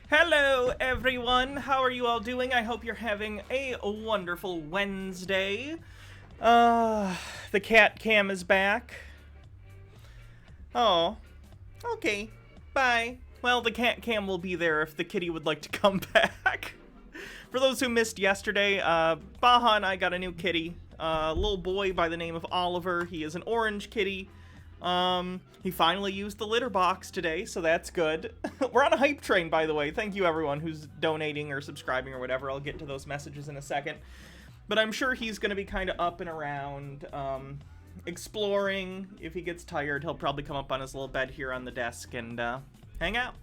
Hello, everyone. How are you all doing? I hope you're having a wonderful Wednesday. The cat cam is back. Oh, okay. Bye. Well, the cat cam will be there if the kitty would like to come back. For those who missed yesterday, Baha and I got a new kitty. A little boy by the name of Oliver. He is an orange kitty. He finally used the litter box today, so that's good. We're on a hype train, by the way. Thank you, everyone who's donating or subscribing or whatever. I'll get to those messages in a second. But I'm sure he's going to be kind of up and around, exploring. If he gets tired, he'll probably come up on his little bed here on the desk and, hang out.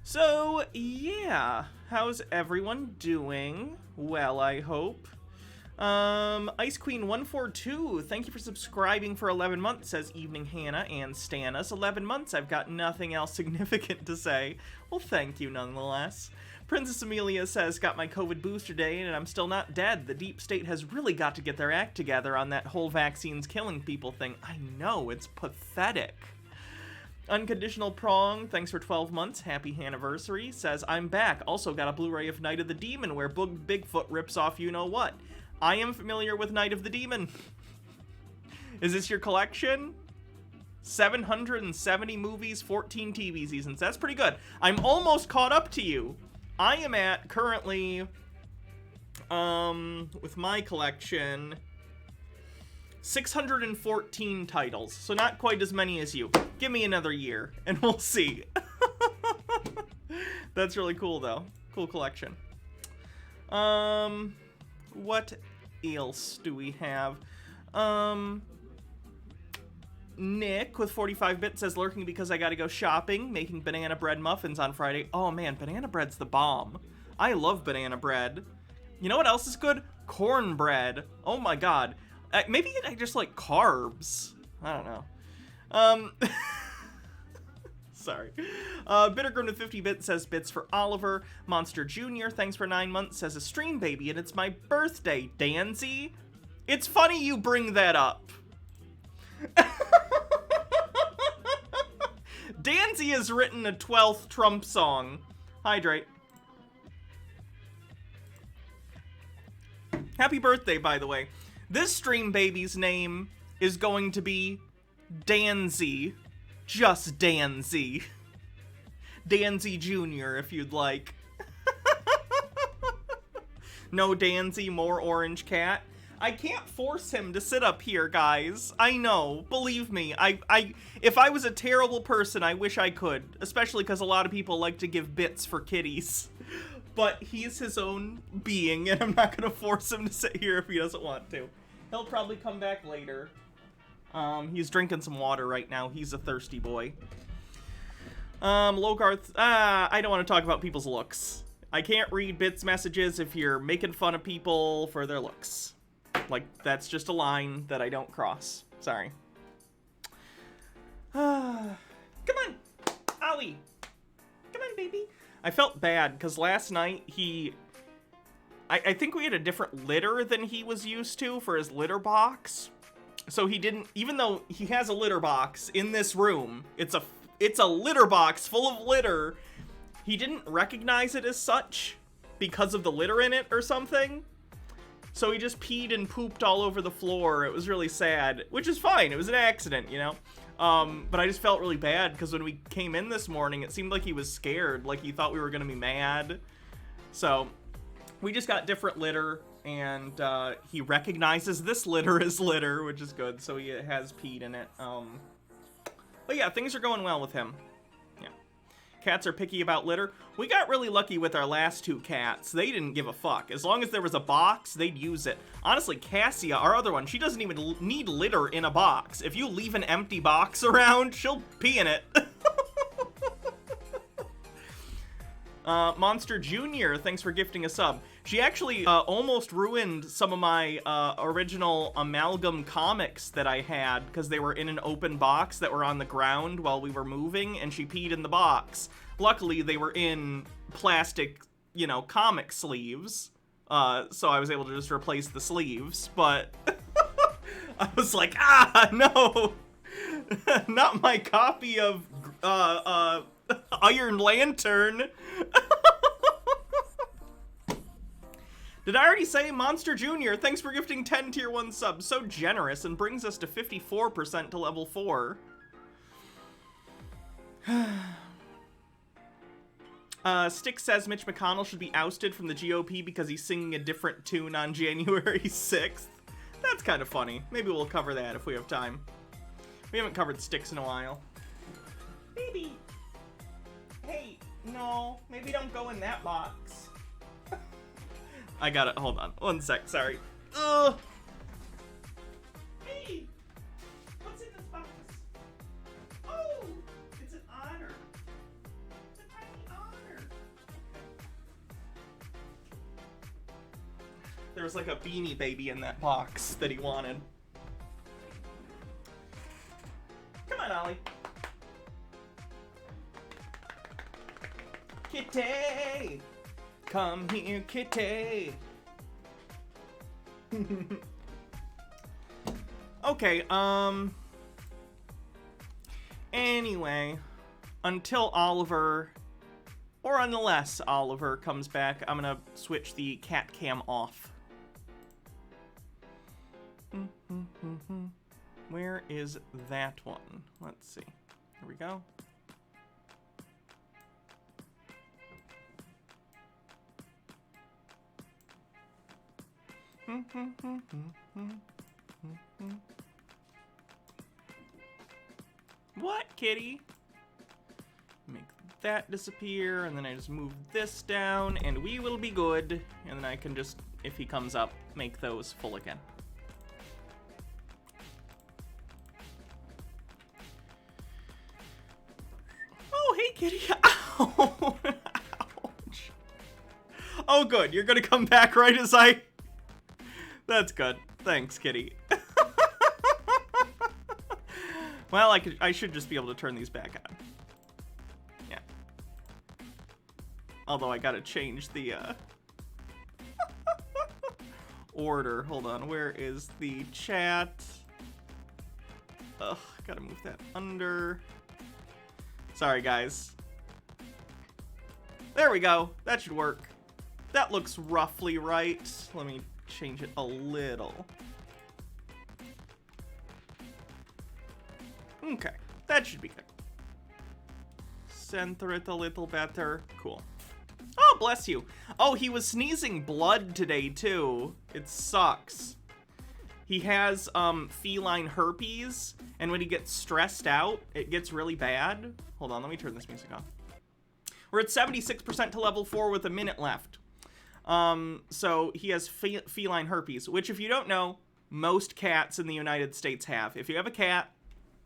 So, yeah. How's everyone doing? Well, I hope. Ice Queen 142, thank you for subscribing for 11 months, says Evening Hannah and Stannis. 11 months, I've got nothing else significant to say. Well, thank you nonetheless. Princess Amelia says, got my COVID booster day and I'm still not dead. The deep state has really got to get their act together on that whole vaccines killing people thing. I know, it's pathetic. Unconditional Prong, thanks for 12 months, happy anniversary, says, I'm back. Also got a Blu-ray of Night of the Demon where Bigfoot rips off you-know-what. I am familiar with Night of the Demon. Is this your collection? 770 movies, 14 TV seasons. That's pretty good. I'm almost caught up to you. I am at, currently, with my collection, 614 titles. So not quite as many as you. Give me another year, and we'll see. That's really cool, though. Cool collection. What else do we have? Nick with 45 bits says, lurking because I gotta go shopping, making banana bread muffins on Friday. Oh man, banana bread's the bomb. I love banana bread. You know what else is good? Cornbread. Oh my god. Maybe I just like carbs. I don't know. Sorry. Bittergrim with 50 bits says bits for Oliver. Monster Jr., thanks for 9 months, says a stream baby, and it's my birthday, Danzi. It's funny you bring that up. Danzi has written a 12th Trump song. Hydrate. Happy birthday, by the way. This stream baby's name is going to be Danzi. Just Danzi. Danzi Jr., if you'd like. No Danzi, more orange cat. I can't force him to sit up here, guys. I know. Believe me. If I was a terrible person, I wish I could. Especially because a lot of people like to give bits for kitties. But he's his own being, and I'm not going to force him to sit here if he doesn't want to. He'll probably come back later. He's drinking some water right now. He's a thirsty boy. Logarth, I don't want to talk about people's looks. I can't read bits messages if you're making fun of people for their looks. Like, that's just a line that I don't cross. Sorry. Come on, Ollie. Come on, baby. I felt bad, because last night I think we had a different litter than he was used to for his litter box. So he didn't, even though he has a litter box in this room, it's a litter box full of litter, he didn't recognize it as such because of the litter in it or something. So he just peed and pooped all over the floor. It was really sad, which is fine. It was an accident, you know? But I just felt really bad because when we came in this morning, it seemed like he was scared, like he thought we were gonna be mad. So we just got different litter. And he recognizes this litter as litter, which is good, so he has peed in it. But yeah, things are going well with him. Yeah. Cats are picky about litter. We got really lucky with our last two cats. They didn't give a fuck. As long as there was a box, they'd use it. Honestly, Cassia, our other one, she doesn't even need litter in a box. If you leave an empty box around, she'll pee in it. Monster Jr., thanks for gifting a sub. She actually almost ruined some of my original amalgam comics that I had because they were in an open box that were on the ground while we were moving, and she peed in the box. Luckily, they were in plastic, you know, comic sleeves, so I was able to just replace the sleeves, but I was like, no! Not my copy of Iron Lantern. Did I already say Monster Jr.? Thanks for gifting 10 tier 1 subs. So generous, and brings us to 54% to level 4. Styx says Mitch McConnell should be ousted from the GOP because he's singing a different tune on January 6th. That's kind of funny. Maybe we'll cover that if we have time. We haven't covered Styx in a while. Baby! Hey, no. Maybe don't go in that box. I got it. Hold on. One sec. Sorry. Ugh. Hey! What's in this box? Oh! It's an honor. It's a tiny honor. There was like a Beanie Baby in that box that he wanted. Come on, Ollie. Kitty! Come here, kitty! Okay, anyway, until Oliver, or unless Oliver comes back, I'm gonna switch the cat cam off. Where is that one? Let's see. Here we go. What, kitty? Make that disappear, and then I just move this down, and we will be good. And then I can just, if he comes up, make those full again. Oh, hey, kitty. Ow. Ouch. Oh, good. You're gonna come back right as I... That's good. Thanks, kitty. Well, I should just be able to turn these back on. Yeah. Although I gotta change the order. Hold on. Where is the chat? Ugh, gotta move that under. Sorry, guys. There we go. That should work. That looks roughly right. Let me change it a little. Okay, that should be good. Center it a little better. Cool. Oh, bless you. Oh, he was sneezing blood today, too. It sucks. He has feline herpes, and when he gets stressed out, it gets really bad. Hold on, let me turn this music off. We're at 76% to level 4 with a minute left. So he has feline herpes, which, if you don't know, most cats in the United States have. If you have a cat,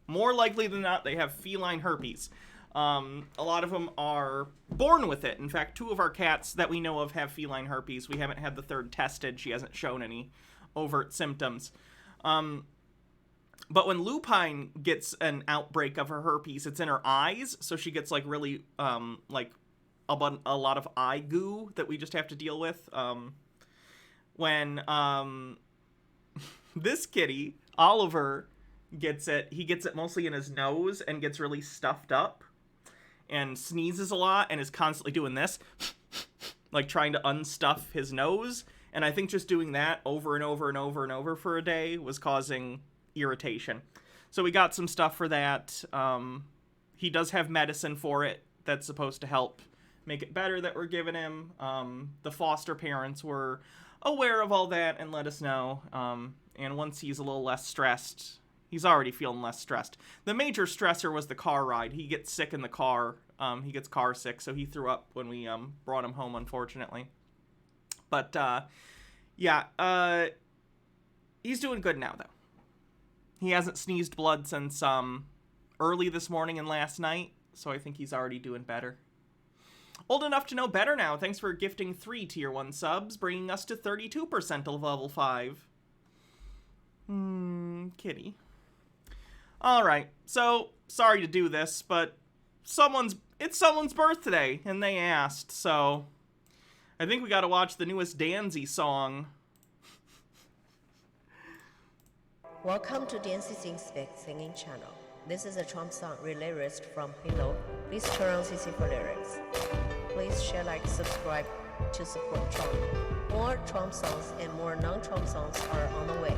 more likely than not, they have feline herpes. A lot of them are born with it. In fact, 2 of our cats that we know of have feline herpes. We haven't had the third tested. She hasn't shown any overt symptoms. But when Lupine gets an outbreak of her herpes, it's in her eyes, so she gets like really like a lot of eye goo that we just have to deal with. When this kitty, Oliver, gets it, he gets it mostly in his nose and gets really stuffed up and sneezes a lot and is constantly doing this, like trying to unstuff his nose. And I think just doing that over and over and over and over for a day was causing irritation. So we got some stuff for that. He does have medicine for it that's supposed to help make it better that we're giving him. The foster parents were aware of all that and let us know. And once he's a little less stressed, he's already feeling less stressed. The major stressor was the car ride. He gets sick in the car. He gets car sick, so he threw up when we brought him home, unfortunately. But, yeah, he's doing good now, though. He hasn't sneezed blood since early this morning and last night, so I think he's already doing better. Old enough to know better now. Thanks for gifting 3 tier 1 subs, bringing us to 32% of level 5. Kitty. Alright, so, sorry to do this, but it's someone's birthday, and they asked, so I think we gotta watch the newest Danzi song. Welcome to Danzi Singing channel. This is a Trump song re-lyriced from Halo. Please turn on CC for lyrics. Please share, like, subscribe to support Trump. More Trump songs and more non-Trump songs are on the way.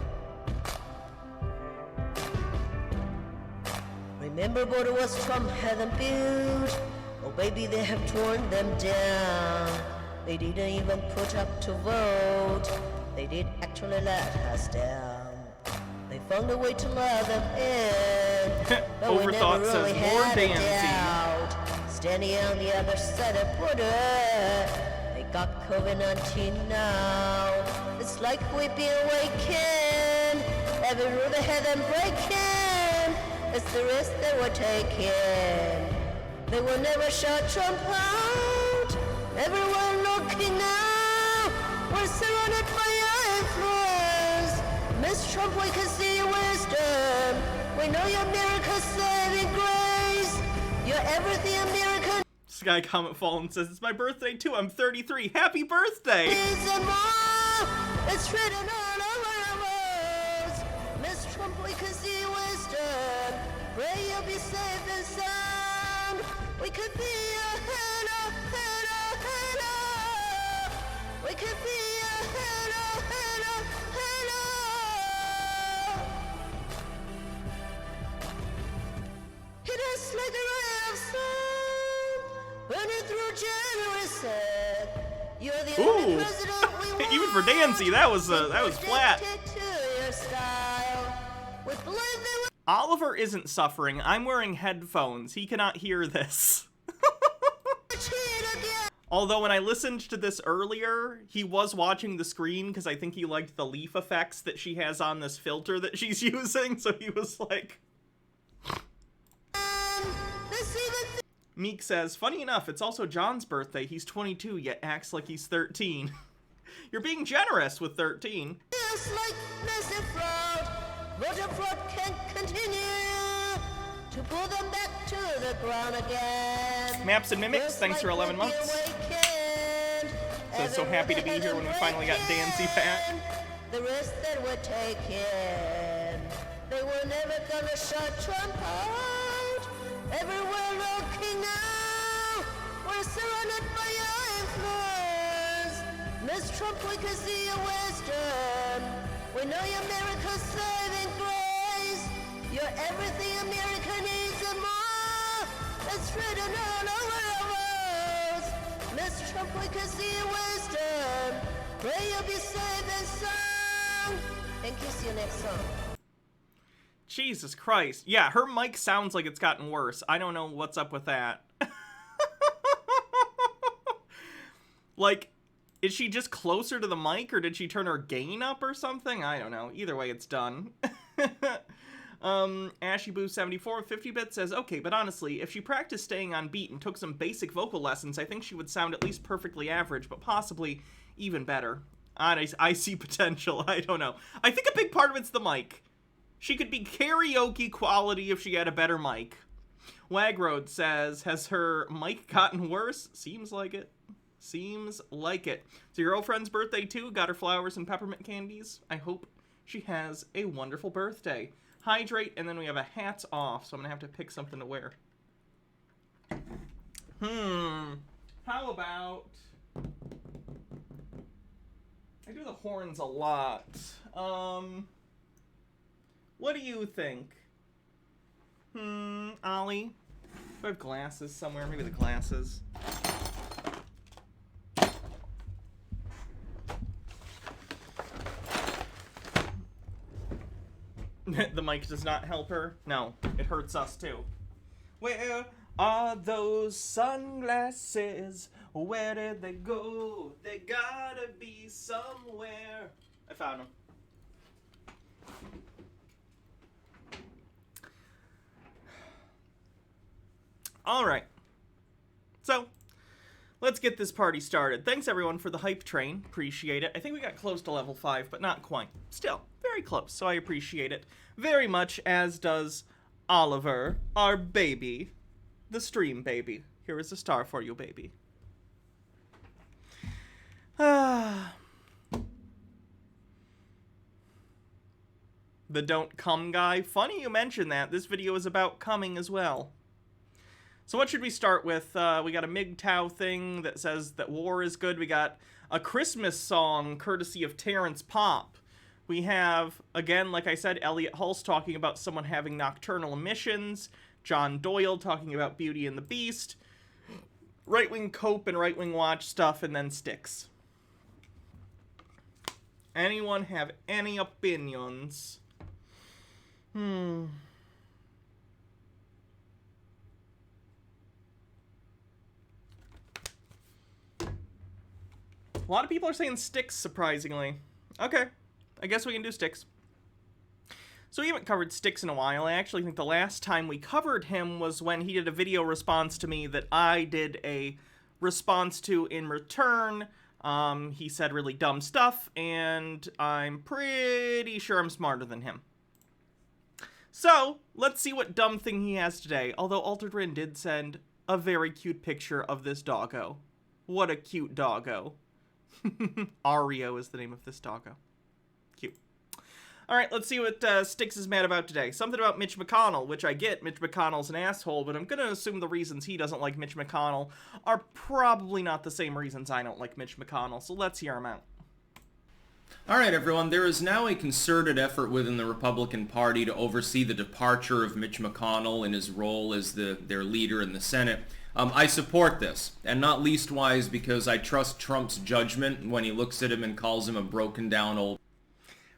Remember border walls Trump had them built. Oh baby, they have torn them down. They didn't even put up to vote. They did actually let us down. They found a way to let them in. But we never really had a doubt. Standing on the other side of the border, they got COVID-19 now. It's like we've been awakened. Every rule they had them breaking. It's the risk that we're taking. They will never shut Trump out. Everyone looking now. We're surrounded by your influence. Miss Trump, we can see your wisdom. We know your miracle saving grace. You're everything American. This guy comment fallen says, it's my birthday too. I'm 33. Happy birthday. It's written all over our walls. Miss Trump, we can see your wisdom. Pray you'll be safe and sound. We could be a hello. We could be a hello. Hit us like a ray of sun, burning through January 6th. You're the only president we want. Even for Danzi, that was flat. Oliver isn't suffering. I'm wearing headphones. He cannot hear this. Although when I listened to this earlier, he was watching the screen because I think he liked the leaf effects that she has on this filter that she's using, so he was like... Meek says, funny enough, it's also John's birthday. He's 22, yet acts like he's 13. You're being generous with 13. Just like massive fraud, voter fraud can't continue to pull them back to the ground again. Maps and Mimics, thanks for 11 months. So happy to be here when we finally got Danzi back. The risk that we're taking, they were never gonna shut Trump out. Everywhere looking now, we're surrounded by your influence. Miss Trump, we can see your wisdom. We know your miracle saving grace. You're everything America needs and more. It's written all over our walls. Miss Trump, we can see your wisdom. Pray you'll be safe and sound. Thank you. See you next song. Jesus Christ. Yeah, her mic sounds like it's gotten worse. I don't know what's up with that. Like, is she just closer to the mic, or did she turn her gain up or something? I don't know. Either way, it's done. AshyBoo74 50-bit says, okay, but honestly, if she practiced staying on beat and took some basic vocal lessons, I think she would sound at least perfectly average, but possibly even better. I see potential. I don't know. I think a big part of it's the mic. She could be karaoke quality if she had a better mic. Wagroad says, has her mic gotten worse? Seems like it. Seems like it. It's your girlfriend's birthday too? Got her flowers and peppermint candies? I hope she has a wonderful birthday. Hydrate, and then we have a hats off, so I'm gonna have to pick something to wear. How about... I do the horns a lot. What do you think? Ollie? Do I have glasses somewhere? Maybe the glasses. The mic does not help her? No, it hurts us too. Where are those sunglasses? Where did they go? They gotta be somewhere. I found them. Alright. So, let's get this party started. Thanks everyone for the hype train. Appreciate it. I think we got close to level 5, but not quite. Still, very close, so I appreciate it very much, as does Oliver, our baby. The stream baby. Here is a star for you, baby. The don't come guy. Funny you mention that. This video is about coming as well. So what should we start with? We got a MGTOW thing that says that war is good. We got a Christmas song courtesy of Terrence Pop. We have, again, like I said, Elliot Hulse talking about someone having nocturnal emissions. John Doyle talking about Beauty and the Beast. Right-wing Cope and right-wing Watch stuff, and then Styx. Anyone have any opinions? A lot of people are saying Styx, surprisingly. Okay, I guess we can do Styx. So we haven't covered Styx in a while. I actually think the last time we covered him was when he did a video response to me that I did a response to in return. He said really dumb stuff, and I'm pretty sure I'm smarter than him. So, let's see what dumb thing he has today. Although Altered Rin did send a very cute picture of this doggo. What a cute doggo. Ario is the name of this doggo. Cute. Alright, let's see what Styx is mad about today. Something about Mitch McConnell, which I get. Mitch McConnell's an asshole, but I'm gonna assume the reasons he doesn't like Mitch McConnell are probably not the same reasons I don't like Mitch McConnell, so let's hear him out. Alright everyone, there is now a concerted effort within the Republican Party to oversee the departure of Mitch McConnell in his role as their leader in the Senate. I support this, and not least wise because I trust Trump's judgment when he looks at him and calls him a broken down old...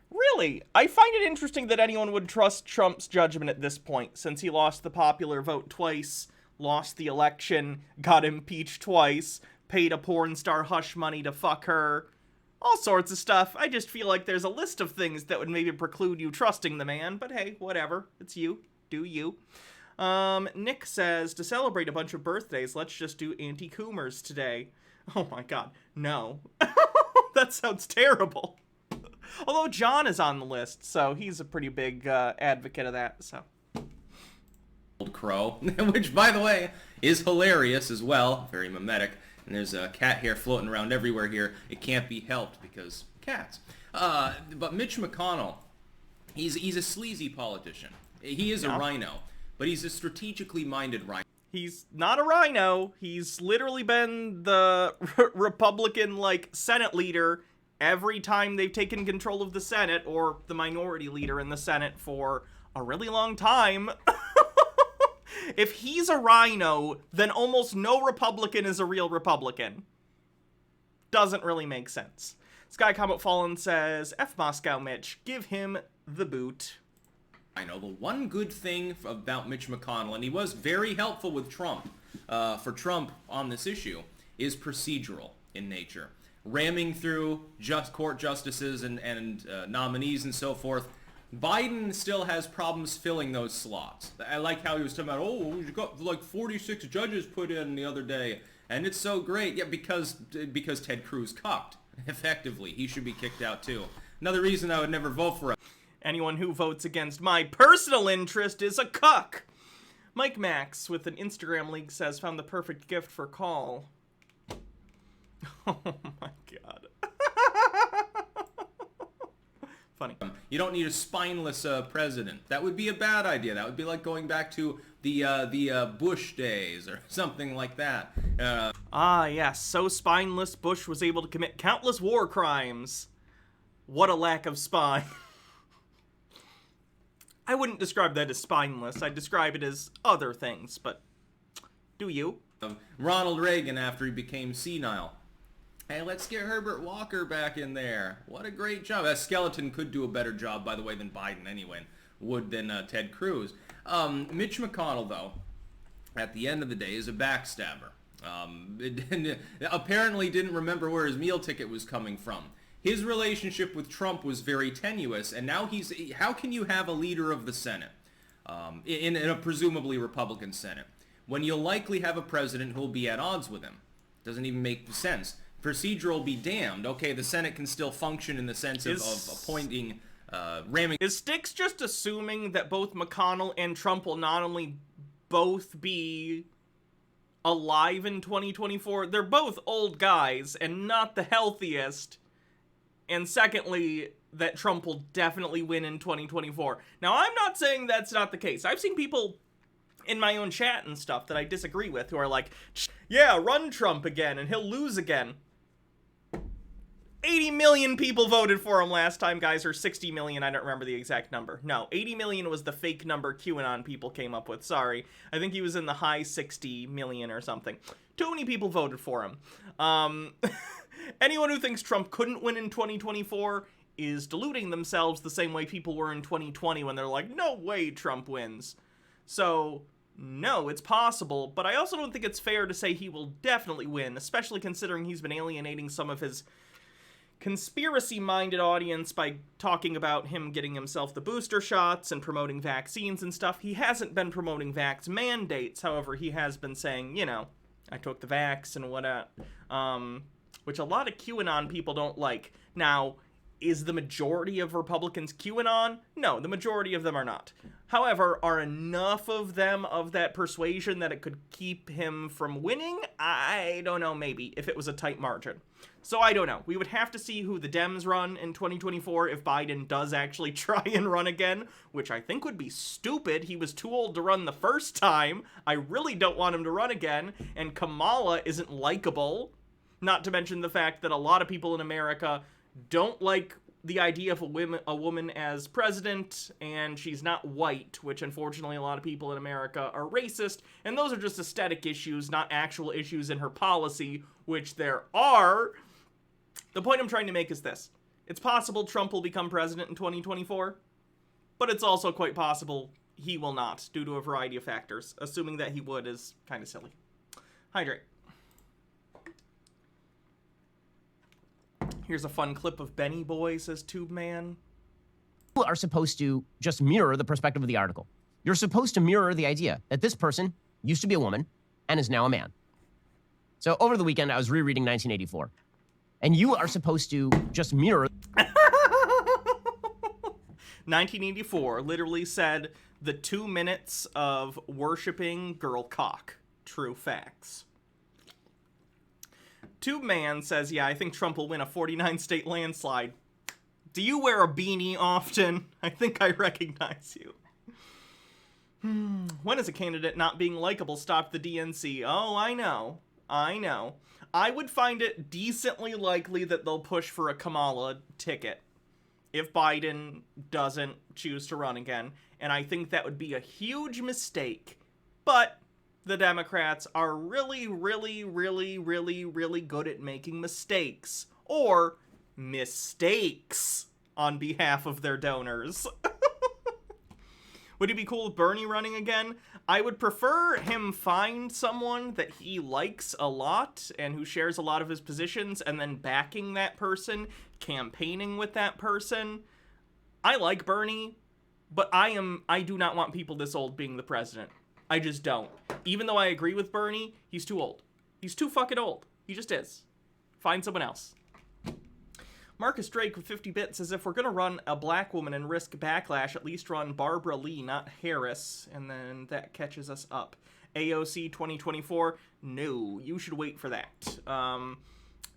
Really? I find it interesting that anyone would trust Trump's judgment at this point, since he lost the popular vote twice, lost the election, got impeached twice, paid a porn star hush money to fuck her, all sorts of stuff. I just feel like there's a list of things that would maybe preclude you trusting the man, but hey, whatever. It's you. Do you. Nick says, to celebrate a bunch of birthdays, let's just do anti-coomers today. Oh my god, no. That sounds terrible. Although John is on the list, so he's a pretty big advocate of that, so. Old crow, which, by the way, is hilarious as well. Very mimetic. And there's a cat hair floating around everywhere here. It can't be helped because cats. But Mitch McConnell, he's a sleazy politician. He is a rhino, but he's a strategically minded rhino. He's not a rhino. He's literally been the Republican, Senate leader every time they've taken control of the Senate, or the minority leader in the Senate for a really long time. If he's a rhino, then almost no Republican is a real Republican. Doesn't really make sense. Sky Comet Fallen says, F Moscow Mitch, give him the boot. I know the one good thing about Mitch McConnell, and he was very helpful with Trump, for Trump on this issue, is procedural in nature. Ramming through court justices and nominees and so forth. Biden still has problems filling those slots. I like how he was talking about, oh, you got 46 judges put in the other day, and it's so great. Yeah, because Ted Cruz cucked. Effectively, he should be kicked out too. Another reason I would never vote for him. Anyone who votes against my personal interest is a cuck. Mike Max with an Instagram link says, found the perfect gift for call. Oh my god. Funny. You don't need a spineless president. That would be a bad idea. That would be like going back to the Bush days or something like that. Yes, so spineless Bush was able to commit countless war crimes. What a lack of spine. I wouldn't describe that as spineless. I'd describe it as other things, but do you? Ronald Reagan after he became senile. Hey, let's get Herbert Walker back in there. What a great job. That skeleton could do a better job, by the way, than Biden anyway, would than Ted Cruz. Mitch McConnell, though, at the end of the day, is a backstabber. Apparently didn't remember where his meal ticket was coming from. His relationship with Trump was very tenuous, and now how can you have a leader of the Senate, in a presumably Republican Senate, when you'll likely have a president who'll be at odds with him? Doesn't even make sense. Procedural be damned. Okay, the Senate can still function in the sense of appointing, ramming... Is Styx just assuming that both McConnell and Trump will not only both be alive in 2024, they're both old guys and not the healthiest, and secondly, that Trump will definitely win in 2024. Now, I'm not saying that's not the case. I've seen people in my own chat and stuff that I disagree with who are like, yeah, run Trump again and he'll lose again. 80 million people voted for him last time, guys, or 60 million, I don't remember the exact number. No, 80 million was the fake number QAnon people came up with, sorry. I think he was in the high 60 million or something. Too many people voted for him. Anyone who thinks Trump couldn't win in 2024 is deluding themselves the same way people were in 2020 when they're like, no way Trump wins. So, no, it's possible, but I also don't think it's fair to say he will definitely win, especially considering he's been alienating some of his conspiracy-minded audience by talking about him getting himself the booster shots and promoting vaccines and stuff. He hasn't been promoting vax mandates, however, he has been saying, you know, I took the vax and whatnot, which a lot of QAnon people don't like. Now, is the majority of Republicans QAnon? No, the majority of them are not. However, are enough of them of that persuasion that it could keep him from winning? I don't know, maybe, if it was a tight margin. So I don't know. We would have to see who the Dems run in 2024 if Biden does actually try and run again, which I think would be stupid. He was too old to run the first time. I really don't want him to run again, and Kamala isn't likable. Not to mention the fact that a lot of people in America don't like the idea of a woman as president, and she's not white, which unfortunately a lot of people in America are racist, and those are just aesthetic issues, not actual issues in her policy, which there are. The point I'm trying to make is this. It's possible Trump will become president in 2024, but it's also quite possible he will not, due to a variety of factors. Assuming that he would is kind of silly. Hydrate. Here's a fun clip of Benny Boy, says Tube Man. You are supposed to just mirror the perspective of the article. You're supposed to mirror the idea that this person used to be a woman and is now a man. So over the weekend, I was rereading 1984. And you are supposed to just mirror... 1984 literally said the 2 minutes of worshiping girl cock. True facts. Tube Man says, yeah, I think Trump will win a 49-state landslide. Do you wear a beanie often? I think I recognize you. When is a candidate not being likable stopped the DNC? Oh, I know. I would find it decently likely that they'll push for a Kamala ticket if Biden doesn't choose to run again. And I think that would be a huge mistake. But the Democrats are really good at making mistakes. Or mistakes on behalf of their donors. Would it be cool with Bernie running again? I would prefer him find someone that he likes a lot and who shares a lot of his positions and then backing that person, campaigning with that person. I like Bernie, but I do not want people this old being the president. I just don't. Even though I agree with Bernie, he's too old. He's too fucking old. He just is. Find someone else. Marcus Drake with 50 bits says, if we're going to run a black woman and risk backlash, at least run Barbara Lee, not Harris, and then that catches us up. AOC 2024, no, you should wait for that.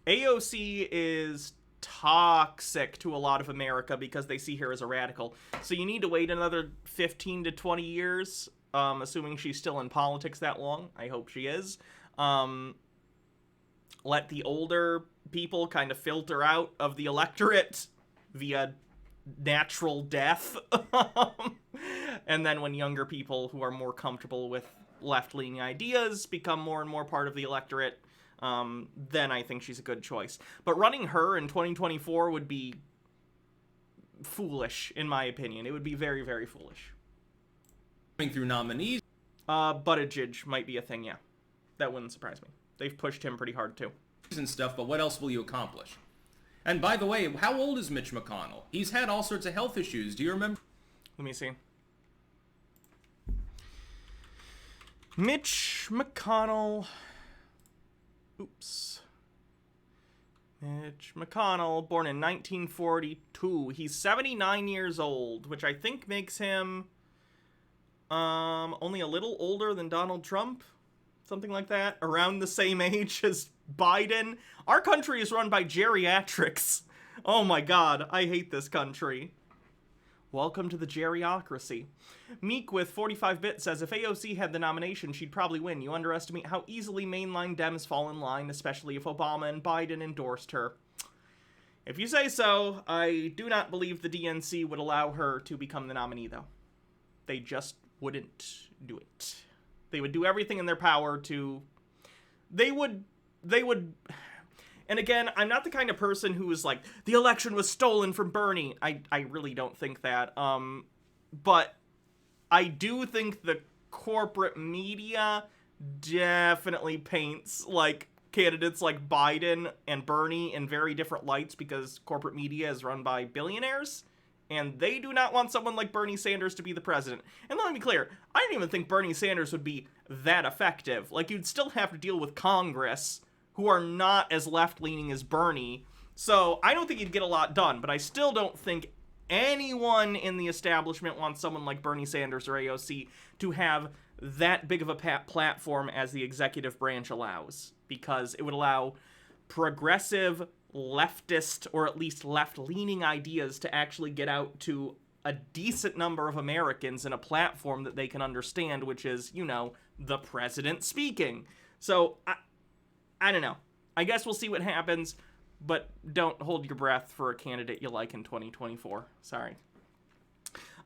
AOC is toxic to a lot of America because they see her as a radical. So you need to wait another 15 to 20 years, assuming she's still in politics that long. I hope she is. Let the older people kind of filter out of the electorate via natural death. And then when younger people who are more comfortable with left-leaning ideas become more and more part of the electorate, then I think she's a good choice. But running her in 2024 would be foolish, in my opinion. It would be very, very foolish. Going through nominees. Buttigieg might be a thing, yeah. That wouldn't surprise me. They've pushed him pretty hard, too. And stuff, but what else will you accomplish? And by the way, how old is Mitch McConnell? He's had all sorts of health issues. Do you remember? Let me see. Mitch McConnell. Oops. Mitch McConnell, born in 1942. He's 79 years old, which I think makes him only a little older than Donald Trump. Something like that. Around the same age as Biden. Our country is run by geriatrics. Oh my god, I hate this country. Welcome to the geriocracy. Meek with 45-bit says, if AOC had the nomination, she'd probably win. You underestimate how easily mainline Dems fall in line, especially if Obama and Biden endorsed her. If you say so, I do not believe the DNC would allow her to become the nominee, though. They just wouldn't do it. They would do everything in their power to... They would... And again, I'm not the kind of person who is like, the election was stolen from Bernie. I really don't think that. But I do think the corporate media definitely paints, like, candidates like Biden and Bernie in very different lights because corporate media is run by billionaires, and they do not want someone like Bernie Sanders to be the president. And let me be clear, I don't even think Bernie Sanders would be that effective. Like, you'd still have to deal with Congress, who are not as left-leaning as Bernie, so I don't think he'd get a lot done, but I still don't think anyone in the establishment wants someone like Bernie Sanders or AOC to have that big of a platform as the executive branch allows, because it would allow progressive, leftist, or at least left-leaning ideas to actually get out to a decent number of Americans in a platform that they can understand, which is, you know, the president speaking. So, I don't know. I guess we'll see what happens, but don't hold your breath for a candidate you like in 2024. Sorry.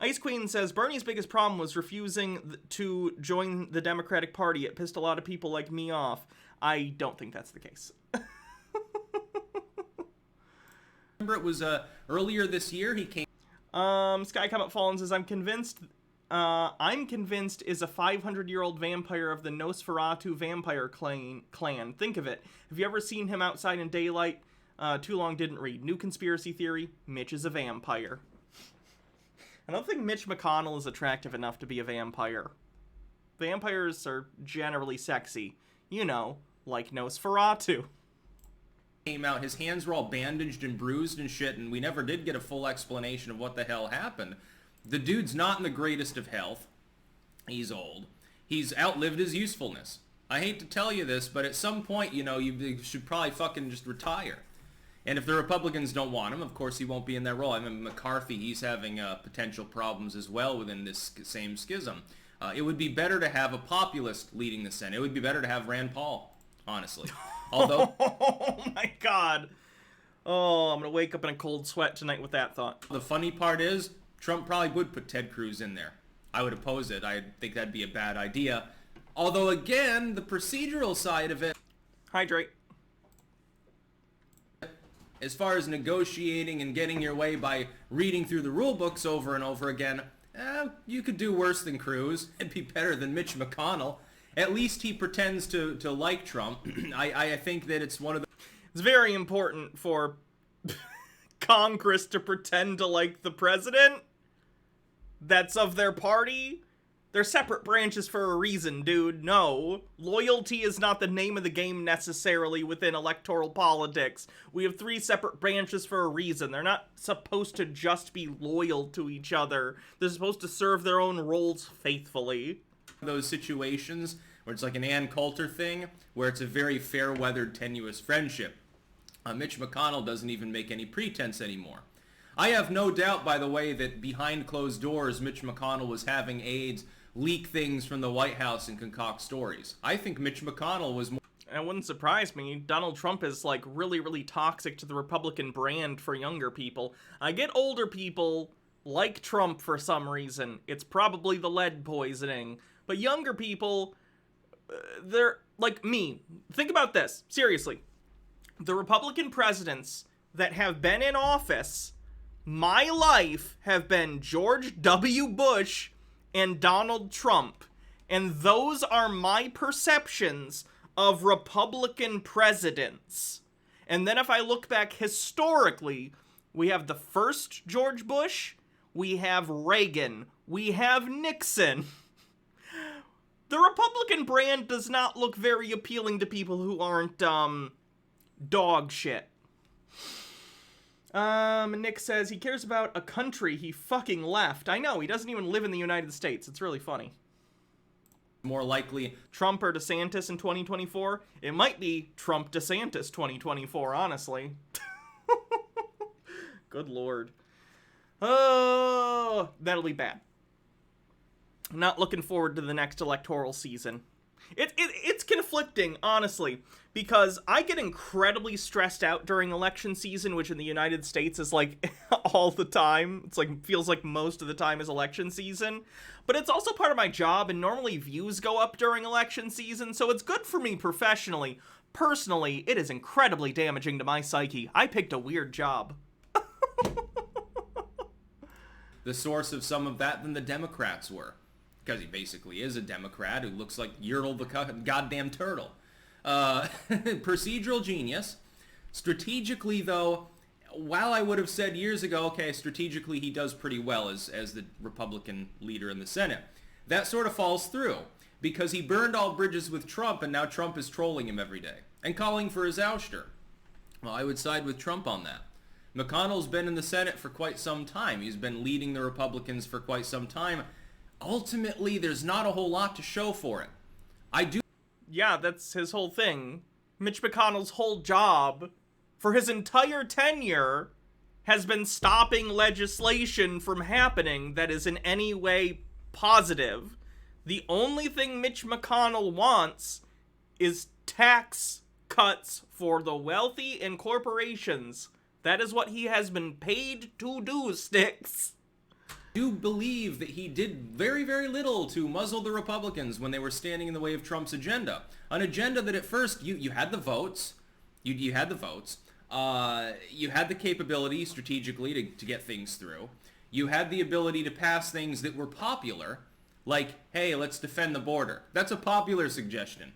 Ice Queen says, Bernie's biggest problem was refusing to join the Democratic Party. It pissed a lot of people like me off. I don't think that's the case. Remember, it was earlier this year he came... Sky Comet Fallen says, I'm convinced is a 500-year-old vampire of the Nosferatu vampire clan. Think of it. Have you ever seen him outside in daylight? Too long didn't read. New conspiracy theory, Mitch is a vampire. I don't think Mitch McConnell is attractive enough to be a vampire. Vampires are generally sexy. You know, like Nosferatu. Came out, his hands were all bandaged and bruised and shit, and we never did get a full explanation of what the hell happened. The dude's not in the greatest of health. He's old. He's outlived his usefulness. I hate to tell you this, but at some point, you know, you should probably fucking just retire. And if the Republicans don't want him, of course he won't be in that role. I mean, McCarthy, he's having potential problems as well within this same schism. It would be better to have a populist leading the Senate. It would be better to have Rand Paul, honestly. Although... Oh my god. Oh, I'm going to wake up in a cold sweat tonight with that thought. The funny part is, Trump probably would put Ted Cruz in there. I would oppose it. I think that'd be a bad idea. Although, again, the procedural side of it... Hydrate. As far as negotiating and getting your way by reading through the rule books over and over again, you could do worse than Cruz. It'd be better than Mitch McConnell. At least he pretends to like Trump. I think that it's one of the... It's very important for Congress to pretend to like the president that's of their party. They're separate branches for a reason, dude. No. Loyalty is not the name of the game necessarily within electoral politics. We have 3 separate branches for a reason. They're not supposed to just be loyal to each other. They're supposed to serve their own roles faithfully. Those situations where it's like an Ann Coulter thing, where it's a very fair-weathered, tenuous friendship. Mitch McConnell doesn't even make any pretense anymore. I have no doubt, by the way, that behind closed doors, Mitch McConnell was having aides leak things from the White House and concoct stories. I think Mitch McConnell was more... It wouldn't surprise me. Donald Trump is, like, really, really toxic to the Republican brand for younger people. I get older people like Trump for some reason. It's probably the lead poisoning. But younger people, they're like me. Think about this. Seriously. The Republican presidents that have been in office my life have been George W. Bush and Donald Trump. And those are my perceptions of Republican presidents. And then if I look back historically, we have the first George Bush, we have Reagan, we have Nixon. The Republican brand does not look very appealing to people who aren't, dog shit. Nick says he cares about a country he fucking left. I know, he doesn't even live in the United States. It's really funny. More likely Trump or DeSantis in 2024? It might be Trump DeSantis 2024, honestly. Good Lord. Oh, that'll be bad. Not looking forward to the next electoral season. It's conflicting, honestly, because I get incredibly stressed out during election season, which in the United States is like all the time. It's like, feels like most of the time is election season. But it's also part of my job, and normally views go up during election season, so it's good for me professionally. Personally, it is incredibly damaging to my psyche. I picked a weird job. The source of some of that than the Democrats were. Because he basically is a Democrat who looks like Yertle the goddamn turtle. Procedural genius. Strategically, though, while I would have said years ago, okay, strategically he does pretty well as the Republican leader in the Senate, that sort of falls through. Because he burned all bridges with Trump, and now Trump is trolling him every day and calling for his ouster. Well, I would side with Trump on that. McConnell's been in the Senate for quite some time. He's been leading the Republicans for quite some time. Ultimately, there's not a whole lot to show for it. Yeah, that's his whole thing. Mitch McConnell's whole job for his entire tenure has been stopping legislation from happening that is in any way positive. The only thing Mitch McConnell wants is tax cuts for the wealthy and corporations. That is what he has been paid to do, Styx. Do believe that he did very, very little to muzzle the Republicans when they were standing in the way of Trump's agenda. An agenda that at first you had the votes, you had the votes, you had the capability strategically to get things through. You had the ability to pass things that were popular, like, hey, let's defend the border. That's a popular suggestion.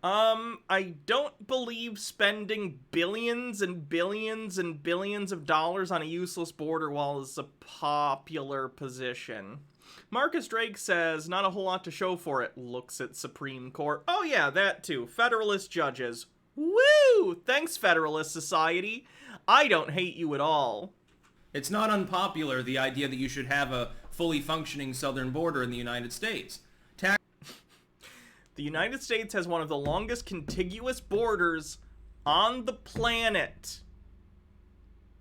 I don't believe spending billions and billions and billions of dollars on a useless border wall is a popular position. Marcus Drake says, not a whole lot to show for it. Looks at Supreme Court. Oh yeah, that too. Federalist judges. Woo! Thanks, Federalist Society. I don't hate you at all. It's not unpopular, the idea that you should have a fully functioning southern border in the United States. The United States has one of the longest contiguous borders on the planet.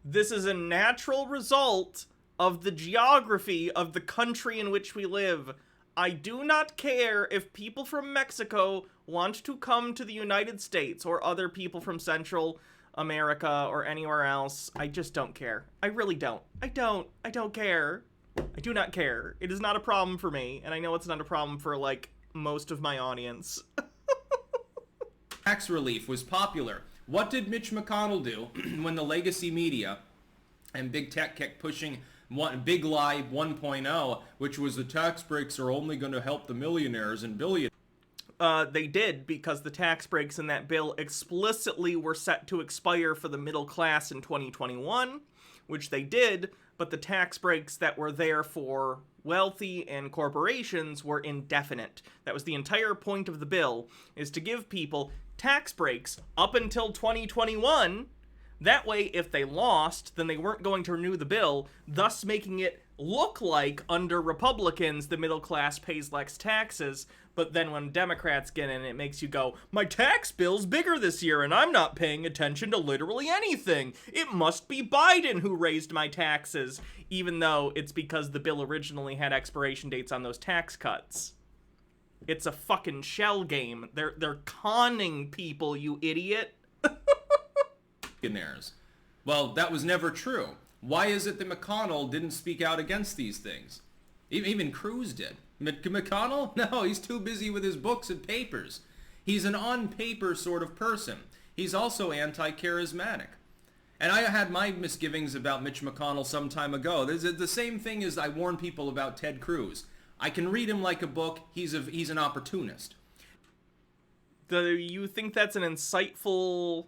This is a natural result of the geography of the country in which we live. I do not care if people from Mexico want to come to the United States or other people from Central America or anywhere else. I just don't care. I really don't. I don't care. I do not care. It is not a problem for me, and I know it's not a problem for, like, most of my audience. Tax relief was popular. What did Mitch McConnell do when the legacy media and big tech kept pushing Big Lie 1.0, which was the tax breaks are only going to help the millionaires and billionaires? They did, because the tax breaks in that bill explicitly were set to expire for the middle class in 2021, which they did, but the tax breaks that were there for wealthy and corporations were indefinite. That was the entire point of the bill, is to give people tax breaks up until 2021. That way, if they lost, then they weren't going to renew the bill, thus making it look like under Republicans the middle class pays less taxes, but then when Democrats get in, it makes you go, my tax bill's bigger this year and I'm not paying attention to literally anything. It must be Biden who raised my taxes, even though it's because the bill originally had expiration dates on those tax cuts. It's a fucking shell game. They're conning people, you idiot. Millionaires. Well, that was never true. Why is it that McConnell didn't speak out against these things? Even Cruz did. McConnell? No, he's too busy with his books and papers. He's an on-paper sort of person. He's also anti-charismatic. And I had my misgivings about Mitch McConnell some time ago. There's the same thing as I warn people about Ted Cruz. I can read him like a book. He's an opportunist. Do you think that's an insightful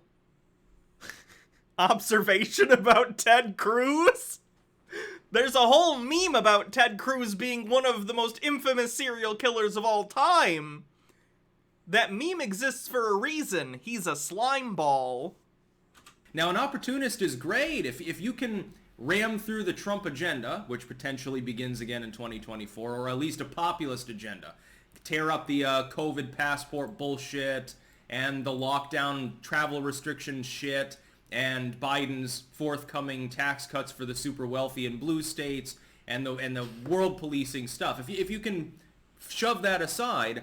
observation about Ted Cruz? There's a whole meme about Ted Cruz being one of the most infamous serial killers of all time. That meme exists for a reason. He's a slime ball. Now, an opportunist is great if you can ram through the Trump agenda, which potentially begins again in 2024, or at least a populist agenda. Tear up the COVID passport bullshit and the lockdown travel restriction shit. and Biden's forthcoming tax cuts for the super wealthy in blue states and the world policing stuff. If you can shove that aside,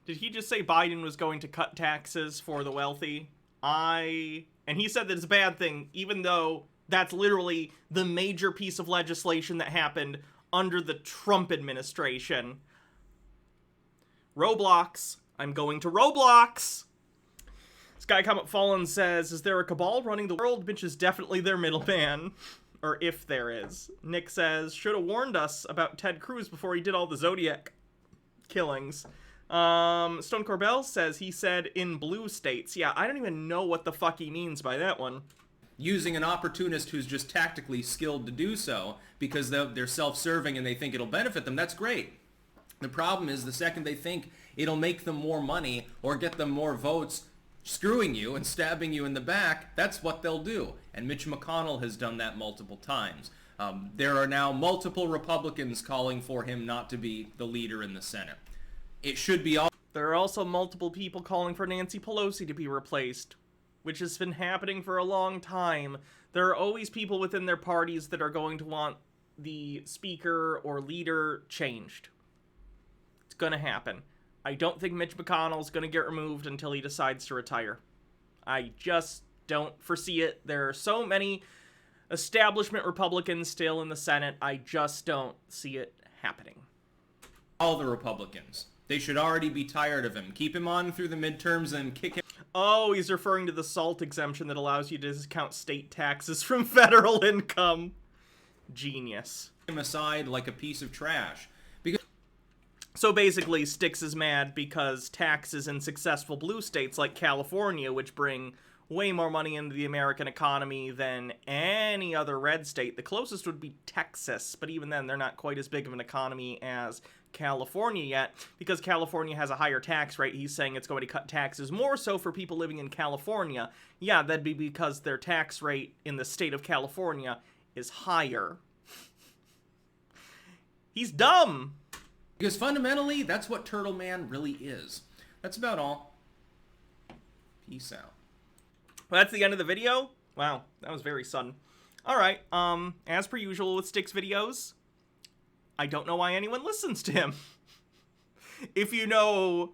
did he just say Biden was going to cut taxes for the wealthy? And he said that it's a bad thing, even though that's literally the major piece of legislation that happened under the Trump administration. Roblox. I'm going to Roblox. Sky Comet Fallen says, is there a cabal running the world? Mitch is definitely their middleman. Or if there is. Nick says, should have warned us about Ted Cruz before he did all the Zodiac killings. Stone Corbell says he said in blue states. Yeah, I don't even know what the fuck he means by that one. Using an opportunist who's just tactically skilled to do so because they're self-serving and they think it'll benefit them, that's great. The problem is the second they think it'll make them more money or get them more votes, screwing you and stabbing you in the back, that's what they'll do. And Mitch McConnell has done that multiple times. There are now multiple Republicans calling for him not to be the leader in the Senate. It should be all. There are also multiple people calling for Nancy Pelosi to be replaced, which has been happening for a long time. There are always people within their parties that are going to want the speaker or leader changed. It's going to happen. I don't think Mitch McConnell's going to get removed until he decides to retire. I just don't foresee it. There are so many establishment Republicans still in the Senate. I just don't see it happening. All the Republicans. They should already be tired of him. Keep him on through the midterms and kick him. Oh, he's referring to the SALT exemption that allows you to discount state taxes from federal income. Genius. Him aside like a piece of trash. So basically, Styx is mad because taxes in successful blue states like California, which bring way more money into the American economy than any other red state. The closest would be Texas, but even then, they're not quite as big of an economy as California yet, because California has a higher tax rate. He's saying it's going to cut taxes more so for people living in California. Yeah, that'd be because their tax rate in the state of California is higher. He's dumb. Because fundamentally, that's what Turtle Man really is. That's about all. Peace out. Well, that's the end of the video? Wow, that was very sudden. Alright, as per usual with Styx videos, I don't know why anyone listens to him. If you know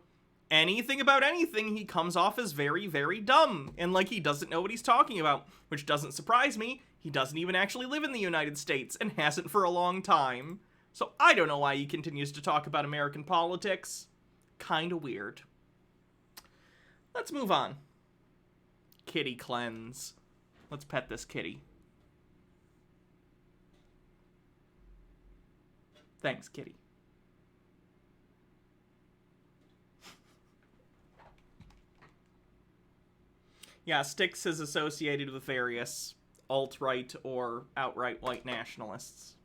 anything about anything, he comes off as very, very dumb, and like he doesn't know what he's talking about, which doesn't surprise me. He doesn't even actually live in the United States, and hasn't for a long time. So I don't know why he continues to talk about American politics. Kinda weird. Let's move on. Kitty cleanse. Let's pet this kitty. Thanks, kitty. Yeah, Styx is associated with various alt-right or outright white nationalists.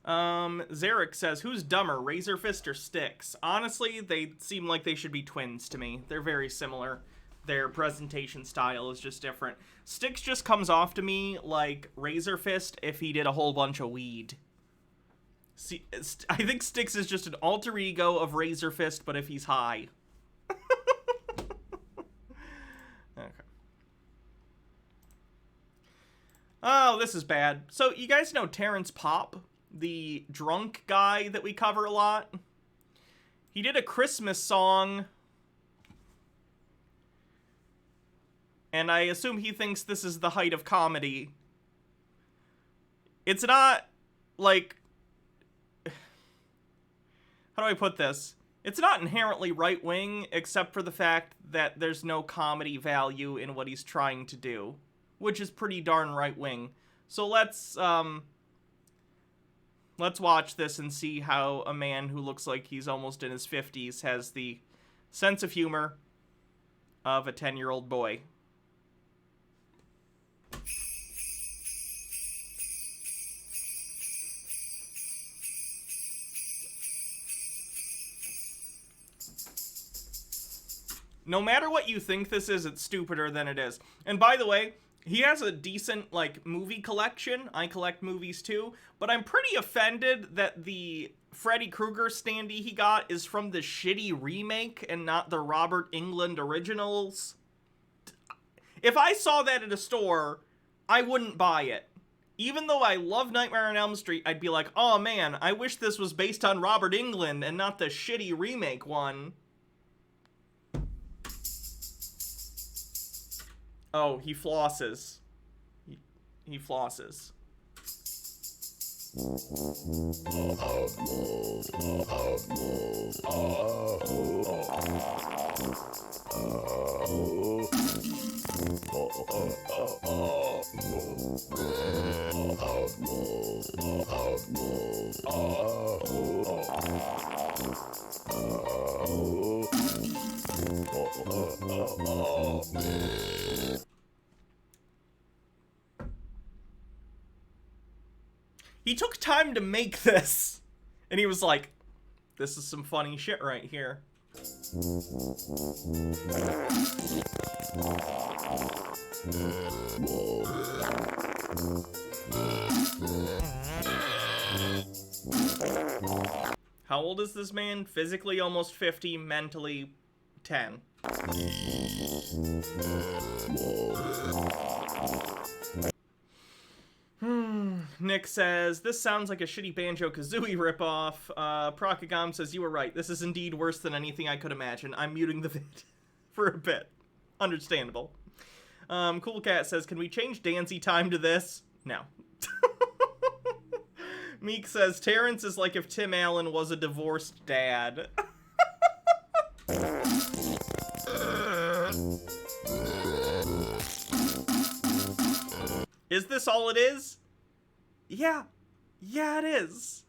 Zarek says, who's dumber, Razor Fist or Styx? Honestly, they seem like they should be twins to me. They're very similar. Their presentation style is just different. Styx just comes off to me like Razor Fist if he did a whole bunch of weed. See, I think Styx is just an alter ego of Razor Fist, but if he's high. Okay. Oh, this is bad. So, you guys know Terrence Popp? The drunk guy that we cover a lot? He did a Christmas song, and I assume he thinks this is the height of comedy. It's not, like... How do I put this? It's not inherently right-wing, except for the fact that there's no comedy value in what he's trying to do, which is pretty darn right-wing. So let's watch this and see how a man who looks like he's almost in his 50s has the sense of humor of a 10-year-old boy. No matter what you think this is, it's stupider than it is. And by the way, he has a decent, like, movie collection. I collect movies too, but I'm pretty offended that the Freddy Krueger standee he got is from the shitty remake and not the Robert Englund originals. If I saw that at a store, I wouldn't buy it. Even though I love Nightmare on Elm Street, I'd be like, oh man, I wish this was based on Robert Englund and not the shitty remake one. Oh, he flosses. He flosses. He took time to make this, and he was like, this is some funny shit right here. How old is this man? Physically almost 50, mentally 10. Nick says, this sounds like a shitty Banjo-Kazooie ripoff. Procagam says, you were right. This is indeed worse than anything I could imagine. I'm muting the vid for a bit. Understandable. Cool Cat says, can we change Danzi time to this? No. Meek says, Terrence is like if Tim Allen was a divorced dad. Is this all it is? Yeah. Yeah, it is.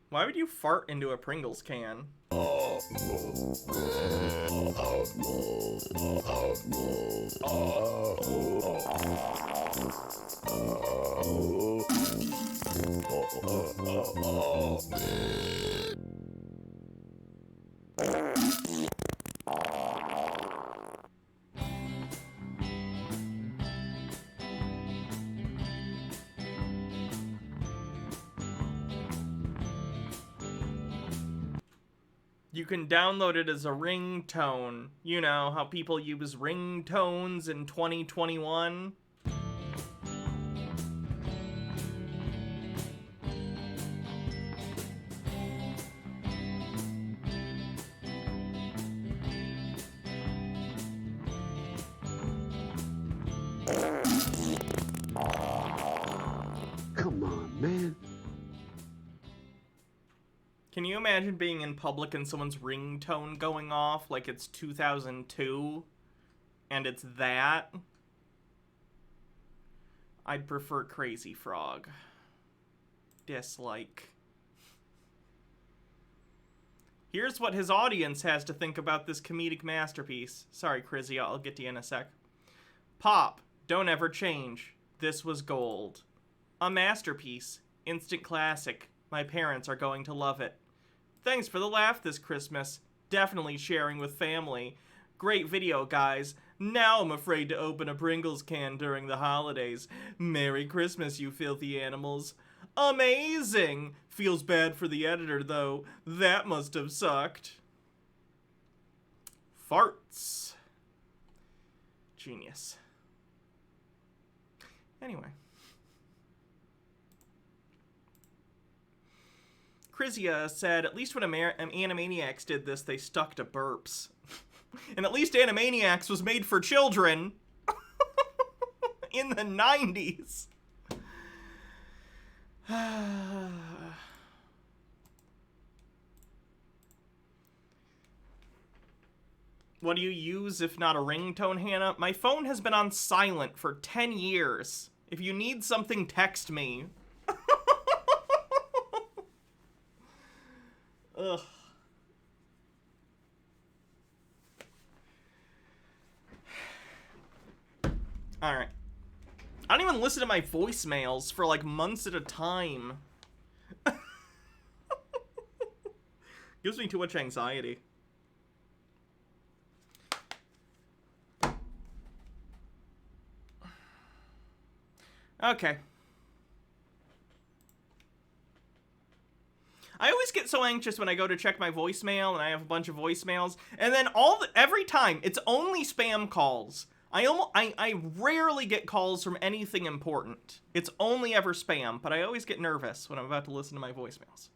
Why would you fart into a Pringles can? You can download it as a ringtone. You know, how people use ringtones in 2021. Come on, man. Can you imagine being in public and someone's ringtone going off like it's 2002 and it's that? I'd prefer Crazy Frog. Dislike. Here's what his audience has to think about this comedic masterpiece. Sorry, Crizzy, I'll get to you in a sec. Pop, don't ever change. This was gold. A masterpiece. Instant classic. My parents are going to love it. Thanks for the laugh this Christmas. Definitely sharing with family. Great video, guys. Now I'm afraid to open a Pringles can during the holidays. Merry Christmas, you filthy animals. Amazing! Feels bad for the editor, though. That must have sucked. Farts. Genius. Anyway. Crizia said, at least when Animaniacs did this, they stuck to burps. And at least Animaniacs was made for children in the 90s. What do you use if not a ringtone, Hannah? My phone has been on silent for 10 years. If you need something, text me. Ugh. Alright. I don't even listen to my voicemails for like months at a time. Gives me too much anxiety. Okay. I always get so anxious when I go to check my voicemail and I have a bunch of voicemails, and then every time it's only spam calls. I rarely get calls from anything important. It's only ever spam, but I always get nervous when I'm about to listen to my voicemails.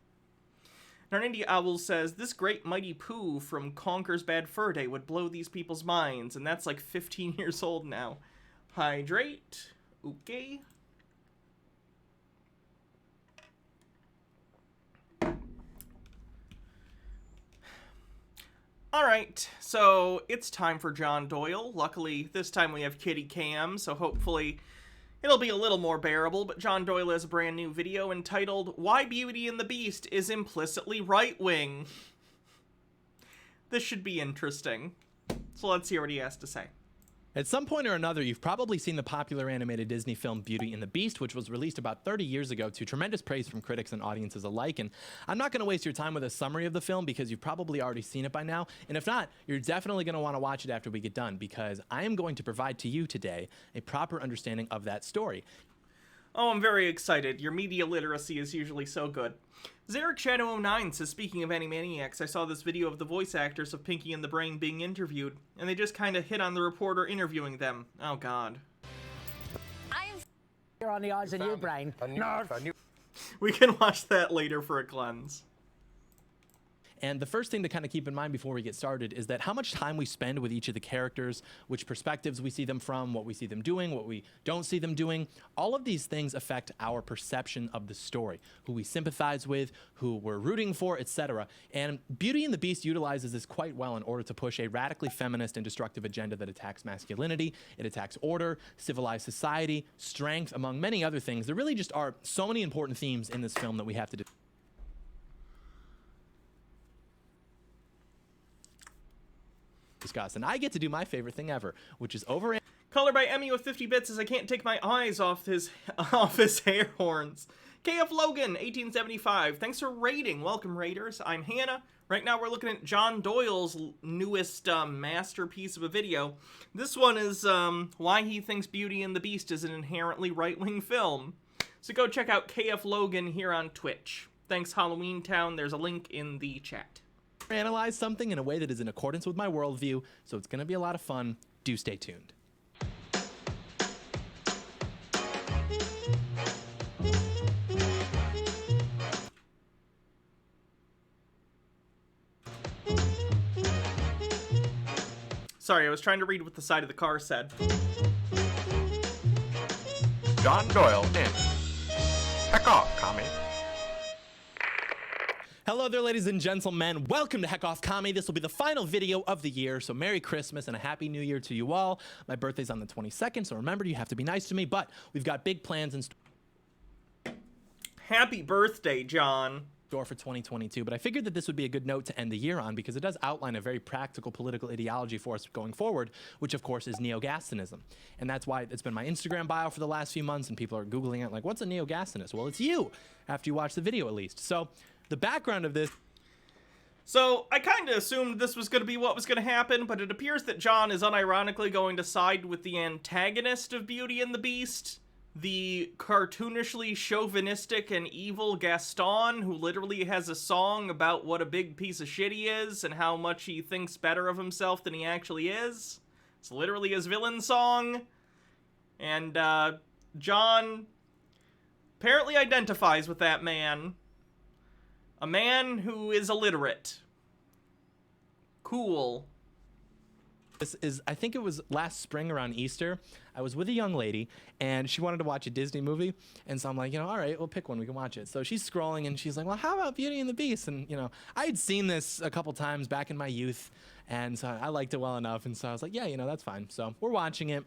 Narnindi Owl says, this great mighty poo from Conker's Bad Fur Day would blow these people's minds, and that's like 15 years old now. Hydrate. Okay. Alright, so it's time for John Doyle. Luckily, this time we have Kitty Cam, so hopefully it'll be a little more bearable, but John Doyle has a brand new video entitled, Why Beauty and the Beast is Implicitly Right-Wing. This should be interesting. So let's hear what he has to say. At some point or another, you've probably seen the popular animated Disney film Beauty and the Beast, which was released about 30 years ago to tremendous praise from critics and audiences alike. And I'm not going to waste your time with a summary of the film because you've probably already seen it by now. And if not, you're definitely going to want to watch it after we get done because I am going to provide to you today a proper understanding of that story. Oh, I'm very excited. Your media literacy is usually so good. Zarek Shadow 09 says, speaking of Animaniacs, I saw this video of the voice actors of Pinky and the Brain being interviewed, and they just kind of hit on the reporter interviewing them. Oh, God. You're on the eyes of your brain. We can watch that later for a cleanse. And the first thing to kind of keep in mind before we get started is that how much time we spend with each of the characters, which perspectives we see them from, what we see them doing, what we don't see them doing, all of these things affect our perception of the story, who we sympathize with, who we're rooting for, etc. And Beauty and the Beast utilizes this quite well in order to push a radically feminist and destructive agenda that attacks masculinity, it attacks order, civilized society, strength, among many other things. There really just are so many important themes in this film that we have to discuss. And I get to do my favorite thing ever, which is Color by Emmy with 50 bits as I can't take my eyes off his hair horns. KF Logan, 1875. Thanks for raiding. Welcome, raiders. I'm Hannah. Right now we're looking at John Doyle's newest masterpiece of a video. This one is why he thinks Beauty and the Beast is an inherently right-wing film. So go check out KF Logan here on Twitch. Thanks, Halloween Town. There's a link in the chat. Analyze something in a way that is in accordance with my worldview, so it's going to be a lot of fun. Do stay tuned. Sorry, I was trying to read what the side of the car said. John Doyle in. Heck off, commie. Hello there, ladies and gentlemen. Welcome to Heck Off Commie. This will be the final video of the year, so Merry Christmas and a Happy New Year to you all. My birthday's on the 22nd, so remember, you have to be nice to me, but we've got big plans in Happy birthday, John. store for 2022, but I figured that this would be a good note to end the year on because it does outline a very practical political ideology for us going forward, which of course is neo-Gastonism. And that's why it's been my Instagram bio for the last few months, and people are Googling it like, what's a neo-Gastonist? Well, it's you, after you watch the video at least. So the background of this... So, I kind of assumed this was going to be what was going to happen, but it appears that John is unironically going to side with the antagonist of Beauty and the Beast, the cartoonishly chauvinistic and evil Gaston, who literally has a song about what a big piece of shit he is and how much he thinks better of himself than he actually is. It's literally his villain song. And, John apparently identifies with that man. A man who is illiterate. Cool. This is, I think it was last spring around Easter. I was with a young lady, and she wanted to watch a Disney movie. And so I'm like, all right, we'll pick one. We can watch it. So she's scrolling, and she's like, well, how about Beauty and the Beast? And, I had seen this a couple times back in my youth, and so I liked it well enough. And so I was like, yeah, that's fine. So we're watching it.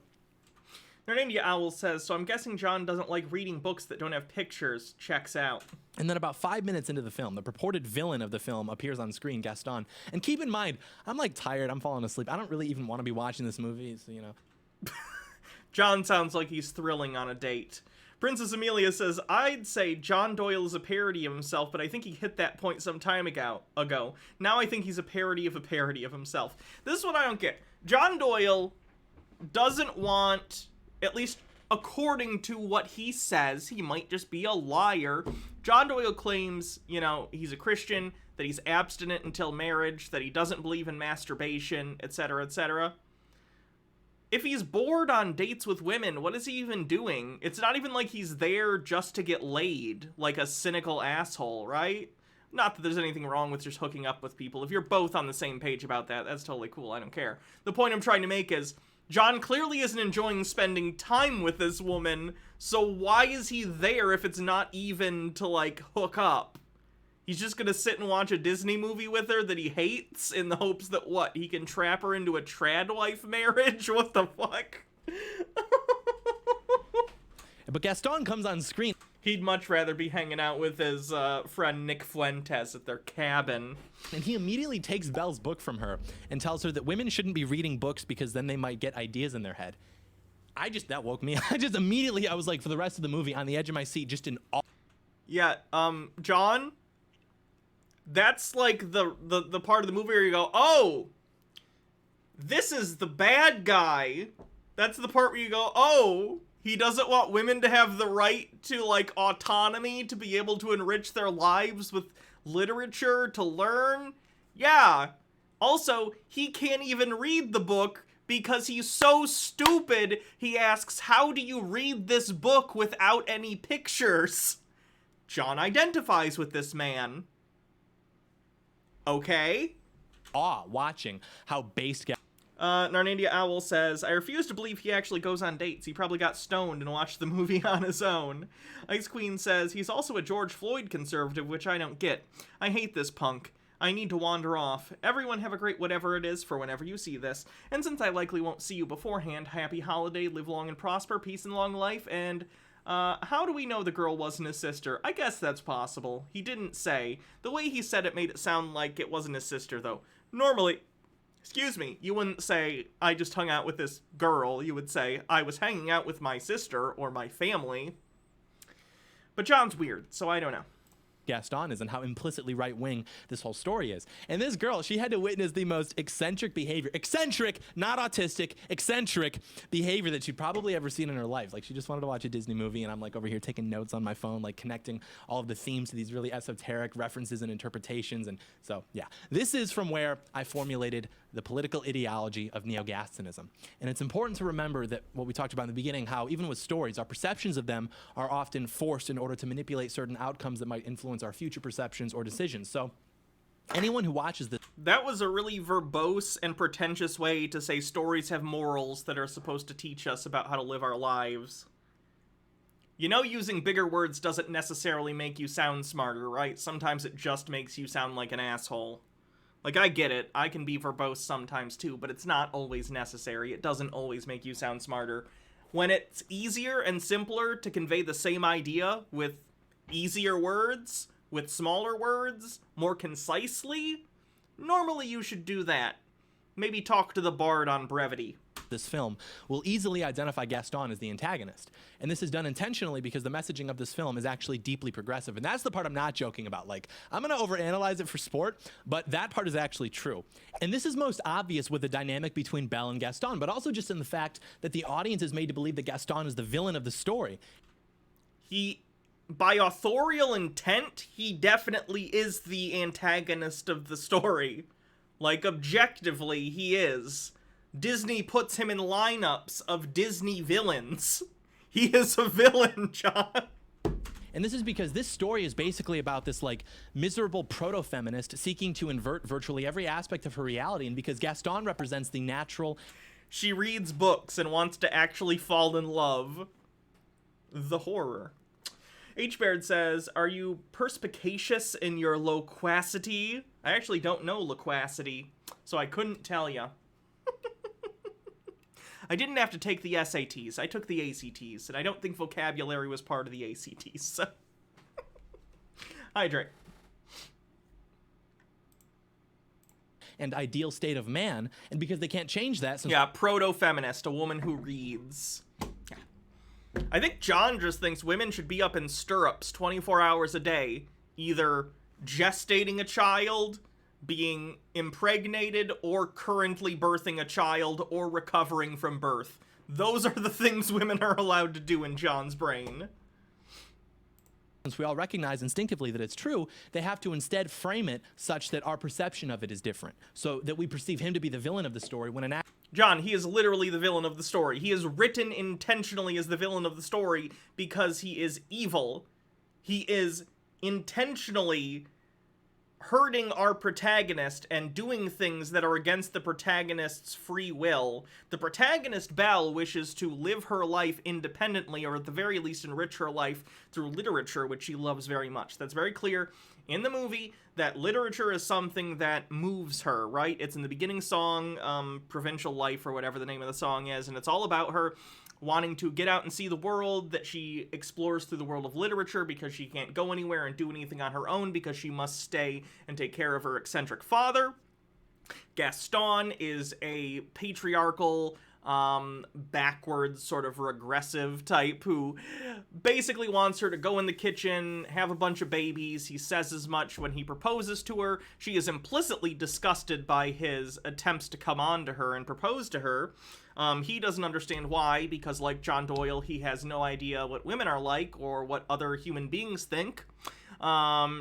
Nerdandia Owl says, so I'm guessing John doesn't like reading books that don't have pictures. Checks out. And then about 5 minutes into the film, the purported villain of the film appears on screen, Gaston. And keep in mind, I'm like tired, I'm falling asleep. I don't really even want to be watching this movie, so John sounds like he's thrilling on a date. Princess Amelia says, I'd say John Doyle is a parody of himself, but I think he hit that point some time ago. Now I think he's a parody of himself. This is what I don't get. John Doyle doesn't want, at least according to what he says, he might just be a liar. John Doyle claims, you know, he's a Christian, that he's abstinent until marriage, that he doesn't believe in masturbation, etc., etc. If he's bored on dates with women, what is he even doing? It's not even like he's there just to get laid, like a cynical asshole, right? Not that there's anything wrong with just hooking up with people. If you're both on the same page about that, that's totally cool. I don't care. The point I'm trying to make is, John clearly isn't enjoying spending time with this woman, so why is he there if it's not even to, like, hook up? He's just gonna sit and watch a Disney movie with her that he hates in the hopes that, what, he can trap her into a trad wife marriage? What the fuck? But Gaston comes on screen. He'd much rather be hanging out with his friend Nick Fuentes at their cabin. And he immediately takes Belle's book from her and tells her that women shouldn't be reading books because then they might get ideas in their head. That woke me. I was like, for the rest of the movie, on the edge of my seat, just in awe. Yeah, John, that's like the part of the movie where you go, oh, this is the bad guy. That's the part where you go, oh, he doesn't want women to have the right to, like, autonomy, to be able to enrich their lives with literature, to learn. Yeah. Also, he can't even read the book because he's so stupid, he asks, how do you read this book without any pictures? John identifies with this man. Okay. Watching how based Narnandia Owl says, I refuse to believe he actually goes on dates. He probably got stoned and watched the movie on his own. Ice Queen says, he's also a George Floyd conservative, which I don't get. I hate this punk. I need to wander off. Everyone have a great whatever it is for whenever you see this. And since I likely won't see you beforehand, happy holiday, live long and prosper, peace and long life, and, how do we know the girl wasn't his sister? I guess that's possible. He didn't say. The way he said it made it sound like it wasn't his sister, though. Normally, excuse me, you wouldn't say, I just hung out with this girl. You would say, I was hanging out with my sister or my family. But John's weird, so I don't know. Gaston is and how implicitly right-wing this whole story is. And this girl, she had to witness the most eccentric behavior, not autistic, eccentric behavior that she'd probably ever seen in her life. Like, she just wanted to watch a Disney movie, and I'm like over here taking notes on my phone, like connecting all of the themes to these really esoteric references and interpretations. And so, yeah, this is from where I formulated the political ideology of neo-Gastonism. And it's important to remember that what we talked about in the beginning, how even with stories, our perceptions of them are often forced in order to manipulate certain outcomes that might influence our future perceptions or decisions. So anyone who watches this... That was a really verbose and pretentious way to say stories have morals that are supposed to teach us about how to live our lives. You know, using bigger words doesn't necessarily make you sound smarter, right? Sometimes it just makes you sound like an asshole. Like, I get it. I can be verbose sometimes too, but it's not always necessary. It doesn't always make you sound smarter. When it's easier and simpler to convey the same idea with easier words, with smaller words, more concisely, normally you should do that. Maybe talk to the bard on brevity. This film will easily identify Gaston as the antagonist. And this is done intentionally because the messaging of this film is actually deeply progressive. And that's the part I'm not joking about. Like, I'm going to overanalyze it for sport, but that part is actually true. And this is most obvious with the dynamic between Belle and Gaston, but also just in the fact that the audience is made to believe that Gaston is the villain of the story. By authorial intent, he definitely is the antagonist of the story. Like, objectively, he is. Disney puts him in lineups of Disney villains. He is a villain, John. And this is because this story is basically about this, like, miserable proto-feminist seeking to invert virtually every aspect of her reality, and because Gaston represents the natural... She reads books and wants to actually fall in love. The horror. H-Baird says, are you perspicacious in your loquacity? I actually don't know loquacity, so I couldn't tell ya. I didn't have to take the SATs. I took the ACTs, and I don't think vocabulary was part of the ACTs, so... Hydrate. and ideal state of man, and because they can't change that since Yeah, proto-feminist, a woman who reads. Yeah. I think John just thinks women should be up in stirrups 24 hours a day, either gestating a child, being impregnated, or currently birthing a child, or recovering from birth. Those are the things women are allowed to do in John's brain. since we all recognize instinctively that it's true, they have to instead frame it such that our perception of it is different, so that we perceive him to be the villain of the story when in John, he is literally the villain of the story. He is written intentionally as the villain of the story because he is evil. He is intentionally hurting our protagonist and doing things that are against the protagonist's free will. The protagonist, Belle, wishes to live her life independently, or at the very least enrich her life through literature, which she loves very much. That's very clear in the movie, that literature is something that moves her, right? It's in the beginning song, Provincial Life, or whatever the name of the song is, and it's all about her wanting to get out and see the world, that she explores through the world of literature because she can't go anywhere and do anything on her own because she must stay and take care of her eccentric father. Gaston is a patriarchal, backwards, sort of regressive type who basically wants her to go in the kitchen, have a bunch of babies. He says as much when he proposes to her. She is implicitly disgusted by his attempts to come on to her and propose to her. He doesn't understand why, because like John Doyle, he has no idea what women are like or what other human beings think.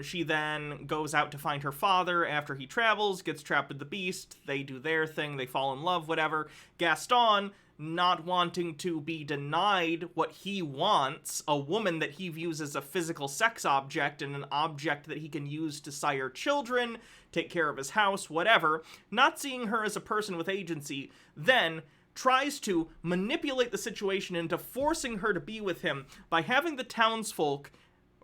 She then goes out to find her father after he travels, gets trapped with the beast. They do their thing, they fall in love, whatever. Gaston, not wanting to be denied what he wants, a woman that he views as a physical sex object and an object that he can use to sire children, take care of his house, whatever, not seeing her as a person with agency, then tries to manipulate the situation into forcing her to be with him by having the townsfolk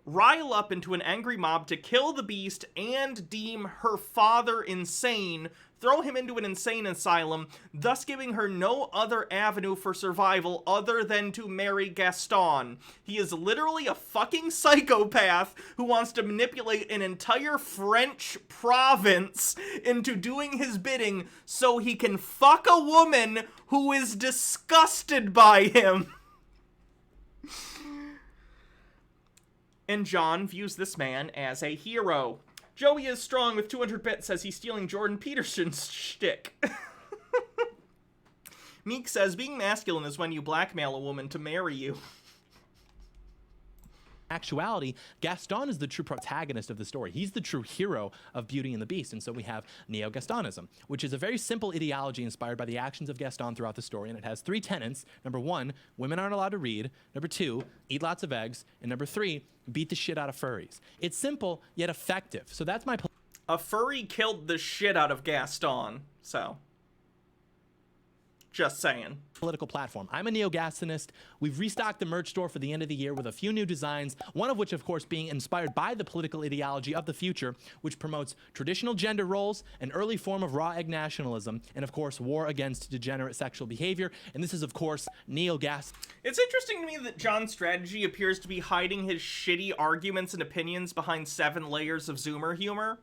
rile up into an angry mob to kill the beast and deem her father insane, throw him into an insane asylum, thus giving her no other avenue for survival other than to marry Gaston. He is literally a fucking psychopath who wants to manipulate an entire French province into doing his bidding so he can fuck a woman who is disgusted by him. And John views this man as a hero. Joey is strong with 200 bits, says he's stealing Jordan Peterson's shtick. Meek says, being masculine is when you blackmail a woman to marry you. actuality, Gaston is the true protagonist of the story. He's the true hero of Beauty and the Beast. And so we have Neo-Gastonism, which is a very simple ideology inspired by the actions of Gaston throughout the story. And it has three tenets. Number one, women aren't allowed to read. Number two, eat lots of eggs. And number three, beat the shit out of furries. It's simple, yet effective. So that's my... A furry killed the shit out of Gaston, so... Just saying. Political platform. I'm a neo-Gastonist. We've restocked the merch store for the end of the year with a few new designs, one of which, of course, being inspired by the political ideology of the future, which promotes traditional gender roles, an early form of raw egg nationalism, and, of course, war against degenerate sexual behavior. And this is, of course, neo-Gas. It's interesting to me that John's strategy appears to be hiding his shitty arguments and opinions behind 7 layers of Zoomer humor.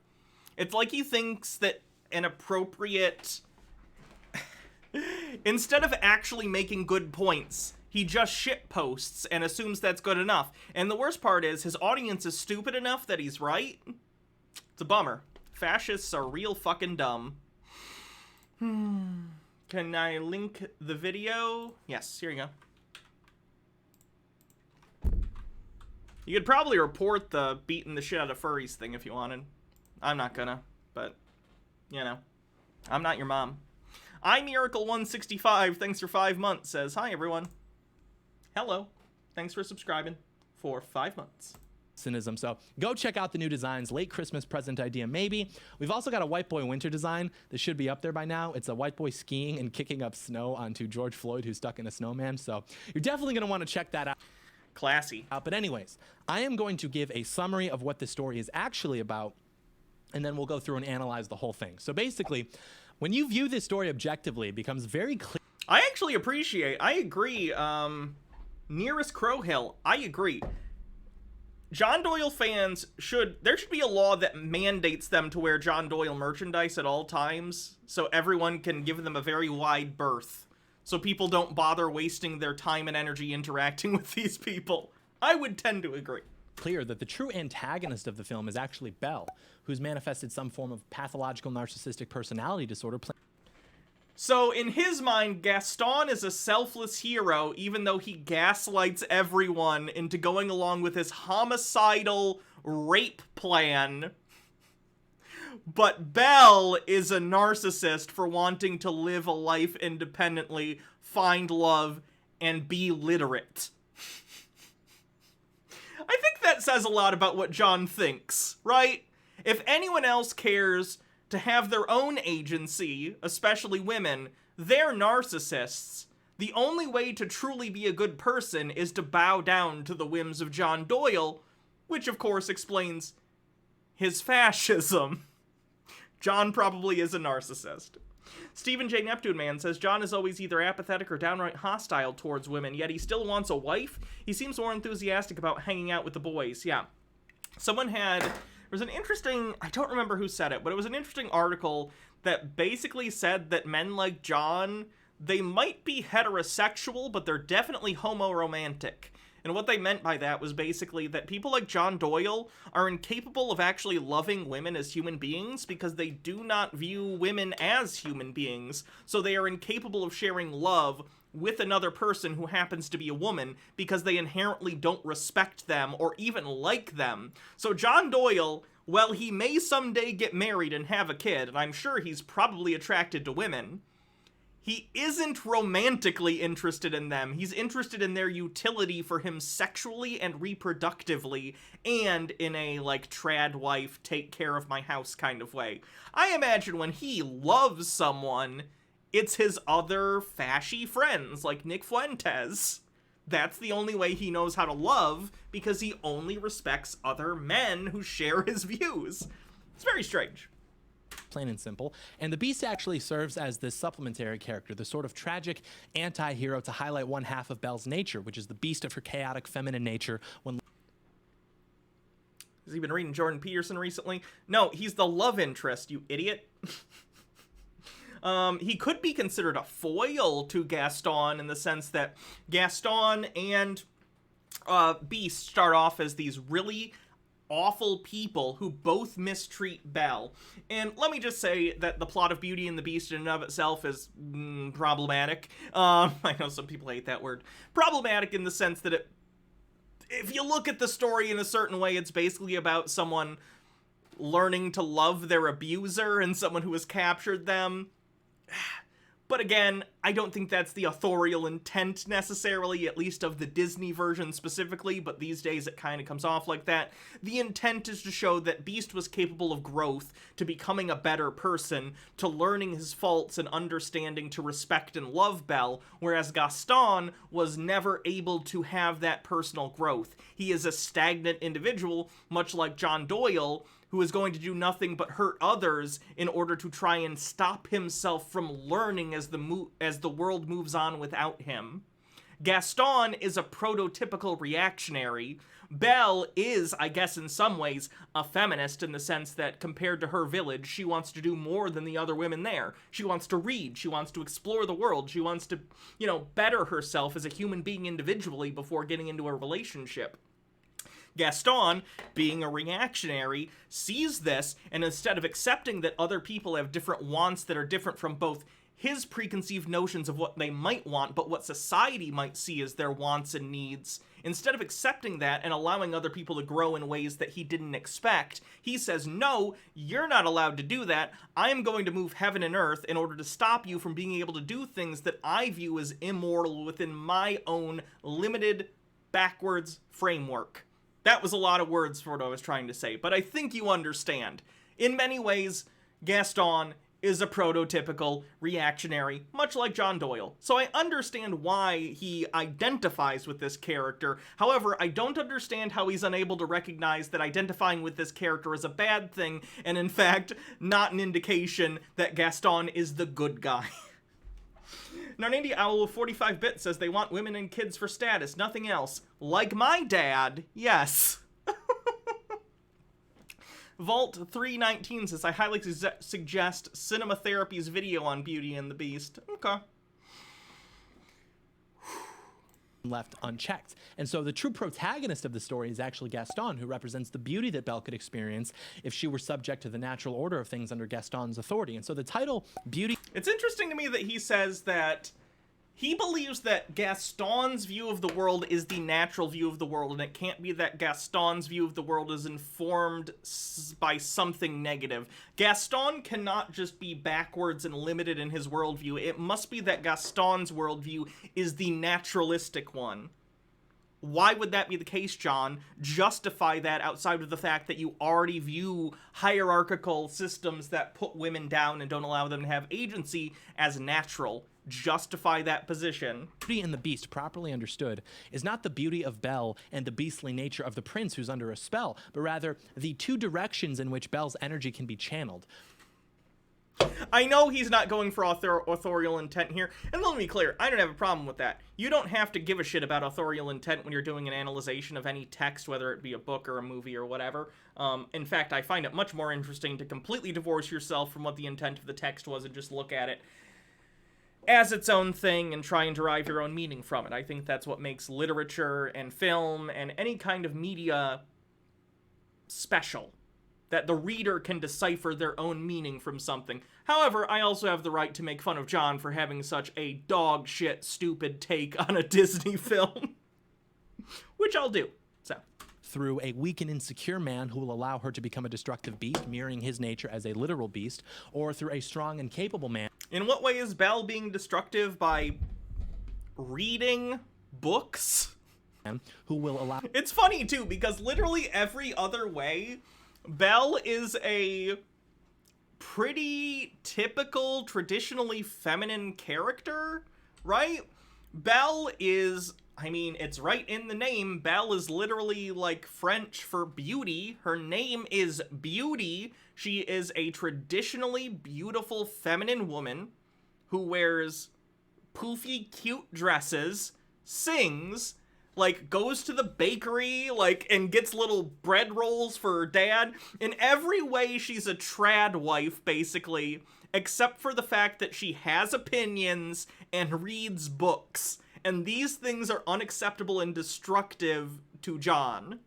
It's like he thinks that an appropriate... Instead of actually making good points, he just shit posts and assumes that's good enough. And the worst part is, his audience is stupid enough that he's right. It's a bummer. Fascists are real fucking dumb. Can I link the video? Yes, here you go. You could probably report the beating the shit out of furries thing if you wanted. I'm not gonna, but, you know. I'm not your mom. iMiracle165, thanks for 5 months, says, hi everyone. Hello. Thanks for subscribing for 5 months. Cynicism. So go check out the new designs. Late Christmas present idea, maybe. We've also got a white boy winter design that should be up there by now. It's a white boy skiing and kicking up snow onto George Floyd, who's stuck in a snowman. So you're definitely going to want to check that out. Classy. But anyways, I am going to give a summary of what the story is actually about, and then we'll go through and analyze the whole thing. So basically, when you view this story objectively, it becomes very clear. I actually appreciate, I agree, Nearest Crowhill, I agree. John Doyle fans there should be a law that mandates them to wear John Doyle merchandise at all times, so everyone can give them a very wide berth, so people don't bother wasting their time and energy interacting with these people. I would tend to agree. Clear that the true antagonist of the film is actually Belle, who's manifested some form of pathological narcissistic personality disorder. So in his mind, Gaston is a selfless hero, even though he gaslights everyone into going along with his homicidal rape plan. But Belle is a narcissist for wanting to live a life independently, find love, and be literate. I think that says a lot about what John thinks, right? If anyone else cares to have their own agency, especially women, they're narcissists. The only way to truly be a good person is to bow down to the whims of John Doyle, which of course explains his fascism. John probably is a narcissist. Stephen J. Neptune Man says John is always either apathetic or downright hostile towards women, yet he still wants a wife. He seems more enthusiastic about hanging out with the boys. Yeah. There was an interesting, I don't remember who said it, but it was an interesting article that basically said that men like John, they might be heterosexual, but they're definitely homoromantic. And what they meant by that was basically that people like John Doyle are incapable of actually loving women as human beings because they do not view women as human beings, so they are incapable of sharing love with another person who happens to be a woman because they inherently don't respect them or even like them. So John Doyle, well, he may someday get married and have a kid, and I'm sure he's probably attracted to women. He isn't romantically interested in them. He's interested in their utility for him sexually and reproductively, and in a, like, trad wife, take care of my house kind of way. I imagine when he loves someone, it's his other fashy friends, like Nick Fuentes. That's the only way he knows how to love, because he only respects other men who share his views. It's very strange. Plain and simple. And the Beast actually serves as this supplementary character, the sort of tragic anti-hero to highlight one half of Belle's nature, which is the beast of her chaotic feminine nature. Has he been reading Jordan Peterson recently? No, he's the love interest, you idiot. He could be considered a foil to Gaston in the sense that Gaston and Beast start off as these really awful people who both mistreat Belle. And let me just say that the plot of Beauty and the Beast in and of itself is problematic. I know some people hate that word. Problematic in the sense that if you look at the story in a certain way, it's basically about someone learning to love their abuser and someone who has captured them. But again, I don't think that's the authorial intent necessarily, at least of the Disney version specifically, but these days it kind of comes off like that. The intent is to show that Beast was capable of growth, to becoming a better person, to learning his faults and understanding to respect and love Belle, whereas Gaston was never able to have that personal growth. He is a stagnant individual, much like John Doyle, who is going to do nothing but hurt others in order to try and stop himself from learning as the world moves on without him. Gaston is a prototypical reactionary. Belle is, I guess in some ways, a feminist in the sense that compared to her village, she wants to do more than the other women there. She wants to read, she wants to explore the world, she wants to, better herself as a human being individually before getting into a relationship. Gaston, being a reactionary, sees this, and instead of accepting that other people have different wants that are different from both his preconceived notions of what they might want, but what society might see as their wants and needs, instead of accepting that and allowing other people to grow in ways that he didn't expect, he says, no, you're not allowed to do that. I am going to move heaven and earth in order to stop you from being able to do things that I view as immoral within my own limited, backwards framework. That was a lot of words for what I was trying to say, but I think you understand. In many ways, Gaston is a prototypical reactionary, much like John Doyle. So I understand why he identifies with this character. However, I don't understand how he's unable to recognize that identifying with this character is a bad thing, and in fact, not an indication that Gaston is the good guy. Narnindi Owl 45-bit says they want women and kids for status, nothing else. Like my dad, yes. Vault 319 says, I highly suggest Cinema Therapy's video on Beauty and the Beast. Okay. Left unchecked. And so the true protagonist of the story is actually Gaston, who represents the beauty that Belle could experience if she were subject to the natural order of things under Gaston's authority. And so the title, Beauty... It's interesting to me that he says that he believes that Gaston's view of the world is the natural view of the world, and it can't be that Gaston's view of the world is informed by something negative. Gaston cannot just be backwards and limited in his worldview. It must be that Gaston's worldview is the naturalistic one. Why would that be the case, John? Justify that outside of the fact that you already view hierarchical systems that put women down and don't allow them to have agency as natural. Justify that position. Beauty and the Beast, properly understood, is not the beauty of Belle and the beastly nature of the prince who's under a spell, but rather the two directions in which Belle's energy can be channeled. I know he's not going for authorial intent here, and let me be clear, I don't have a problem with that. You don't have to give a shit about authorial intent when you're doing an analyzation of any text, whether it be a book or a movie or whatever. In fact, I find it much more interesting to completely divorce yourself from what the intent of the text was and just look at it as its own thing and try and derive your own meaning from it. I think that's what makes literature and film and any kind of media special. That the reader can decipher their own meaning from something. However, I also have the right to make fun of John for having such a dog shit stupid take on a Disney film. Which I'll do. So. Through a weak and insecure man who will allow her to become a destructive beast, mirroring his nature as a literal beast, or through a strong and capable man. In what way is Belle being destructive? By reading books? Who will allow... It's funny, too, because literally every other way, Belle is a pretty typical, traditionally feminine character, right? Belle is... I mean, it's right in the name. Belle is literally like French for beauty. Her name is Beauty. She is a traditionally beautiful feminine woman who wears poofy, cute dresses, sings, like goes to the bakery, like, and gets little bread rolls for her dad. In every way, she's a trad wife, basically, except for the fact that she has opinions and reads books. And these things are unacceptable and destructive to John.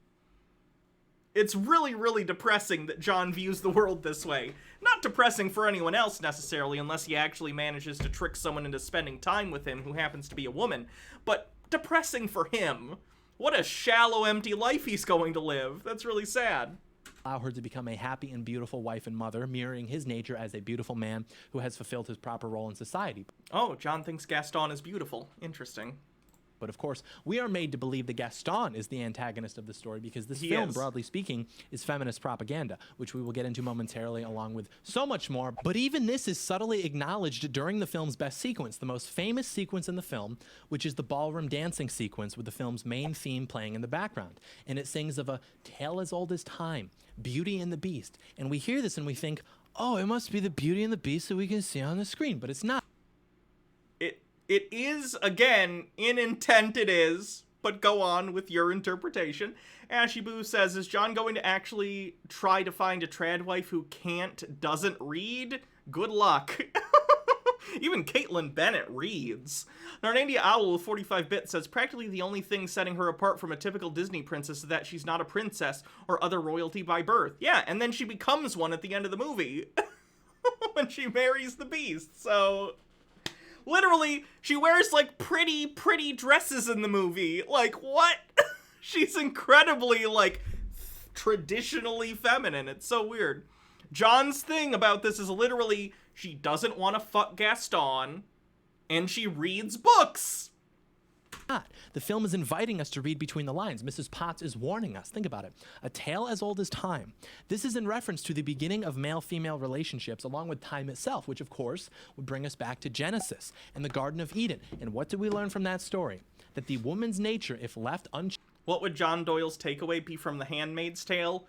It's really, really depressing that John views the world this way. Not depressing for anyone else, necessarily, unless he actually manages to trick someone into spending time with him who happens to be a woman. But depressing for him. What a shallow, empty life he's going to live. That's really sad. Allow her to become a happy and beautiful wife and mother, mirroring his nature as a beautiful man who has fulfilled his proper role in society. Oh, John thinks Gaston is beautiful. Interesting. But of course, we are made to believe that Gaston is the antagonist of the story because this He film, is. broadly speaking, is feminist propaganda, which we will get into momentarily along with so much more. But even this is subtly acknowledged during the film's best sequence, the most famous sequence in the film, which is the ballroom dancing sequence with the film's main theme playing in the background. And it sings of a tale as old as time, Beauty and the Beast. And we hear this and we think, oh, it must be the Beauty and the Beast that we can see on the screen, but it's not. It is, again, in intent it is, but go on with your interpretation. Ashy Boo says, is John going to actually try to find a trad wife who doesn't read? Good luck. Even Caitlin Bennett reads. Narnandia Owl with 45-bit says, practically the only thing setting her apart from a typical Disney princess is that she's not a princess or other royalty by birth. Yeah, and then she becomes one at the end of the movie when she marries the Beast, so... Literally, she wears, like, pretty dresses in the movie. Like, what? She's incredibly, like, traditionally feminine. It's so weird. John's thing about this is literally, she doesn't want to fuck Gaston, and she reads books. The film is inviting us to read between the lines. Mrs. Potts is warning us. Think about it. A tale as old as time. This is in reference to the beginning of male-female relationships along with time itself, which of course would bring us back to Genesis and the Garden of Eden. And what did we learn from that story? That the woman's nature, if left unchecked... What would John Doyle's takeaway be from The Handmaid's Tale?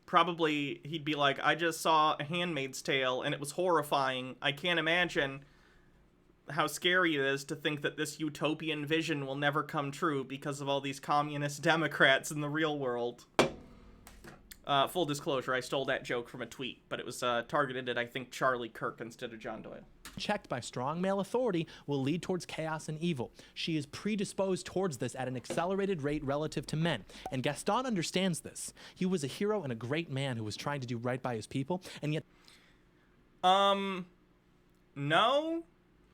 Probably he'd be like, I just saw A Handmaid's Tale and it was horrifying. I can't imagine how scary it is to think that this utopian vision will never come true because of all these communist Democrats in the real world. Full disclosure, I stole that joke from a tweet, but it was targeted at, I think, Charlie Kirk instead of John Doyle. Checked by strong male authority will lead towards chaos and evil. She is predisposed towards this at an accelerated rate relative to men. And Gaston understands this. He was a hero and a great man who was trying to do right by his people, and yet... No?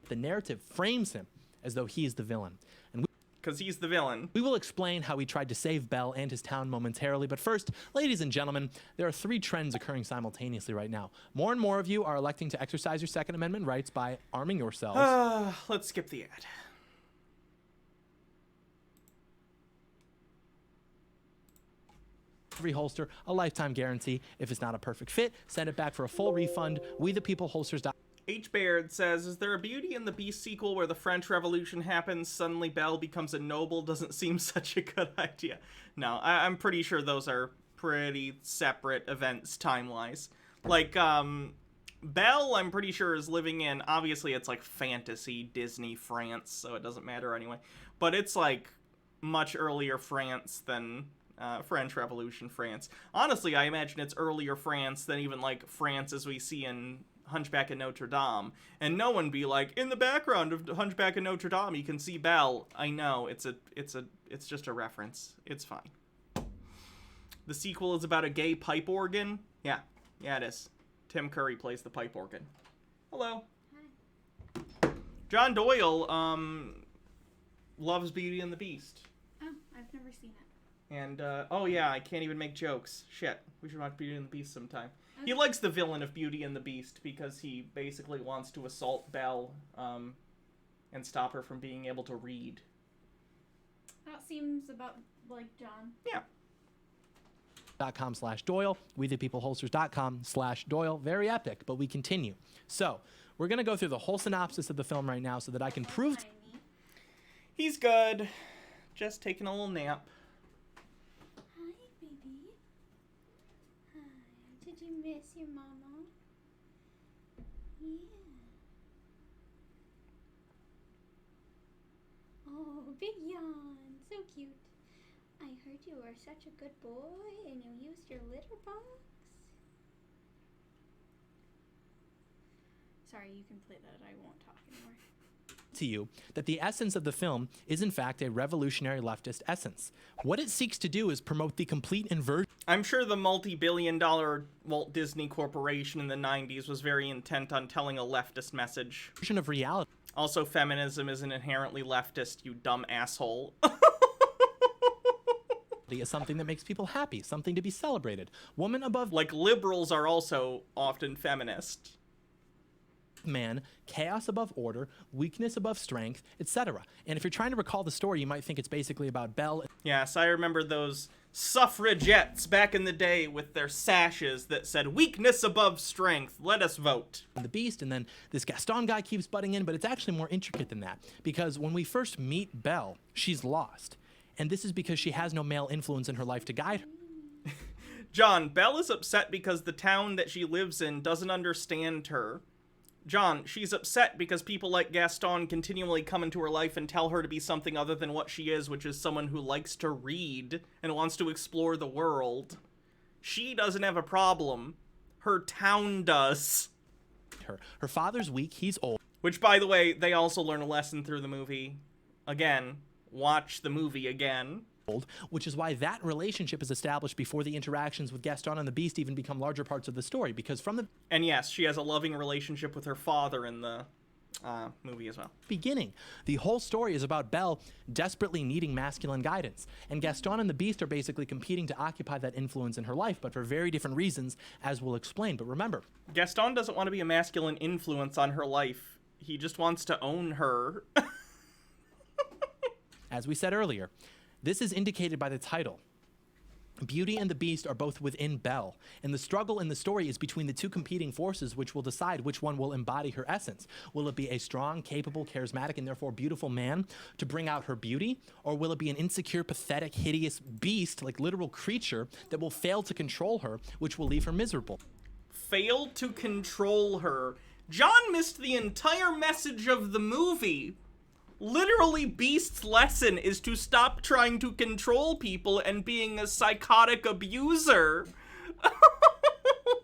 The narrative frames him as though he is the villain. And because he's the villain. we will explain how he tried to save Belle and his town momentarily, but first, ladies and gentlemen, there are 3 trends occurring simultaneously right now. More and more of you are electing to exercise your Second Amendment rights by arming yourselves. Let's skip the ad. Every holster, a lifetime guarantee. If it's not a perfect fit, send it back for a full refund. We the People holsters. H. Baird says, is there a Beauty and the Beast sequel where the French Revolution happens, suddenly Belle becomes a noble? Doesn't seem such a good idea. No, I'm pretty sure those are pretty separate events time-wise. Like, Belle, I'm pretty sure, is living in, obviously it's like fantasy Disney France, so it doesn't matter anyway. But it's like much earlier France than French Revolution France. Honestly, I imagine it's earlier France than even like France as we see in Hunchback of Notre Dame, and no one be like, in the background of Hunchback of Notre Dame you can see Belle. I know, it's just a reference. It's fine. The sequel is about a gay pipe organ. Yeah, it is. Tim Curry plays the pipe organ. Hello. Hi. John Doyle loves Beauty and the Beast. Oh, I've never seen it. And oh yeah, I can't even make jokes. Shit, we should watch Beauty and the Beast sometime. He likes the villain of Beauty and the Beast because he basically wants to assault Belle and stop her from being able to read. That seems about like John. Yeah. .com/Doyle, wethepeopleholsters.com/Doyle. Very epic, but we continue. So, we're going to go through the whole synopsis of the film right now so that I can prove... He's good. Just taking a little nap. Hi, baby. Hi. Did you miss your mama? Yeah. Oh, big yawn. So cute. I heard you were such a good boy and you used your litter box. Sorry, you can play that. I won't talk anymore. To you that the essence of the film is in fact a revolutionary leftist essence. What it seeks to do is promote the complete inversion. I'm sure the multi-billion-dollar Walt Disney Corporation in the 90s was very intent on telling a leftist message. Of reality. Also, feminism isn't inherently leftist, you dumb asshole. Is something that makes people happy, something to be celebrated. Woman above like liberals are also often feminist. Man, chaos above order, weakness above strength, etc. And if you're trying to recall the story, you might think it's basically about Belle. Yes, I remember those suffragettes back in the day with their sashes that said, weakness above strength, let us vote. The Beast, and then this Gaston guy keeps butting in, but it's actually more intricate than that. Because when we first meet Belle, she's lost. And this is because she has no male influence in her life to guide her. John, Belle is upset because the town that she lives in doesn't understand her. John, she's upset because people like Gaston continually come into her life and tell her to be something other than what she is, which is someone who likes to read and wants to explore the world. She doesn't have a problem. Her town does. Her father's weak, he's old. Which, by the way, they also learn a lesson through the movie. Again, watch the movie again. Which is why that relationship is established before the interactions with Gaston and the Beast even become larger parts of the story, because from the... And yes, she has a loving relationship with her father in the movie as well. Beginning. The whole story is about Belle desperately needing masculine guidance, and Gaston and the Beast are basically competing to occupy that influence in her life, but for very different reasons, as we'll explain. But remember... Gaston doesn't want to be a masculine influence on her life. He just wants to own her. As we said earlier, this is indicated by the title. Beauty and the Beast are both within Belle, and the struggle in the story is between the two competing forces which will decide which one will embody her essence. Will it be a strong, capable, charismatic, and therefore beautiful man to bring out her beauty, or will it be an insecure, pathetic, hideous beast, like literal creature, that will fail to control her, which will leave her miserable? Fail to control her? John missed the entire message of the movie. Literally, Beast's lesson is to stop trying to control people and being a psychotic abuser.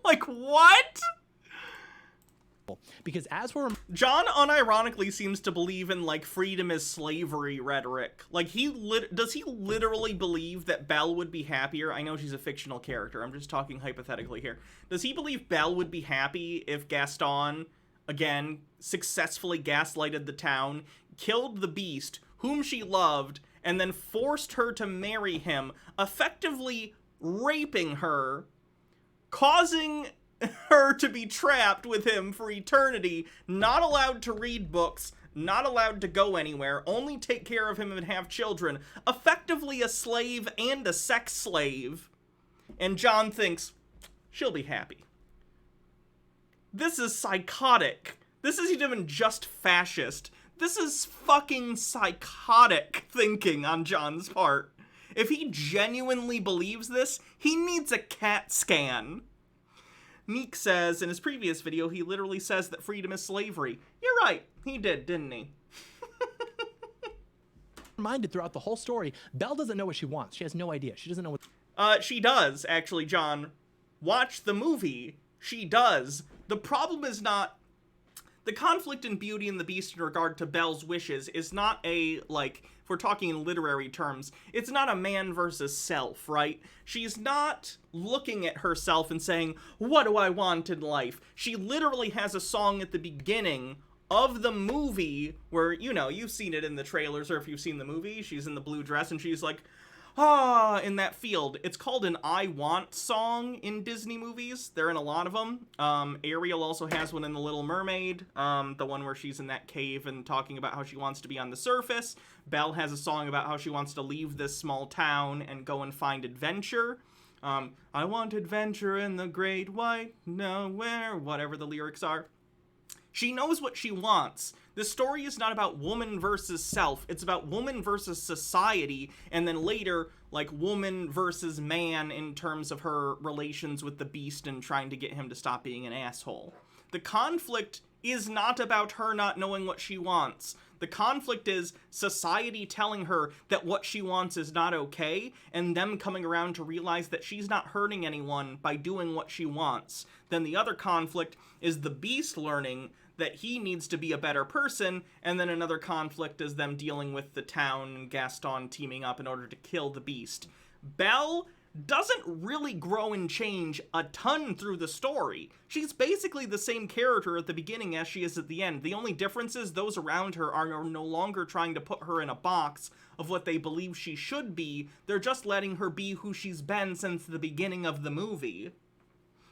Like, what? Because as we're John unironically seems to believe in, like, freedom is slavery rhetoric. Like, does he literally believe that Belle would be happier? I know she's a fictional character. I'm just talking hypothetically here. Does he believe Belle would be happy if Gaston, again, successfully gaslighted the town, killed the beast, whom she loved, and then forced her to marry him, effectively raping her, causing her to be trapped with him for eternity, not allowed to read books, not allowed to go anywhere, only take care of him and have children, effectively a slave and a sex slave, and John thinks she'll be happy. This is psychotic. This isn't even just fascist. This is fucking psychotic thinking on John's part. If he genuinely believes this, he needs a CAT scan. Meek says in his previous video, he literally says that freedom is slavery. You're right. He did, didn't he? reminded throughout the whole story, Belle doesn't know what she wants. She has no idea. She doesn't know what... She does, actually, John. Watch the movie. She does. The problem is not... The conflict in Beauty and the Beast in regard to Belle's wishes is not a, like, if we're talking in literary terms, it's not a man versus self, right? She's not looking at herself and saying, what do I want in life? She literally has a song at the beginning of the movie where, you know, you've seen it in the trailers, or if you've seen the movie, she's in the blue dress and she's like, in that field. It's called an I Want song in Disney movies. They're in a lot of them. Ariel also has one in The Little Mermaid, the one where she's in that cave and talking about how she wants to be on the surface. Belle has a song about how she wants to leave this small town and go and find adventure. I want adventure in the great white nowhere, whatever the lyrics are. She knows what she wants. This story is not about woman versus self. It's about woman versus society, and then later, like, woman versus man in terms of her relations with the Beast and trying to get him to stop being an asshole. The conflict is not about her not knowing what she wants. The conflict is society telling her that what she wants is not okay, and them coming around to realize that she's not hurting anyone by doing what she wants. Then the other conflict is the Beast learning that he needs to be a better person, and then another conflict is them dealing with the town and Gaston teaming up in order to kill the Beast. Belle doesn't really grow and change a ton through the story. She's basically the same character at the beginning as she is at the end. The only difference is those around her are no longer trying to put her in a box of what they believe she should be. They're just letting her be who she's been since the beginning of the movie.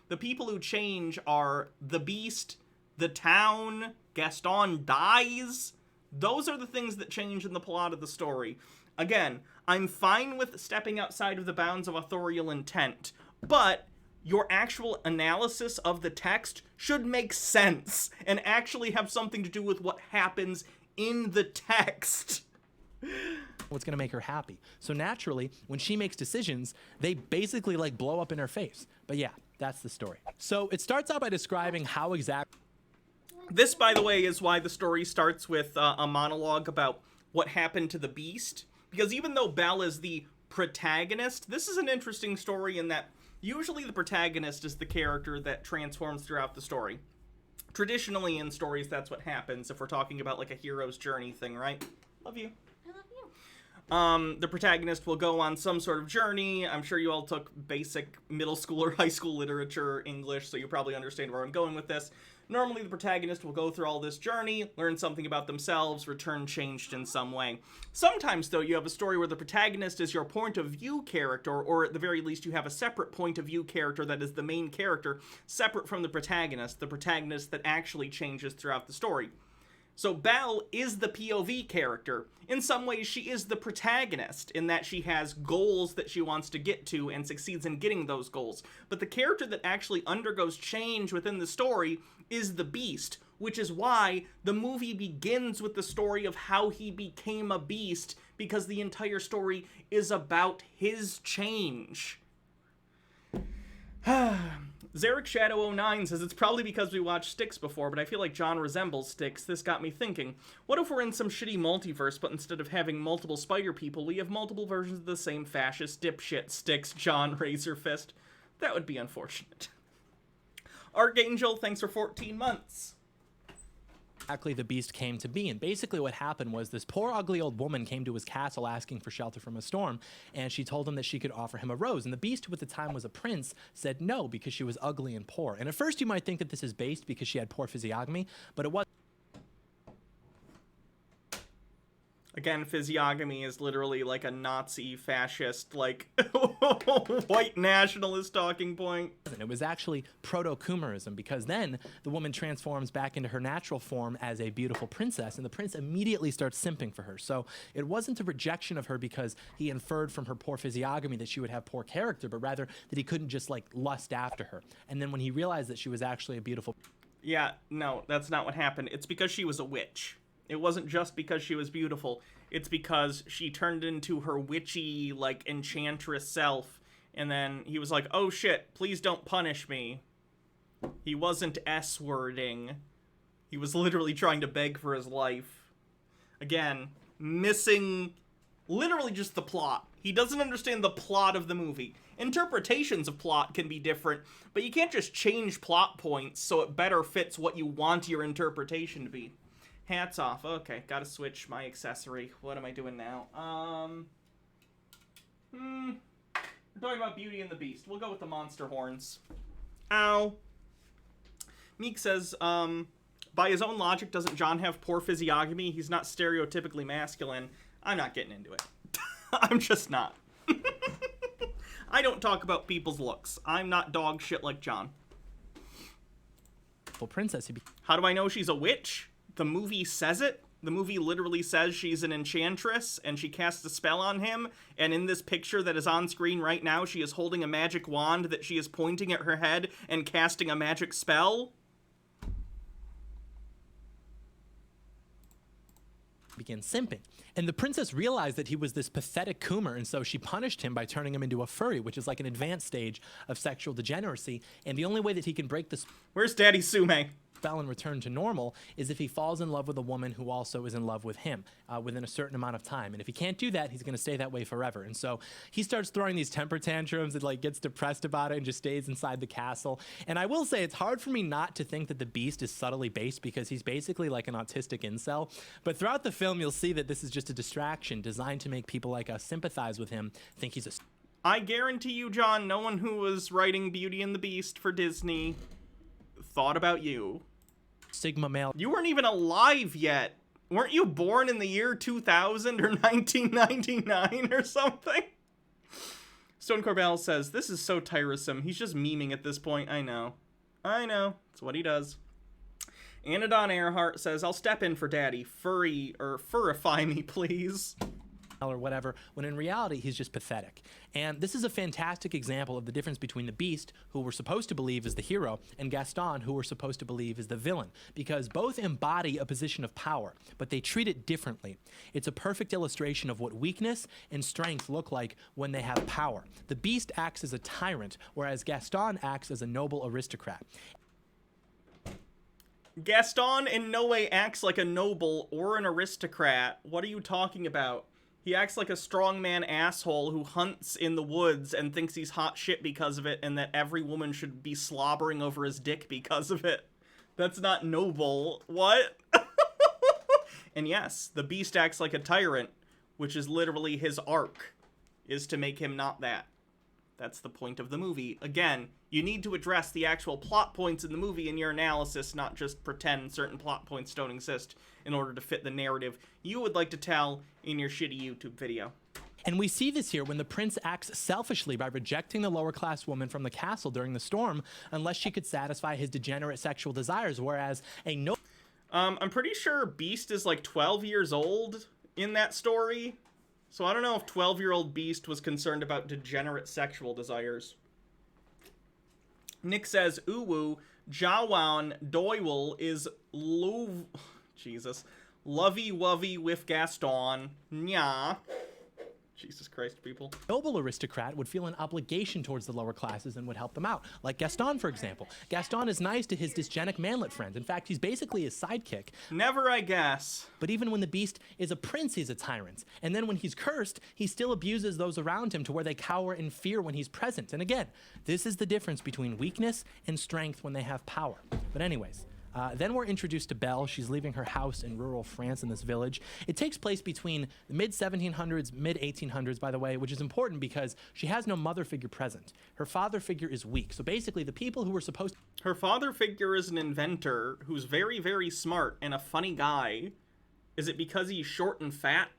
The people who change are the Beast, the town, Gaston dies. Those are the things that change in the plot of the story. Again, I'm fine with stepping outside of the bounds of authorial intent, but your actual analysis of the text should make sense and actually have something to do with what happens in the text. What's going to make her happy. So naturally, when she makes decisions, they basically like blow up in her face. But yeah, that's the story. So it starts out by describing how exactly... This, by the way, is why the story starts with a monologue about what happened to the Beast. Because even though Belle is the protagonist, this is an interesting story in that usually the protagonist is the character that transforms throughout the story. Traditionally in stories, that's what happens if we're talking about like a hero's journey thing, right? Love you. I love you. The protagonist will go on some sort of journey. I'm sure you all took basic middle school or high school literature English, so you probably understand where I'm going with this. Normally, the protagonist will go through all this journey, learn something about themselves, return changed in some way. Sometimes, though, you have a story where the protagonist is your point of view character, or at the very least, you have a separate point of view character that is the main character, separate from the protagonist that actually changes throughout the story. So Belle is the POV character. In some ways, she is the protagonist in that she has goals that she wants to get to and succeeds in getting those goals. But the character that actually undergoes change within the story is the Beast, which is why the movie begins with the story of how he became a beast, because the entire story is about his change. Zarek Shadow 09 says, it's probably because we watched Styx before, but I feel like John resembles Styx. This got me thinking, what if we're in some shitty multiverse, but instead of having multiple spider people, we have multiple versions of the same fascist dipshit? Styx, John, Razor Fist. That would be unfortunate. Archangel, thanks for 14 months. Exactly the beast came to be. And basically what happened was this poor ugly old woman came to his castle asking for shelter from a storm, and she told him that she could offer him a rose. And the beast, who at the time was a prince, said no because she was ugly and poor. And at first you might think that this is based because she had poor physiognomy, but it wasn't. Again, physiognomy is literally like a Nazi fascist, like, white nationalist talking point. It was actually proto-Coomerism, because then the woman transforms back into her natural form as a beautiful princess, and the prince immediately starts simping for her. So it wasn't a rejection of her because he inferred from her poor physiognomy that she would have poor character, but rather that he couldn't just like lust after her. And then when he realized that she was actually a beautiful... Yeah, no, that's not what happened. It's because she was a witch. It wasn't just because she was beautiful. It's because she turned into her witchy, like, enchantress self. And then he was like, oh shit, please don't punish me. He wasn't S-wording. He was literally trying to beg for his life. Again, missing literally just the plot. He doesn't understand the plot of the movie. Interpretations of plot can be different, but you can't just change plot points so it better fits what you want your interpretation to be. Hats off. Okay, gotta switch my accessory. What am I doing now? We're talking about Beauty and the Beast. We'll go with the monster horns. Ow. Meek says, by his own logic, doesn't John have poor physiognomy? He's not stereotypically masculine. I'm not getting into it. I'm just not. I don't talk about people's looks. I'm not dog shit like John. Princess. How do I know she's a witch? The movie says it. The movie literally says she's an enchantress, and she casts a spell on him, and in this picture that is on screen right now, she is holding a magic wand that she is pointing at her head and casting a magic spell. Began simping. And the princess realized that he was this pathetic coomer, and so she punished him by turning him into a furry, which is like an advanced stage of sexual degeneracy. And the only way that he can break this... Where's Daddy Sume? Spell and return to normal is if he falls in love with a woman who also is in love with him within a certain amount of time. And if he can't do that, he's going to stay that way forever. And so he starts throwing these temper tantrums and like gets depressed about it and just stays inside the castle. And I will say it's hard for me not to think that the Beast is subtly based, because he's basically like an autistic incel. But throughout the film, you'll see that this is just a distraction designed to make people like us sympathize with him, think he's a... I guarantee you, John, no one who was writing Beauty and the Beast for Disney thought about you. Sigma male. You weren't even alive yet. Weren't you born in the year 2000 or 1999 or something? Stone Corbell says, this is so tiresome. He's just memeing at this point. I know. It's what he does. Anadon Earhart says, I'll step in for Daddy. Furify me, please. Or whatever, when in reality he's just pathetic. And this is a fantastic example of the difference between the Beast, who we're supposed to believe is the hero, and Gaston, who we're supposed to believe is the villain, because both embody a position of power, but they treat it differently. It's a perfect illustration of what weakness and strength look like when they have power. The Beast acts as a tyrant, whereas Gaston acts as a noble aristocrat. Gaston in no way acts like a noble or an aristocrat. What are you talking about? He acts like a strongman asshole who hunts in the woods and thinks he's hot shit because of it, and that every woman should be slobbering over his dick because of it. That's not noble. What? And yes, the Beast acts like a tyrant, which is literally his arc, is to make him not that. That's the point of the movie. Again, you need to address the actual plot points in the movie in your analysis, not just pretend certain plot points don't exist in order to fit the narrative you would like to tell in your shitty YouTube video. And we see this here when the prince acts selfishly by rejecting the lower class woman from the castle during the storm unless she could satisfy his degenerate sexual desires, whereas a I'm pretty sure Beast is like 12 years old in that story. So I don't know if 12-year-old Beast was concerned about degenerate sexual desires. Nick says, Uwu, Jawan Doyle is lovey-wovey with Gaston. Nya. Jesus Christ, people. Noble aristocrat would feel an obligation towards the lower classes and would help them out. Like Gaston, for example. Gaston is nice to his dysgenic manlet friends. In fact, he's basically his sidekick. Never, I guess. But even when the beast is a prince, he's a tyrant. And then when he's cursed, he still abuses those around him to where they cower in fear when he's present. And again, this is the difference between weakness and strength when they have power. But anyways, then we're introduced to Belle. She's leaving her house in rural France in this village. It takes place between the mid-1700s, mid-1800s, by the way, which is important because she has no mother figure present. Her father figure is weak. So basically, the people who were supposed to... Her father figure is an inventor who's very, very smart and a funny guy. Is it because he's short and fat?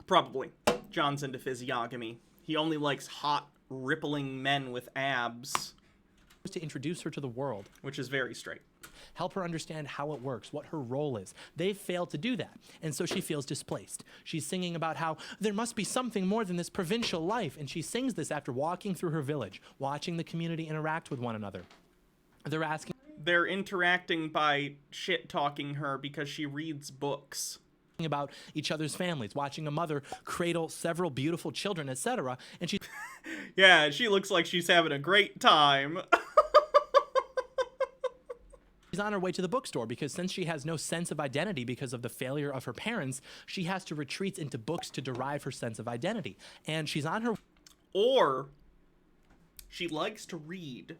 Probably. John's into physiognomy. He only likes hot, rippling men with abs. To introduce her to the world, which is very straight. Help her understand how it works, what her role is. They've failed to do that, and so she feels displaced. She's singing about how there must be something more than this provincial life, and she sings this after walking through her village, watching the community interact with one another. They're interacting by shit-talking her because she reads books about each other's families, watching a mother cradle several beautiful children, etc. And she yeah, she looks like she's having a great time. She's on her way to the bookstore because since she has no sense of identity because of the failure of her parents, she has to retreat into books to derive her sense of identity. And she's on her... Or she likes to read.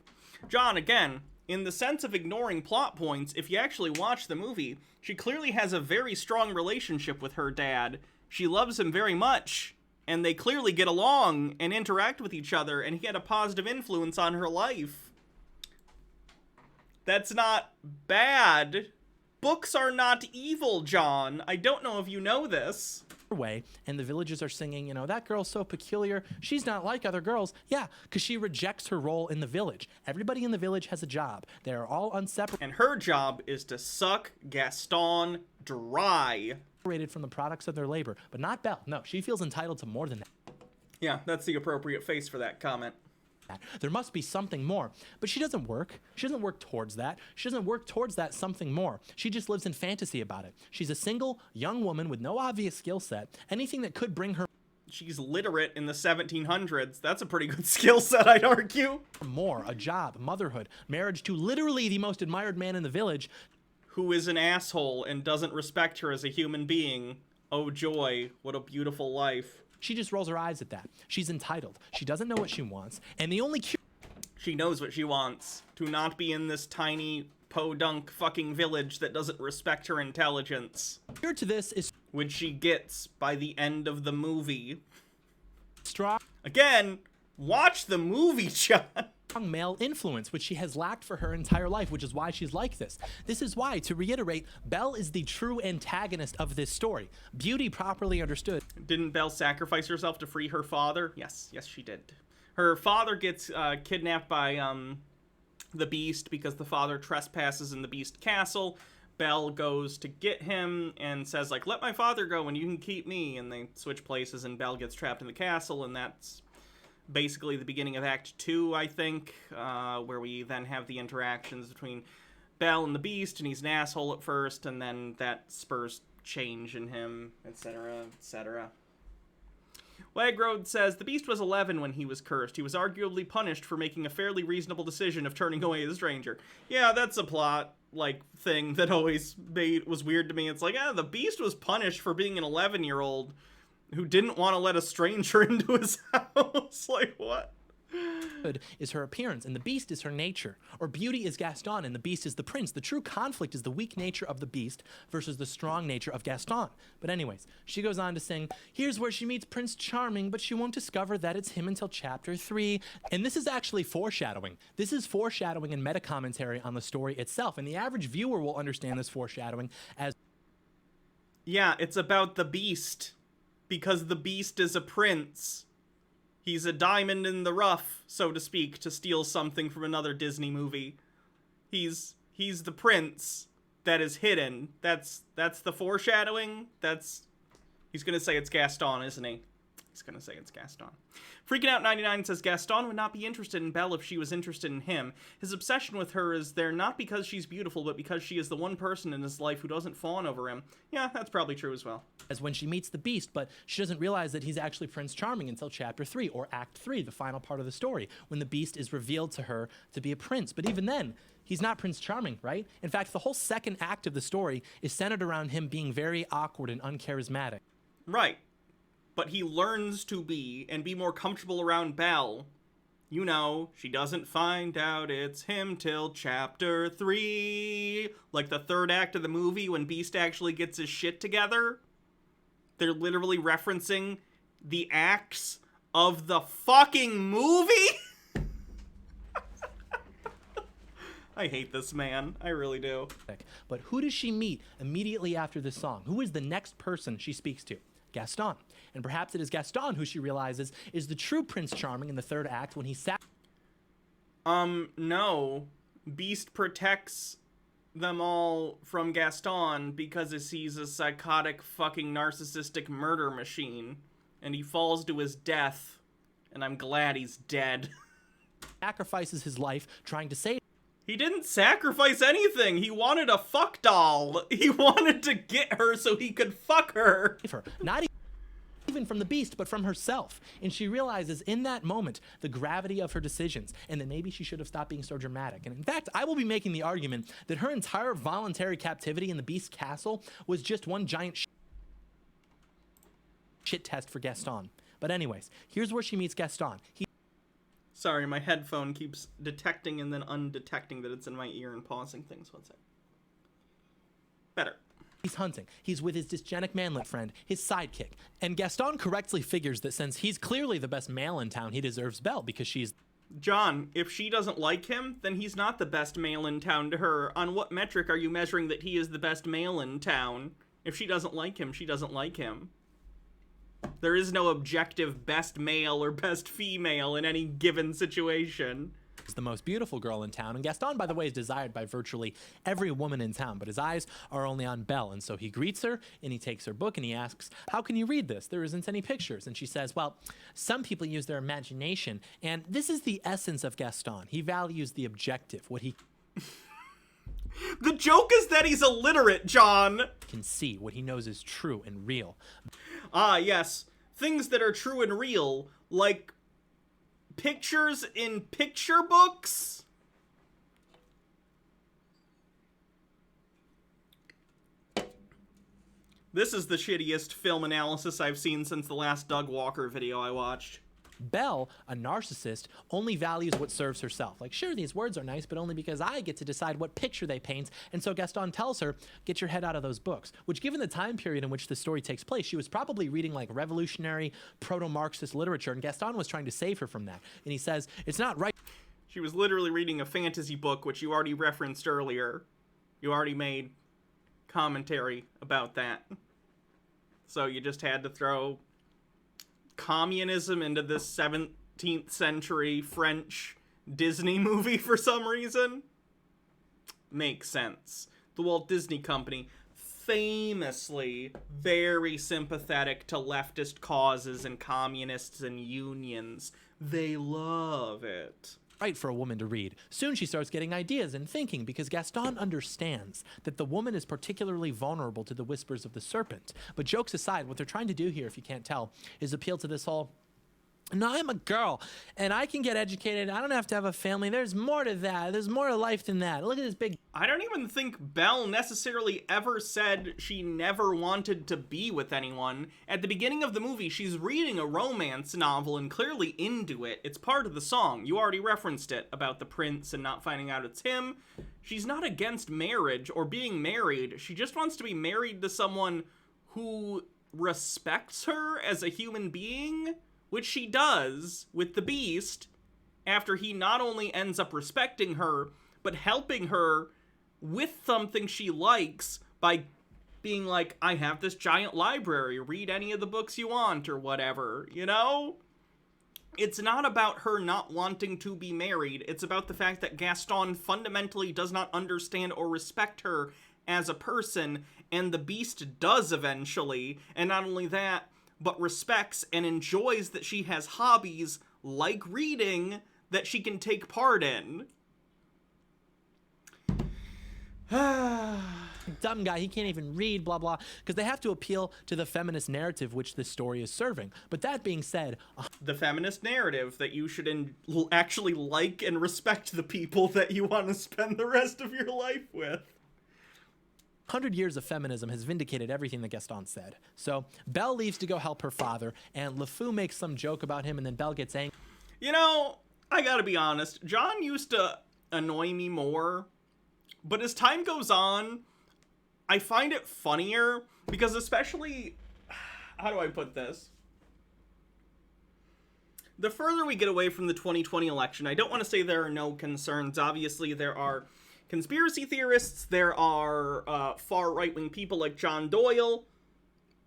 John, again, in the sense of ignoring plot points, if you actually watch the movie, she clearly has a very strong relationship with her dad. She loves him very much, and they clearly get along and interact with each other, and he had a positive influence on her life. That's not bad. Books are not evil, John. I don't know if you know this. Way, and the villagers are singing, you know, that girl's so peculiar. She's not like other girls. Yeah, because she rejects her role in the village. Everybody in the village has a job. They're all unseparated. And her job is to suck Gaston dry. Separated from the products of their labor. But not Belle. No, she feels entitled to more than that. Yeah, that's the appropriate face for that comment. There must be something more. But she doesn't work. She doesn't work towards that. She doesn't work towards that something more. She just lives in fantasy about it. She's a single, young woman with no obvious skill set. Anything that could bring her... She's literate in the 1700s. That's a pretty good skill set, I'd argue. More, a job, motherhood, marriage to literally the most admired man in the village. Who is an asshole and doesn't respect her as a human being. Oh joy, what a beautiful life. She just rolls her eyes at that. She's entitled. She doesn't know what she wants. And the only cure... She knows what she wants. To not be in this tiny, podunk fucking village that doesn't respect her intelligence. Cure to this is... Which she gets by the end of the movie. Strong... Again, watch the movie, John. Male influence, which she has lacked for her entire life, which is why she's like this. This is why, to reiterate, Belle is the true antagonist of this story. Beauty properly understood. Didn't Belle sacrifice herself to free her father? Yes, she did. Her father gets kidnapped by the Beast because the father trespasses in the Beast castle. Belle goes to get him and says, like, let my father go and you can keep me. And they switch places and Belle gets trapped in the castle, and that's basically the beginning of Act 2, I think, where we then have the interactions between Belle and the Beast, and he's an asshole at first, and then that spurs change in him, etc., etc. Wagrode says, the Beast was 11 when he was cursed. He was arguably punished for making a fairly reasonable decision of turning away the stranger. Yeah, that's a plot, like, thing that always was weird to me. It's like, the Beast was punished for being an 11-year-old who didn't want to let a stranger into his house. Like, what? Is her appearance, and the Beast is her nature. Or beauty is Gaston, and the Beast is the prince. The true conflict is the weak nature of the Beast versus the strong nature of Gaston. But anyways, she goes on to sing, here's where she meets Prince Charming, but she won't discover that it's him until chapter 3. And this is actually foreshadowing. This is foreshadowing and meta-commentary on the story itself, and the average viewer will understand this foreshadowing as... Yeah, it's about the Beast. Because the Beast is a prince. He's a diamond in the rough, so to speak, to steal something from another Disney movie. He's the prince that is hidden. That's the foreshadowing. He's gonna say it's Gaston, isn't he? Mike's gonna say it's Gaston. Freaking Out 99 says, Gaston would not be interested in Belle if she was interested in him. His obsession with her is there not because she's beautiful, but because she is the one person in his life who doesn't fawn over him. Yeah, that's probably true as well. As when she meets the Beast, but she doesn't realize that he's actually Prince Charming until Chapter 3, or Act 3, the final part of the story, when the Beast is revealed to her to be a prince. But even then, he's not Prince Charming, right? In fact, the whole second act of the story is centered around him being very awkward and uncharismatic. Right. But he learns to be and be more comfortable around Belle. You know, she doesn't find out it's him till Chapter 3. Like the third act of the movie when Beast actually gets his shit together. They're literally referencing the acts of the fucking movie? I hate this man. I really do. But who does she meet immediately after this song? Who is the next person she speaks to? Gaston. And perhaps it is Gaston who she realizes is the true Prince Charming in the third act when he no. Beast protects them all from Gaston because he's a psychotic fucking narcissistic murder machine. And he falls to his death. And I'm glad he's dead. sacrifices his life trying to save. He didn't sacrifice anything. He wanted a fuck doll. He wanted to get her so he could fuck her. Her. Not even from the Beast, but from herself. And she realizes in that moment the gravity of her decisions and that maybe she should have stopped being so dramatic. And in fact, I will be making the argument that her entire voluntary captivity in the Beast's castle was just one giant shit test for Gaston. But anyways, here's where she meets Gaston. Sorry, my headphone keeps detecting and then undetecting that it's in my ear and pausing things. One sec. Better. He's hunting. He's with his dysgenic manlet friend, his sidekick. And Gaston correctly figures that since he's clearly the best male in town, he deserves Belle because she's... John, if she doesn't like him, then he's not the best male in town to her. On what metric are you measuring that he is the best male in town? If she doesn't like him, she doesn't like him. There is no objective best male or best female in any given situation. He's the most beautiful girl in town, and Gaston, by the way, is desired by virtually every woman in town, but his eyes are only on Belle, and so he greets her, and he takes her book, and he asks, how can you read this? There isn't any pictures. And she says, well, some people use their imagination, and this is the essence of Gaston. He values the objective, what he... The joke is that he's illiterate, John. Can see, what he knows is true and real. Ah, yes. Things that are true and real, like pictures in picture books? This is the shittiest film analysis I've seen since the last Doug Walker video I watched. Belle, a narcissist, only values what serves herself. Like, sure, these words are nice, but only because I get to decide what picture they paint. And so Gaston tells her, get your head out of those books. Which, given the time period in which the story takes place, she was probably reading like revolutionary, proto-Marxist literature, and Gaston was trying to save her from that. And he says, it's not right. She was literally reading a fantasy book, which you already referenced earlier. You already made commentary about that. So you just had to throw communism into this 17th century French Disney movie for some reason. Makes sense. The Walt Disney Company, famously very sympathetic to leftist causes and communists and unions. They love it. Right for a woman to read. Soon she starts getting ideas and thinking because Gaston understands that the woman is particularly vulnerable to the whispers of the serpent. But jokes aside, what they're trying to do here, if you can't tell, is appeal to this whole, no, I'm a girl, and I can get educated. I don't have to have a family. There's more to that. There's more to life than that. Look at this big... I don't even think Belle necessarily ever said she never wanted to be with anyone. At the beginning of the movie, she's reading a romance novel and clearly into it. It's part of the song. You already referenced it, about the prince and not finding out it's him. She's not against marriage or being married. She just wants to be married to someone who respects her as a human being, which she does with the Beast, after he not only ends up respecting her, but helping her with something she likes by being like, I have this giant library, read any of the books you want, or whatever, you know? It's not about her not wanting to be married, it's about the fact that Gaston fundamentally does not understand or respect her as a person, and the Beast does eventually, and not only that, but respects and enjoys that she has hobbies like reading that she can take part in. Dumb guy, he can't even read, blah, blah, because they have to appeal to the feminist narrative which this story is serving. But that being said, The feminist narrative that you should actually like and respect the people that you want to spend the rest of your life with. 100 years of feminism has vindicated everything that Gaston said. So Belle leaves to go help her father, and LeFou makes some joke about him, and then Belle gets angry. You know, I gotta be honest, John used to annoy me more, but as time goes on, I find it funnier, because especially, how do I put this? The further we get away from the 2020 election, I don't want to say there are no concerns. Obviously, there are conspiracy theorists, there are far right-wing people like John Doyle,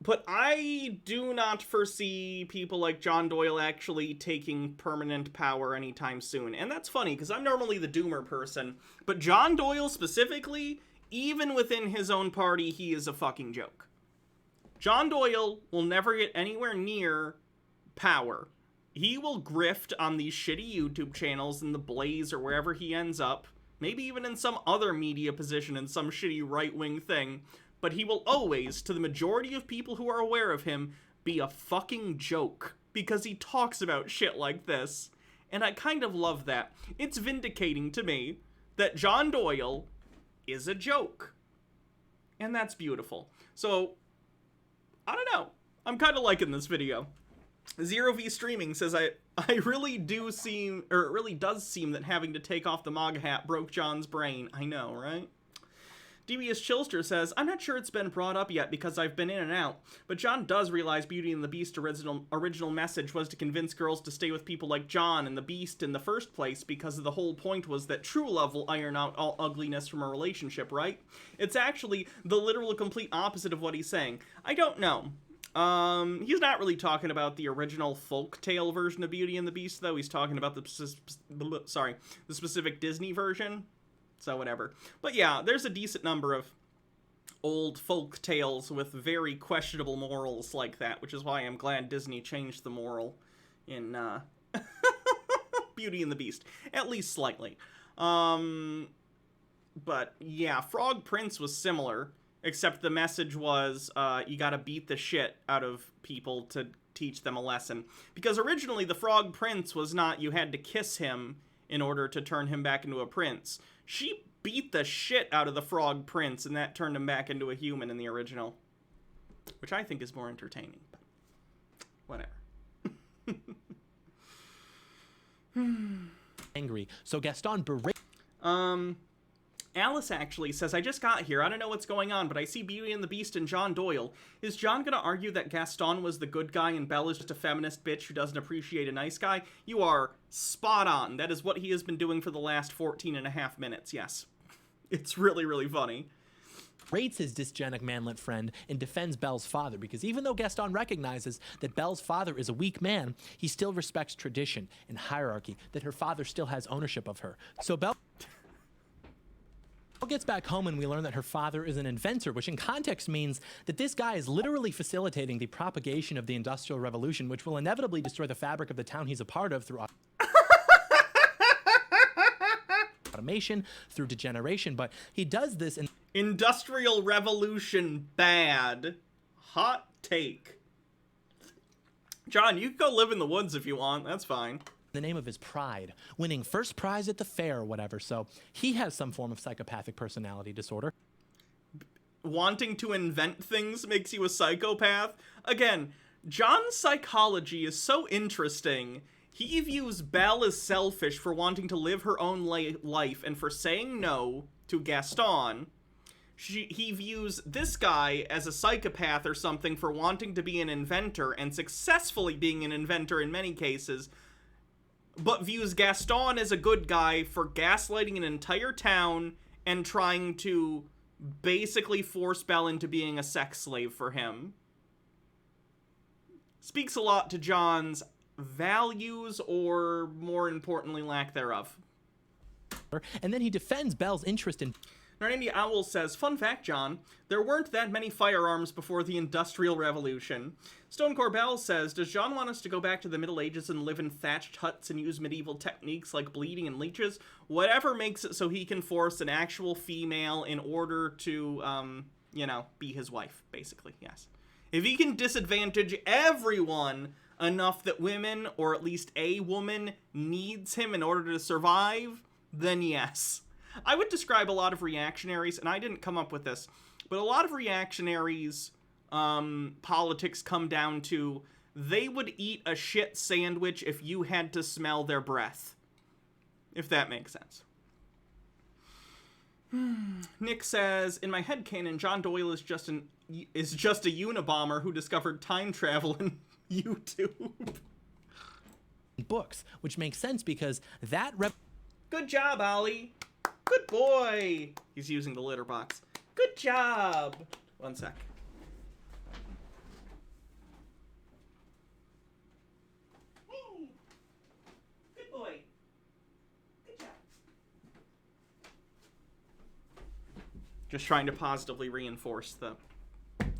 but I do not foresee people like John Doyle actually taking permanent power anytime soon. And that's funny, because I'm normally the doomer person, but John Doyle specifically, even within his own party, he is a fucking joke. John Doyle will never get anywhere near power. He will grift on these shitty YouTube channels in the Blaze or wherever he ends up, maybe even in some other media position in some shitty right-wing thing, but he will always, to the majority of people who are aware of him, be a fucking joke, because he talks about shit like this. And I kind of love that. It's vindicating to me that John Doyle is a joke. And that's beautiful. So, I don't know. I'm kind of liking this video. Zero V Streaming says, I really do seem, or it really does seem that having to take off the MAGA hat broke John's brain. I know, right? Devious Chilster says, I'm not sure it's been brought up yet because I've been in and out, but John does realize Beauty and the Beast's original message was to convince girls to stay with people like John and the Beast in the first place, because the whole point was that true love will iron out all ugliness from a relationship, right? It's actually the literal complete opposite of what he's saying. I don't know. He's not really talking about the original folktale version of Beauty and the Beast, though. He's talking about the specific Disney version. So whatever. But yeah, there's a decent number of old folk tales with very questionable morals like that, which is why I'm glad Disney changed the moral in Beauty and the Beast, at least slightly. But yeah, Frog Prince was similar, except the message was you gotta beat the shit out of people to teach them a lesson. Because originally the Frog Prince was not you had to kiss him in order to turn him back into a prince. She beat the shit out of the Frog Prince, and that turned him back into a human in the original. Which I think is more entertaining, but whatever. Angry. So Gaston berates. Alice actually says, I just got here. I don't know what's going on, but I see Beauty and the Beast and John Doyle. Is John gonna argue that Gaston was the good guy and Belle is just a feminist bitch who doesn't appreciate a nice guy? You are spot on. That is what he has been doing for the last 14 and a half minutes, yes. It's really, really funny. Rates his dysgenic manlet friend and defends Belle's father, because even though Gaston recognizes that Belle's father is a weak man, he still respects tradition and hierarchy, that her father still has ownership of her. So Belle gets back home and we learn that her father is an inventor, which in context means that this guy is literally facilitating the propagation of the Industrial Revolution, which will inevitably destroy the fabric of the town he's a part of through automation, through degeneration, but he does this in Industrial Revolution bad. Hot take. John, you can go live in the woods if you want. That's fine. the name of his pride, winning first prize at the fair or whatever. So he has some form of psychopathic personality disorder. Wanting to invent things makes you a psychopath? Again, John's psychology is so interesting. He views Belle as selfish for wanting to live her own life and for saying no to Gaston. He views this guy as a psychopath or something for wanting to be an inventor and successfully being an inventor in many cases, but views Gaston as a good guy for gaslighting an entire town and trying to basically force Belle into being a sex slave for him. Speaks a lot to John's values, or more importantly, lack thereof. And then he defends Belle's interest in... Randy Owl says, fun fact, John, there weren't that many firearms before the Industrial Revolution. Stone Corbell says, does John want us to go back to the Middle Ages and live in thatched huts and use medieval techniques like bleeding and leeches? Whatever makes it so he can force an actual female in order to, be his wife, basically, yes. If he can disadvantage everyone enough that women, or at least a woman, needs him in order to survive, then yes. I would describe a lot of reactionaries, and I didn't come up with this, but a lot of reactionaries' politics come down to they would eat a shit sandwich if you had to smell their breath. If that makes sense. Nick says, in my headcanon, John Doyle is just a Unabomber who discovered time travel in YouTube. Books, which makes sense because that Good job, Ollie. Good boy. He's using the litter box. Good job. One sec. Hey. Good boy. Good job. Just trying to positively reinforce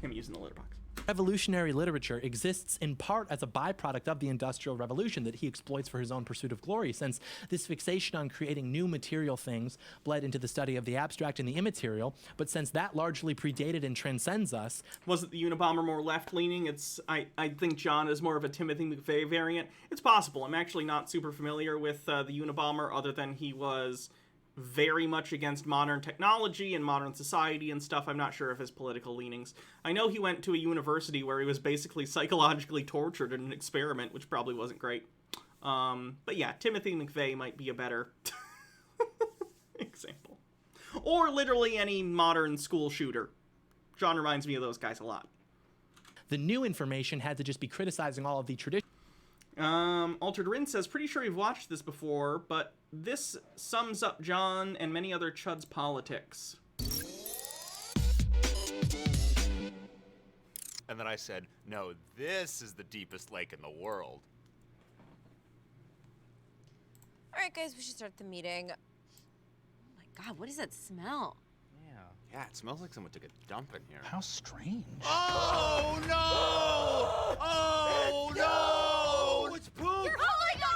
him using the litter box. Revolutionary literature exists in part as a byproduct of the Industrial Revolution that he exploits for his own pursuit of glory, since this fixation on creating new material things bled into the study of the abstract and the immaterial, but since that largely predated and transcends us... Wasn't the Unabomber more left-leaning? I think John is more of a Timothy McVeigh variant. It's possible. I'm actually not super familiar with the Unabomber, other than he was very much against modern technology and modern society and stuff. I'm not sure of his political leanings. I know he went to a university where he was basically psychologically tortured in an experiment, which probably wasn't great. But yeah, Timothy McVeigh might be a better example. Or literally any modern school shooter. John reminds me of those guys a lot. The new information had to just be criticizing all of the tradition. Altered Rin says, pretty sure you've watched this before, but this sums up John and many other Chud's politics. And then I said, no, this is the deepest lake in the world. All right, guys, we should start the meeting. Oh my God, what is that smell? Yeah, it smells like someone took a dump in here. How strange. Oh, no! Oh, no! It's poop! You're holding a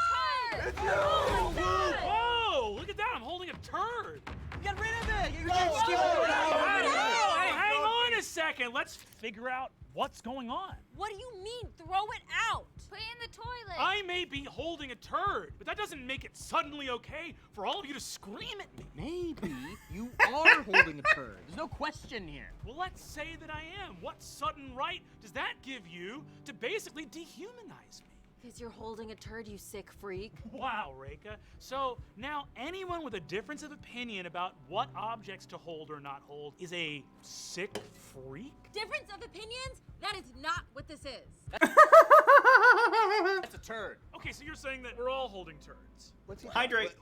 turd! It's Oh my God! Whoa! Look at that! I'm holding a turd. Get rid of it! You're Hey, just hang on a second. Let's figure out what's going on. What do you mean, throw it out? Put it in the toilet. I may be holding a turd, but that doesn't make it suddenly okay for all of you to scream at me. Maybe you are holding a turd. There's no question here. Well, let's say that I am. What sudden right does that give you to basically dehumanize me? Because you're holding a turd, you sick freak. Wow, Reika. So now anyone with a difference of opinion about what objects to hold or not hold is a sick freak? Difference of opinions? That is not what this is. That's a turd. Okay, so you're saying that we're all holding turds. What's he Hydrate.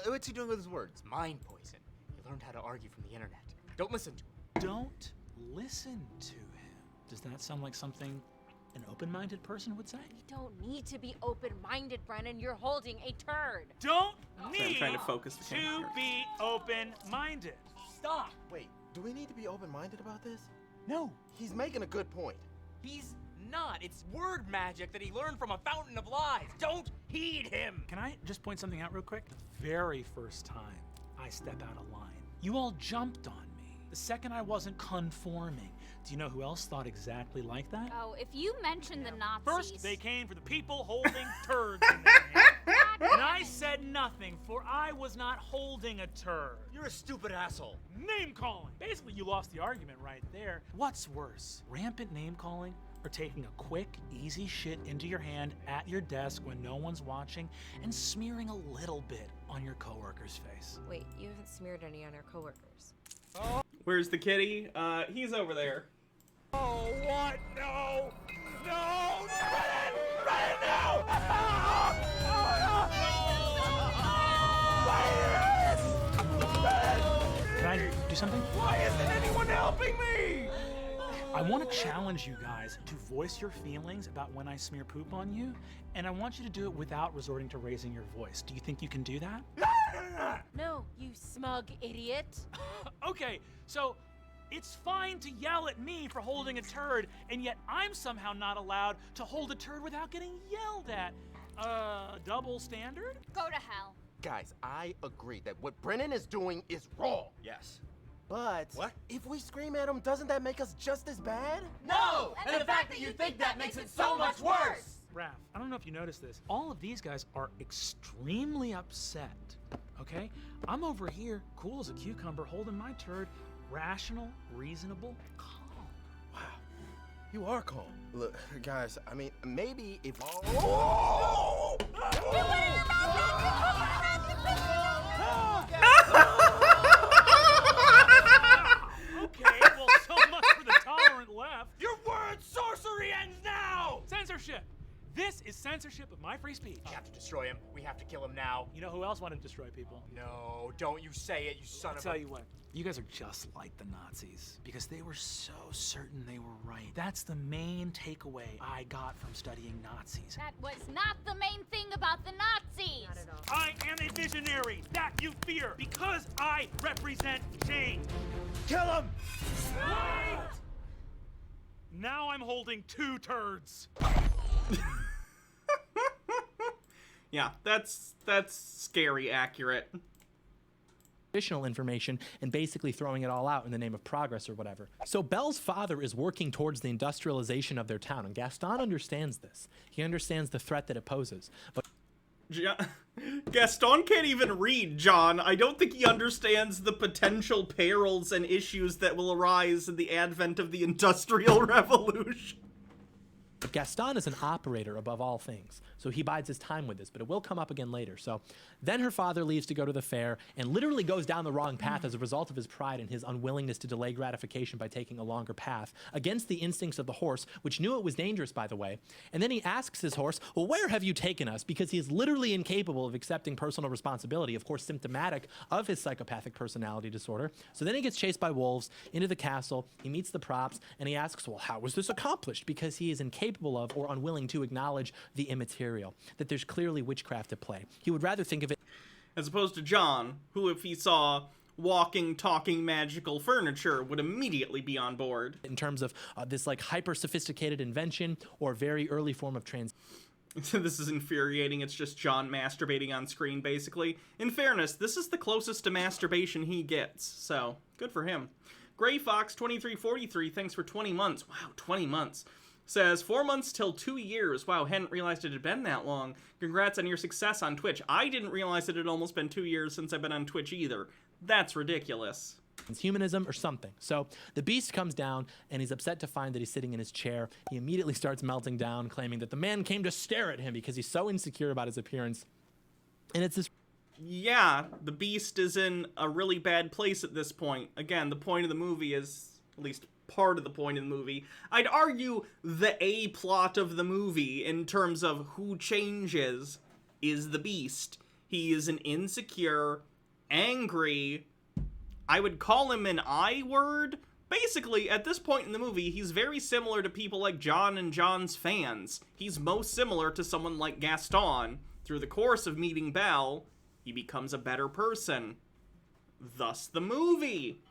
What's he doing with his words? Mind poison. He learned how to argue from the internet. Don't listen to him. Don't listen to him. Does that sound like something an open-minded person would say? You don't need to be open-minded, Brennan. You're holding a turd. Don't I'm need trying to focus the camera. to be open-minded. Stop. Wait, do we need to be open-minded about this? No, He's making a good point. he's not. It's word magic that he learned from a fountain of lies. Don't heed him. Can I just point something out real quick? The very first time I step out of line, you all jumped on me. The second I wasn't conforming. Do you know who else thought exactly like that? Oh, if you mention the Nazis. First, they came for the people holding turds in their hand. And I said nothing, for I was not holding a turd. You're a stupid asshole. Name calling. Basically, you lost the argument right there. What's worse, rampant name calling or taking a quick, easy shit into your hand at your desk when no one's watching and smearing a little bit on your coworker's face? Wait, you haven't smeared any on our coworkers. Where's the kitty? He's over there. Oh, what? No! No! Run, no! Can I do something? Why isn't anyone helping me? I want to challenge you guys to voice your feelings about when I smear poop on you, and I want you to do it without resorting to raising your voice. Do you think you can do that? No, you smug idiot. Okay, so it's fine to yell at me for holding a turd, and yet I'm somehow not allowed to hold a turd without getting yelled at. Double standard? Go to hell. Guys, I agree that what Brennan is doing is wrong. Yes. But if we scream at him, doesn't that make us just as bad? No! And the fact that you think that makes it so much worse! Raph, I don't know if you noticed this. All of these guys are extremely upset, okay? I'm over here, cool as a cucumber, holding my turd, rational, reasonable, calm. Wow, you are calm. Look, guys, I mean, maybe if... Okay, well, so much for the tolerant left. Your word sorcery ends now! Censorship. This is censorship of my free speech. We have to destroy him. We have to kill him now. You know who else wanted to destroy people? No, don't you say it, you son I'll of tell a... you what. You guys are just like the Nazis because they were so certain they were right. That's the main takeaway I got from studying Nazis. That was not the main thing about the Nazis. Not at all. I am a visionary that you fear because I represent change. Kill him! Wait! Now I'm holding 2 turds. Yeah, that's scary accurate. Additional information and basically throwing it all out in the name of progress or whatever. So Belle's father is working towards the industrialization of their town, and Gaston understands this. He understands the threat that it poses. But Gaston can't even read, John. I don't think he understands the potential perils and issues that will arise in the advent of the Industrial Revolution. Gaston is an operator above all things, so he bides his time with this, but it will come up again later. So then her father leaves to go to the fair and literally goes down the wrong path as a result of his pride and his unwillingness to delay gratification by taking a longer path against the instincts of the horse, which knew it was dangerous, by the way. And then he asks his horse, well, where have you taken us? Because he is literally incapable of accepting personal responsibility, of course, symptomatic of his psychopathic personality disorder. So then he gets chased by wolves into the castle. He meets the props and he asks, well, how was this accomplished? Because he is incapable of or unwilling to acknowledge the immaterial, that there's clearly witchcraft at play. He would rather think of it as opposed to John, who, if he saw walking, talking, magical furniture, would immediately be on board. In terms of this like hyper sophisticated invention or very early form of trans. This is infuriating. It's just John masturbating on screen, basically. In fairness, this is the closest to masturbation he gets, so good for him. Gray Fox 2343, thanks for 20 months. Wow, 20 months. Says 4 months till 2 years. Wow, hadn't realized it had been that long. Congrats on your success on Twitch. I didn't realize it had almost been 2 years since I've been on Twitch either. That's ridiculous. Transhumanism or something. So the beast comes down and he's upset to find that he's sitting in his chair. He immediately starts melting down, claiming that the man came to stare at him because he's so insecure about his appearance. And it's this... Yeah, the beast is in a really bad place at this point. Again, the point of the movie is, at least part of the point of the movie, I'd argue the A plot of the movie in terms of who changes is the beast. He is an insecure, angry, I would call him an I-word. Basically, at this point in the movie, he's very similar to people like John and John's fans. He's most similar to someone like Gaston. Through the course of meeting Belle, he becomes a better person. Thus the movie.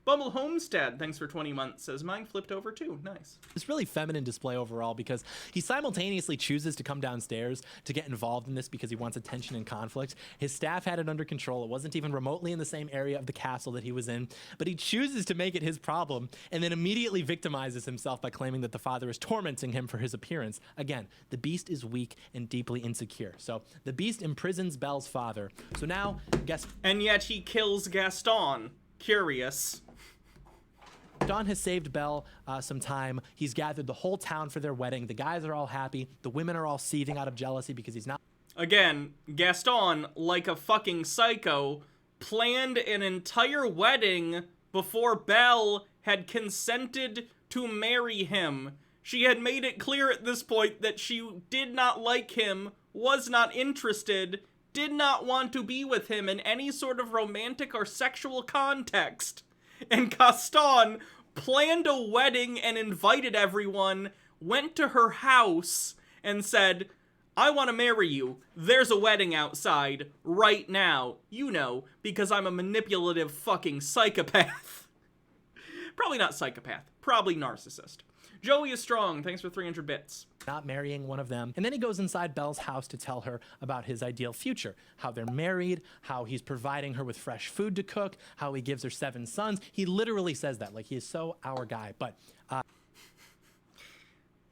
Bumble Homestead, thanks for 20 months, says mine flipped over too. Nice. It's really feminine display overall because he simultaneously chooses to come downstairs to get involved in this because he wants attention and conflict. His staff had it under control. It wasn't even remotely in the same area of the castle that he was in, but he chooses to make it his problem and then immediately victimizes himself by claiming that the father is tormenting him for his appearance. Again, the beast is weak and deeply insecure. So the beast imprisons Belle's father. So now, and yet he kills Gaston. Curious. Gaston has saved Belle some time. He's gathered the whole town for their wedding. The guys are all happy. The women are all seething out of jealousy because he's not... Again, Gaston, like a fucking psycho, planned an entire wedding before Belle had consented to marry him. She had made it clear at this point that she did not like him, was not interested, did not want to be with him in any sort of romantic or sexual context. And Gaston planned a wedding and invited everyone, went to her house, and said, I want to marry you. There's a wedding outside right now. You know, because I'm a manipulative fucking psychopath. Probably not psychopath. Probably narcissist. Joey is strong. Thanks for 300 bits. Not marrying one of them. And then he goes inside Belle's house to tell her about his ideal future, how they're married, how he's providing her with fresh food to cook, how he gives her 7 sons. He literally says that, like he is so our guy. But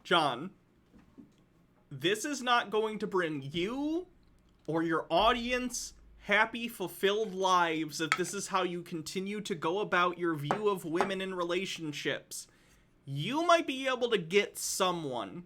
John, this is not going to bring you or your audience happy, fulfilled lives if this is how you continue to go about your view of women in relationships. You might be able to get someone.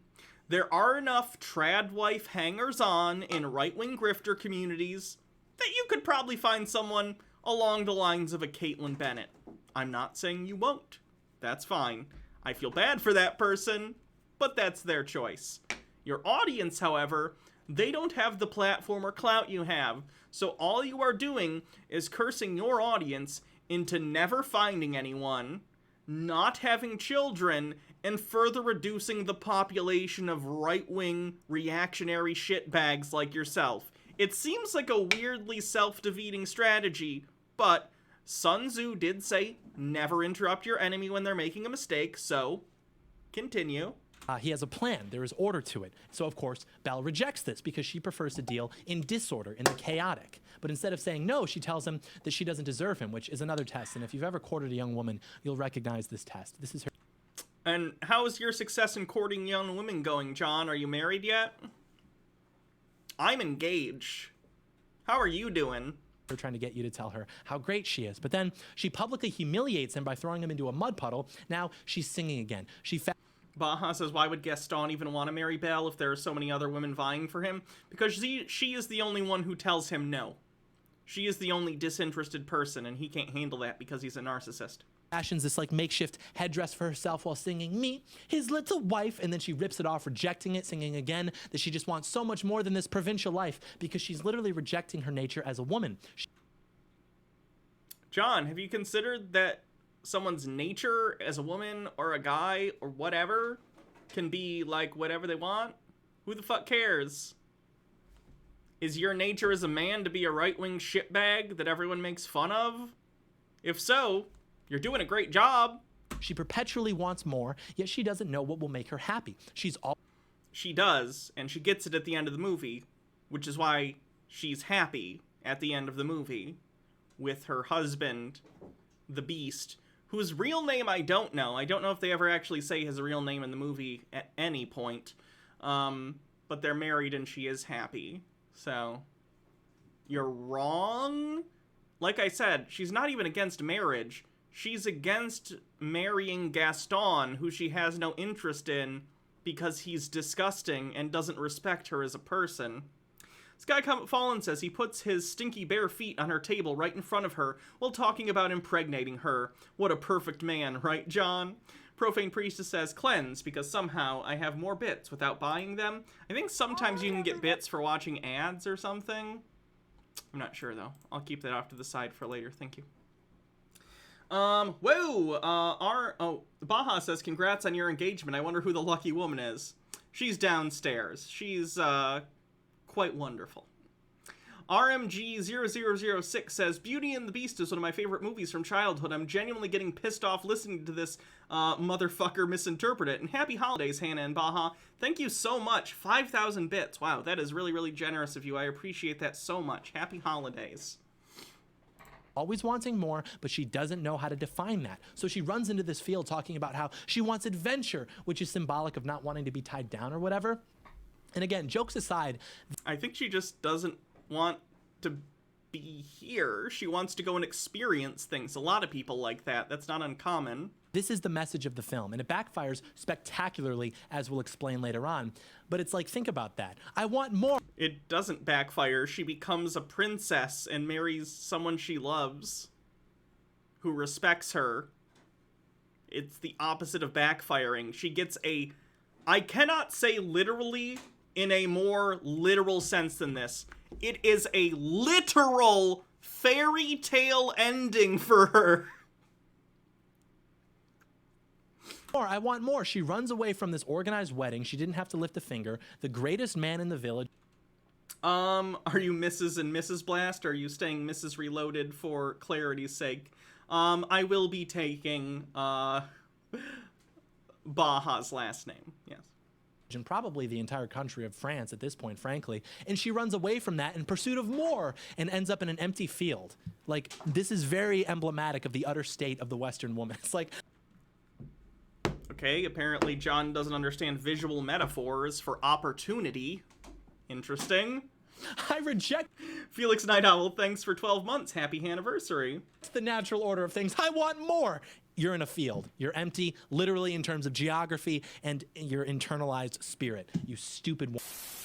There are enough trad wife hangers-on in right-wing grifter communities that you could probably find someone along the lines of a Caitlyn Bennett. I'm not saying you won't. That's fine. I feel bad for that person, but that's their choice. Your audience, however, they don't have the platform or clout you have, so all you are doing is cursing your audience into never finding anyone, not having children, and further reducing the population of right-wing reactionary shitbags like yourself. It seems like a weirdly self-defeating strategy, but Sun Tzu did say, never interrupt your enemy when they're making a mistake, so continue. He has a plan. There is order to it. So, of course, Belle rejects this because she prefers to deal in disorder, in the chaotic. But instead of saying no, she tells him that she doesn't deserve him, which is another test. And if you've ever courted a young woman, you'll recognize this test. This is her. And how is your success in courting young women going, John? Are you married yet? I'm engaged. How are you doing? They're trying to get you to tell her how great she is. But then she publicly humiliates him by throwing him into a mud puddle. Now she's singing again. Baja says, why would Gaston even want to marry Belle if there are so many other women vying for him? Because she is the only one who tells him no. She is the only disinterested person, and he can't handle that because he's a narcissist. Fashions this like makeshift headdress for herself while singing me, his little wife, and then she rips it off, rejecting it, singing again that she just wants so much more than this provincial life because she's literally rejecting her nature as a woman. John, have you considered that someone's nature as a woman or a guy or whatever can be like whatever they want? Who the fuck cares? Is your nature as a man to be a right-wing shitbag that everyone makes fun of? If so, you're doing a great job. She perpetually wants more, yet she doesn't know what will make her happy. She does, and she gets it at the end of the movie, which is why she's happy at the end of the movie with her husband, the Beast, whose real name I don't know. I don't know if they ever actually say his real name in the movie at any point. But they're married and she is happy. So, you're wrong? Like I said, she's not even against marriage. She's against marrying Gaston, who she has no interest in because he's disgusting and doesn't respect her as a person. Sky Comet Fallen says he puts his stinky bare feet on her table right in front of her while talking about impregnating her. What a perfect man, right, John? Profane Priestess says, cleanse, because somehow I have more bits without buying them. I think sometimes you can get bits for watching ads or something. I'm not sure, though. I'll keep that off to the side for later. Thank you. Baja says, congrats on your engagement. I wonder who the lucky woman is. She's downstairs. She's, quite wonderful. RMG0006 says, Beauty and the Beast is one of my favorite movies from childhood. I'm genuinely getting pissed off listening to this motherfucker misinterpret it. And happy holidays, Hannah and Baja. Thank you so much. 5,000 bits. Wow, that is really, really generous of you. I appreciate that so much. Happy holidays. Always wanting more, but she doesn't know how to define that. So she runs into this field talking about how she wants adventure, which is symbolic of not wanting to be tied down or whatever. And again, jokes aside, I think she just doesn't want to be here. She wants to go and experience things. A lot of people like that. That's not uncommon. This is the message of the film, and it backfires spectacularly, as we'll explain later on. But it's like, think about that. I want more. It doesn't backfire. She becomes a princess and marries someone she loves, who respects her. It's the opposite of backfiring. She gets a... I cannot say literally in a more literal sense than this. It is a literal fairy tale ending for her. more. I want more. She runs away from this organized wedding. She didn't have to lift a finger. The greatest man in the village. Are you Mrs. and Mrs. Blast, or are you staying Mrs. Reloaded for clarity's sake? I will be taking, Baja's last name, yes. And probably the entire country of France at this point, frankly. And she runs away from that in pursuit of more and ends up in an empty field. Like, this is very emblematic of the utter state of the Western woman. It's like... Okay, apparently John doesn't understand visual metaphors for opportunity. Interesting. I reject... Felix Night Owl, thanks for 12 months. Happy anniversary. It's the natural order of things. I want more. You're in a field. You're empty, literally in terms of geography and your internalized spirit. You stupid woman.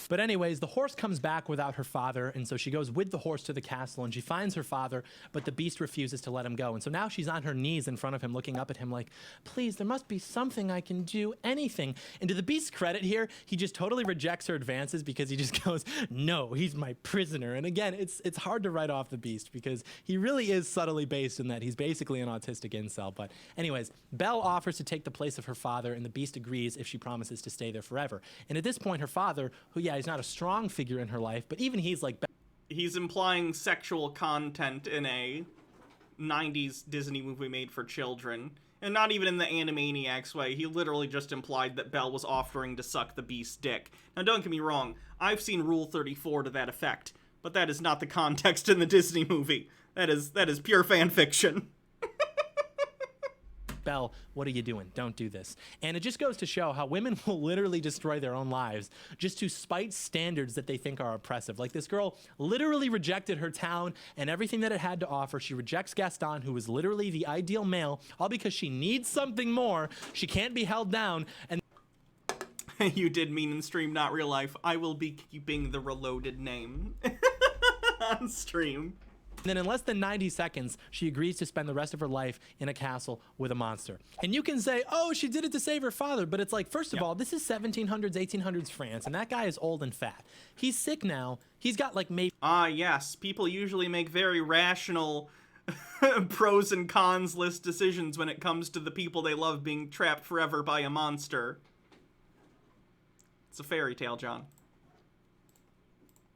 But anyways, the horse comes back without her father, and so she goes with the horse to the castle, and she finds her father, but the beast refuses to let him go. And so now she's on her knees in front of him, looking up at him like, please, there must be something I can do, anything. And to the beast's credit here, he just totally rejects her advances because he just goes, no, he's my prisoner. And again, it's hard to write off the beast because he really is subtly based in that he's basically an autistic incel. But anyways, Belle offers to take the place of her father, and the beast agrees if she promises to stay there forever. And at this point, her father, who, yeah, he's not a strong figure in her life, but even he's like... He's implying sexual content in a 90s Disney movie made for children. And not even in the Animaniacs way. He literally just implied that Belle was offering to suck the beast's dick. Now, don't get me wrong. I've seen Rule 34 to that effect. But that is not the context in the Disney movie. That is pure fan fiction. Belle, what are you doing? Don't do this. And it just goes to show how women will literally destroy their own lives just to spite standards that they think are oppressive. Like, this girl literally rejected her town and everything that it had to offer. She rejects Gaston, who is literally the ideal male, all because she needs something more. She can't be held down. And you did mean in stream, not real life. I will be keeping the Reloaded name on stream. And then in less than 90 seconds, she agrees to spend the rest of her life in a castle with a monster. And you can say, oh, she did it to save her father. But it's like, first of all, this is 1700s, 1800s France, and that guy is old and fat. He's sick now. He's got like maybe... yes. People usually make very rational pros and cons list decisions when it comes to the people they love being trapped forever by a monster. It's a fairy tale, John.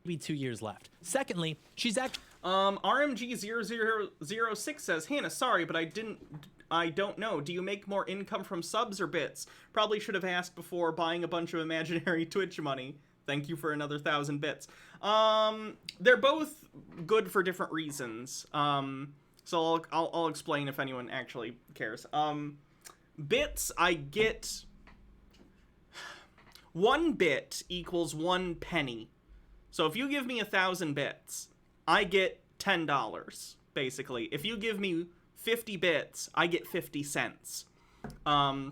Maybe 2 years left. Secondly, she's actually... RMG0006 says, Hannah, sorry, but I don't know. Do you make more income from subs or bits? Probably should have asked before buying a bunch of imaginary Twitch money. Thank you for another 1,000 bits. They're both good for different reasons. So I'll explain if anyone actually cares. Bits, I get... 1 bit equals 1 penny. So if you give me 1,000 bits, I get $10, basically. If you give me 50 bits, I get 50 cents. A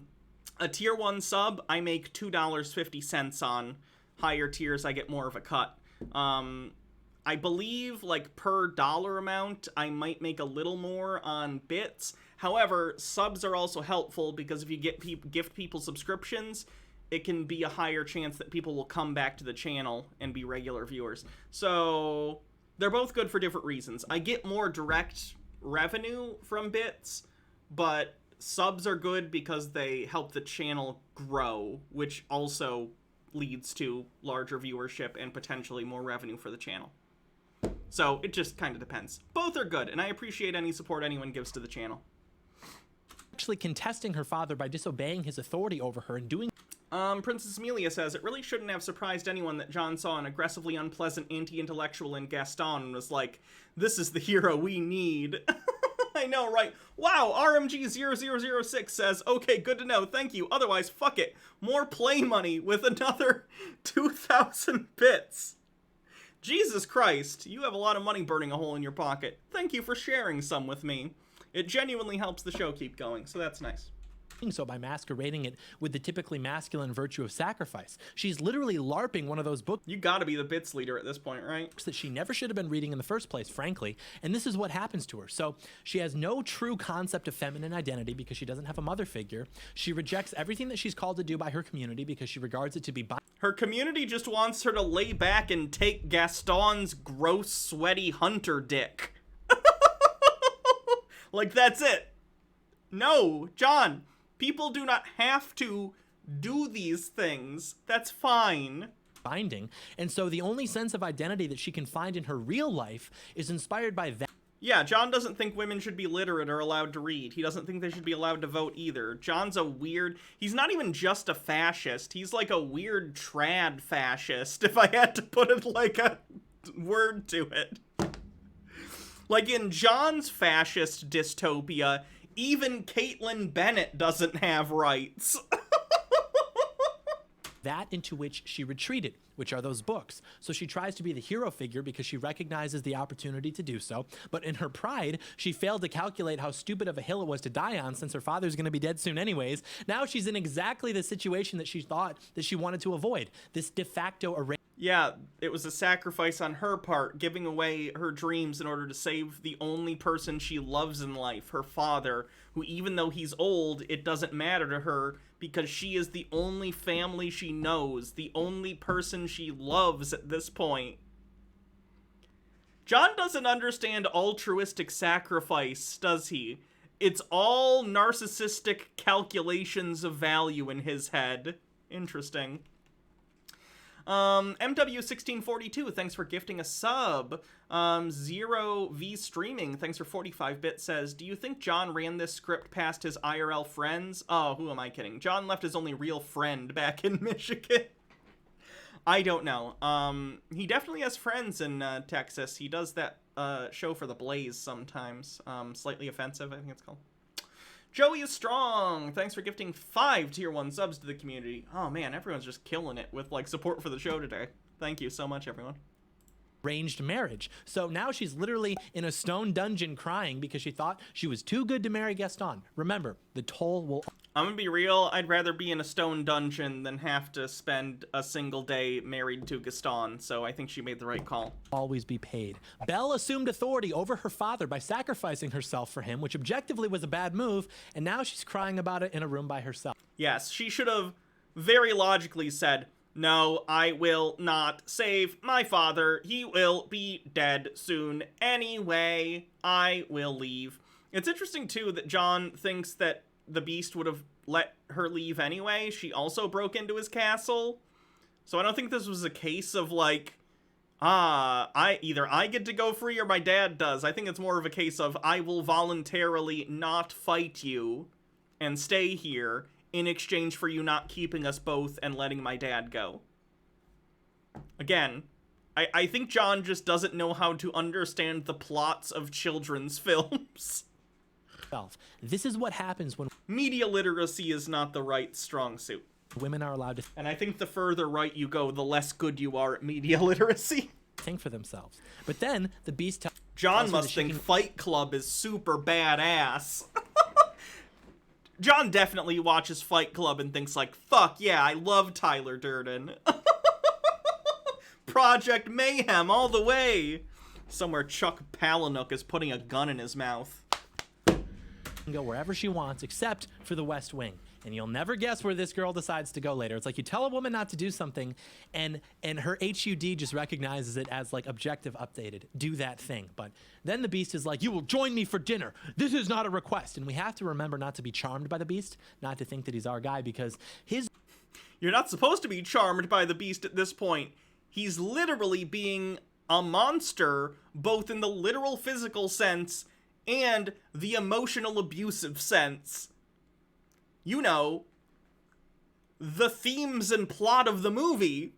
tier 1 sub, I make $2.50 on. Higher tiers, I get more of a cut. I believe, like, per dollar amount, I might make a little more on bits. However, subs are also helpful because if you gift people subscriptions, it can be a higher chance that people will come back to the channel and be regular viewers. So they're both good for different reasons. I get more direct revenue from bits, but subs are good because they help the channel grow, which also leads to larger viewership and potentially more revenue for the channel. So it just kind of depends. Both are good, and I appreciate any support anyone gives to the channel. Actually contesting her father by disobeying his authority over her and doing... Princess Amelia says, it really shouldn't have surprised anyone that John saw an aggressively unpleasant anti-intellectual in Gaston and was like, this is the hero we need. I know, right? Wow, RMG0006 says, okay, good to know, thank you. Otherwise, fuck it. More play money with another 2,000 bits. Jesus Christ, you have a lot of money burning a hole in your pocket. Thank you for sharing some with me. It genuinely helps the show keep going, so that's nice. So by masquerading it with the typically masculine virtue of sacrifice. She's literally LARPing one of those books. You gotta be the bits leader at this point, right? That she never should have been reading in the first place, frankly. And this is what happens to her. So she has no true concept of feminine identity because she doesn't have a mother figure. She rejects everything that she's called to do by her community because she regards it to be... Her community just wants her to lay back and take Gaston's gross, sweaty hunter dick. Like, that's it. No, John. People do not have to do these things. That's fine. Binding. And so the only sense of identity that she can find in her real life is inspired by that. Yeah, John doesn't think women should be literate or allowed to read. He doesn't think they should be allowed to vote either. John's a weird... He's not even just a fascist. He's like a weird trad fascist, if I had to put it like a word to it. Like in John's fascist dystopia, even Caitlin Bennett doesn't have rights. That into which she retreated, which are those books. So she tries to be the hero figure because she recognizes the opportunity to do so. But in her pride, she failed to calculate how stupid of a hill it was to die on since her father's going to be dead soon anyways. Now she's in exactly the situation that she thought that she wanted to avoid. This de facto arrangement. Yeah, it was a sacrifice on her part, giving away her dreams in order to save the only person she loves in life, her father, who even though he's old, it doesn't matter to her because she is the only family she knows, the only person she loves at this point. John doesn't understand altruistic sacrifice, does he? It's all narcissistic calculations of value in his head. Interesting. MW1642, thanks for gifting a sub. Zero V Streaming, thanks for 45-bit, says, do you think John ran this script past his IRL friends? Oh, who am I kidding? John left his only real friend back in Michigan. I don't know. He definitely has friends in Texas. He does that show for the Blaze sometimes. Slightly Offensive, I think it's called. Joey is strong. Thanks for gifting 5 tier 1 subs to the community. Oh man, everyone's just killing it with like support for the show today. Thank you so much, everyone. Arranged marriage. So now she's literally in a stone dungeon crying because she thought she was too good to marry Gaston. Remember, the toll will... I'm gonna be real, I'd rather be in a stone dungeon than have to spend a single day married to Gaston, so I think she made the right call. Always be paid. Belle assumed authority over her father by sacrificing herself for him, which objectively was a bad move, and now she's crying about it in a room by herself. Yes, she should have very logically said, no, I will not save my father. He will be dead soon anyway. I will leave. It's interesting, too, that John thinks that the Beast would have let her leave anyway. She also broke into his castle. So I don't think this was a case of, like, either I get to go free or my dad does. I think it's more of a case of I will voluntarily not fight you and stay here in exchange for you not keeping us both and letting my dad go. Again, I think John just doesn't know how to understand the plots of children's films. This is what happens when media literacy is not the right strong suit. Women are allowed to... And I think the further right you go, the less good you are at media literacy. Think for themselves. But then the Beast... John must think Fight Club is super badass. John definitely watches Fight Club and thinks like, fuck yeah, I love Tyler Durden. Project Mayhem all the way. Somewhere Chuck Palahniuk is putting a gun in his mouth. Go wherever she wants, except for the West Wing. And you'll never guess where this girl decides to go later. It's like you tell a woman not to do something, and her HUD just recognizes it as like objective updated. Do that thing. But then the Beast is like, you will join me for dinner. This is not a request. And we have to remember not to be charmed by the Beast, not to think that he's our guy, because his... You're not supposed to be charmed by the Beast at this point. He's literally being a monster, both in the literal physical sense and the emotional abusive sense. You know, the themes and plot of the movie.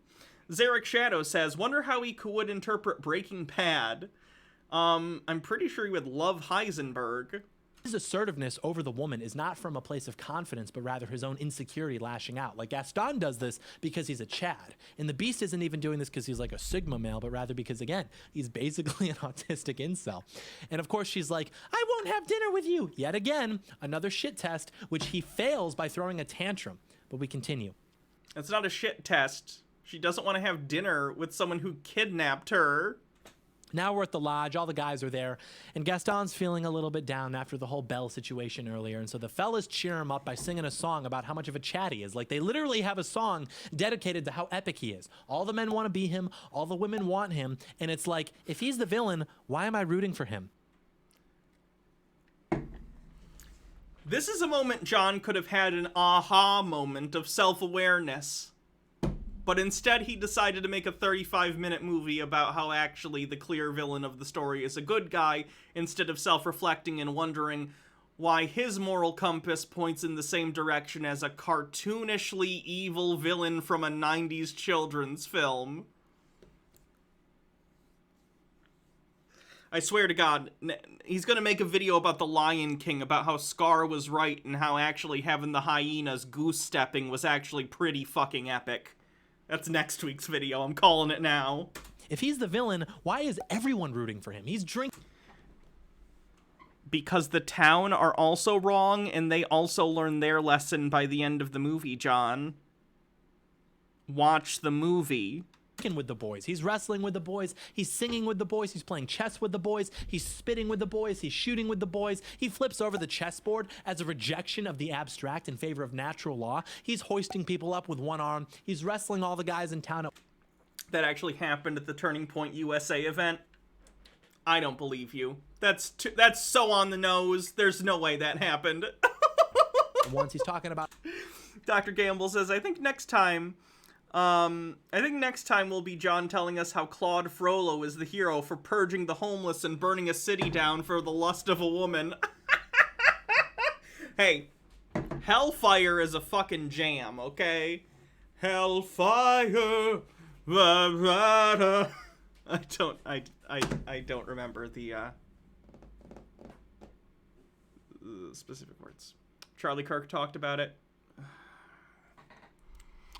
Zarek Shadow says, wonder how he would interpret Breaking Bad. I'm pretty sure he would love Heisenberg. His assertiveness over the woman is not from a place of confidence, but rather his own insecurity lashing out. Like Gaston does this because he's a Chad. And the Beast isn't even doing this because he's like a Sigma male, but rather because, again, he's basically an autistic incel. And of course, she's like, I won't have dinner with you. Yet again, another shit test, which he fails by throwing a tantrum. But we continue. It's not a shit test. She doesn't want to have dinner with someone who kidnapped her. Now we're at the lodge, all the guys are there, and Gaston's feeling a little bit down after the whole Belle situation earlier, and so the fellas cheer him up by singing a song about how much of a chat he is. Like, they literally have a song dedicated to how epic he is. All the men want to be him, all the women want him, and it's like, if he's the villain, why am I rooting for him? This is a moment John could have had an aha moment of self-awareness. But instead he decided to make a 35-minute movie about how actually the clear villain of the story is a good guy, instead of self-reflecting and wondering why his moral compass points in the same direction as a cartoonishly evil villain from a 90s children's film. I swear to God, he's gonna make a video about the Lion King, about how Scar was right and how actually having the hyenas goose-stepping was actually pretty fucking epic. That's next week's video, I'm calling it now. If he's the villain, why is everyone rooting for him? He's drinking. Because the town are also wrong, and they also learn their lesson by the end of the movie, John. Watch the movie. With the boys, he's wrestling with the boys, he's singing with the boys, he's playing chess with the boys, he's spitting with the boys, he's shooting with the boys, he flips over the chessboard as a rejection of the abstract in favor of natural law, he's hoisting people up with one arm, he's wrestling all the guys in town. That actually happened at the Turning Point USA event. I don't believe you. That's so on the nose. There's no way that happened. Once he's talking about... Dr. Gamble says, I think next time will be John telling us how Claude Frollo is the hero for purging the homeless and burning a city down for the lust of a woman. Hey, Hellfire is a fucking jam, okay? Hellfire. I don't remember the specific words. Charlie Kirk talked about it.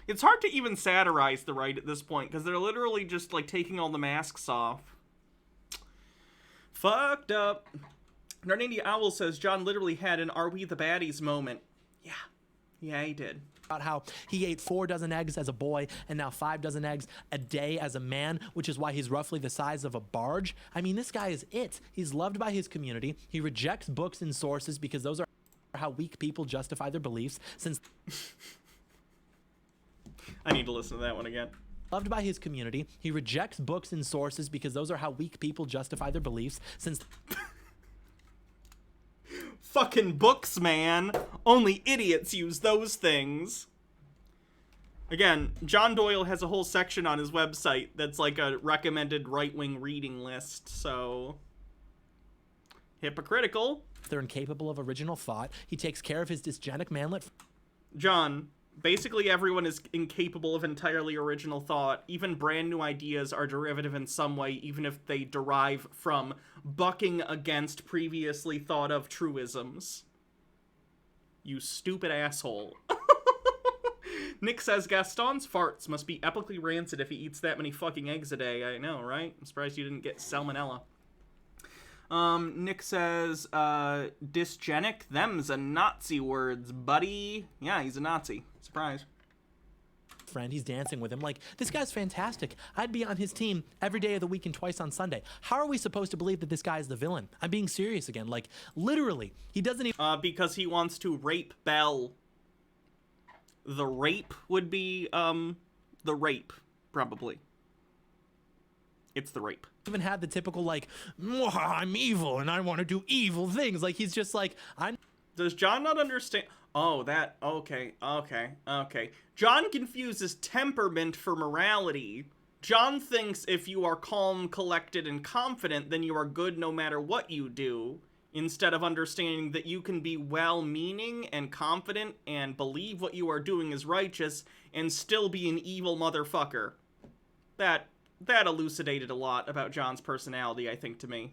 It's hard to even satirize the right at this point, because they're literally just, like, taking all the masks off. Fucked up. Narnindi Owl says, John literally had an Are We the Baddies moment. Yeah, he did. About how he ate 4 dozen eggs as a boy, and now 5 dozen eggs a day as a man, which is why he's roughly the size of a barge. I mean, this guy is it. He's loved by his community. He rejects books and sources because those are how weak people justify their beliefs, since... I need to listen to that one again. Loved by his community, he rejects books and sources because those are how weak people justify their beliefs, since... Fucking books, man. Only idiots use those things. Again, John Doyle has a whole section on his website that's like a recommended right-wing reading list, so... Hypocritical. They're incapable of original thought. He takes care of his dysgenic manlet... John, basically everyone is incapable of entirely original thought. Even brand new ideas are derivative in some way, even if they derive from bucking against previously thought of truisms. You stupid asshole. Nick says, Gaston's farts must be epically rancid if he eats that many fucking eggs a day. I know, right? I'm surprised you didn't get salmonella. Nick says, dysgenic? Them's a Nazi words, buddy. Yeah, he's a Nazi. Surprise. Friend, he's dancing with him. Like, this guy's fantastic. I'd be on his team every day of the week and twice on Sunday. How are we supposed to believe that this guy is the villain? I'm being serious again. Like, literally, he doesn't even... because he wants to rape Belle. The rape would be, the rape, probably. It's the rape. Even had the typical, like, I'm evil and I want to do evil things. Like, he's just like, I'm... Does John not understand? Oh, that, okay. John confuses temperament for morality. John thinks if you are calm, collected, and confident, then you are good no matter what you do, instead of understanding that you can be well-meaning and confident and believe what you are doing is righteous and still be an evil motherfucker. That elucidated a lot about John's personality, I think, to me.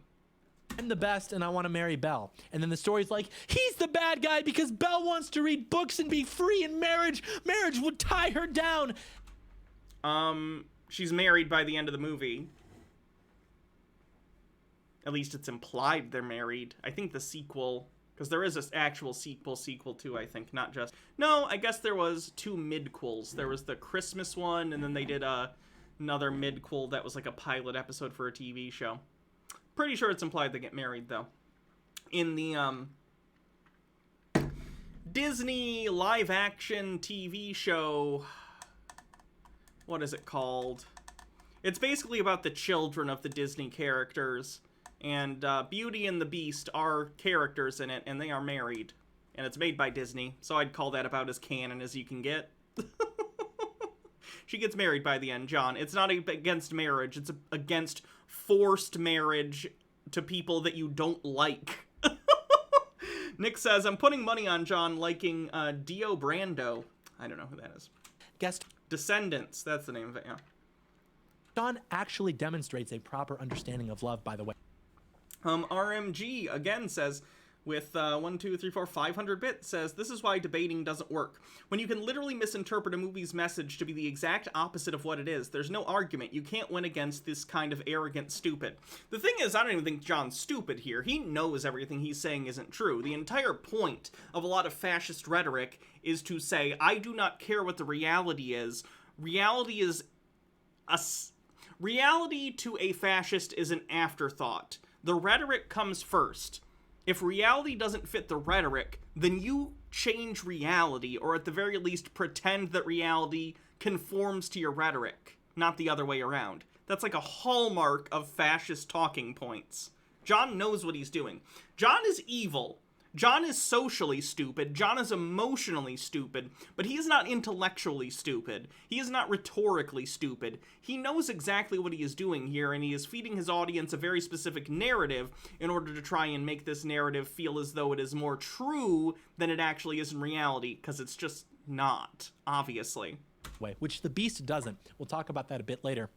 I'm the best and I want to marry Belle. And then the story's like, he's the bad guy because Belle wants to read books and be free in marriage. Marriage would tie her down. She's married by the end of the movie. At least it's implied they're married. I think the sequel, because there is an actual sequel too, I think, not just... No, I guess there was 2 midquels. There was the Christmas one, and then they did another midquel that was like a pilot episode for a TV show. Pretty sure it's implied they get married, though. In the, Disney live-action TV show... What is it called? It's basically about the children of the Disney characters. And, Beauty and the Beast are characters in it, and they are married. and it's made by Disney, so I'd call that about as canon as you can get. She gets married by the end, John. It's not against marriage, it's against forced marriage to people that you don't like. Nick says, I'm putting money on John liking Dio Brando. I don't know who that is. Guest Descendants, that's the name of it, yeah. John actually demonstrates a proper understanding of love, by the way. RMG again says, with 500 bits, says, this is why debating doesn't work. When you can literally misinterpret a movie's message to be the exact opposite of what it is, there's no argument. You can't win against this kind of arrogant stupid. The thing is, I don't even think John's stupid here. He knows everything he's saying isn't true. The entire point of a lot of fascist rhetoric is to say, I do not care what the reality is. Reality to a fascist is an afterthought. The rhetoric comes first. If reality doesn't fit the rhetoric, then you change reality, or at the very least pretend that reality conforms to your rhetoric, not the other way around. That's like a hallmark of fascist talking points. John knows what he's doing. John is evil. John is socially stupid. John is emotionally stupid, but he is not intellectually stupid. He is not rhetorically stupid. He knows exactly what he is doing here, and he is feeding his audience a very specific narrative in order to try and make this narrative feel as though it is more true than it actually is in reality, because it's just not, obviously. Which the Beast doesn't. We'll talk about that a bit later.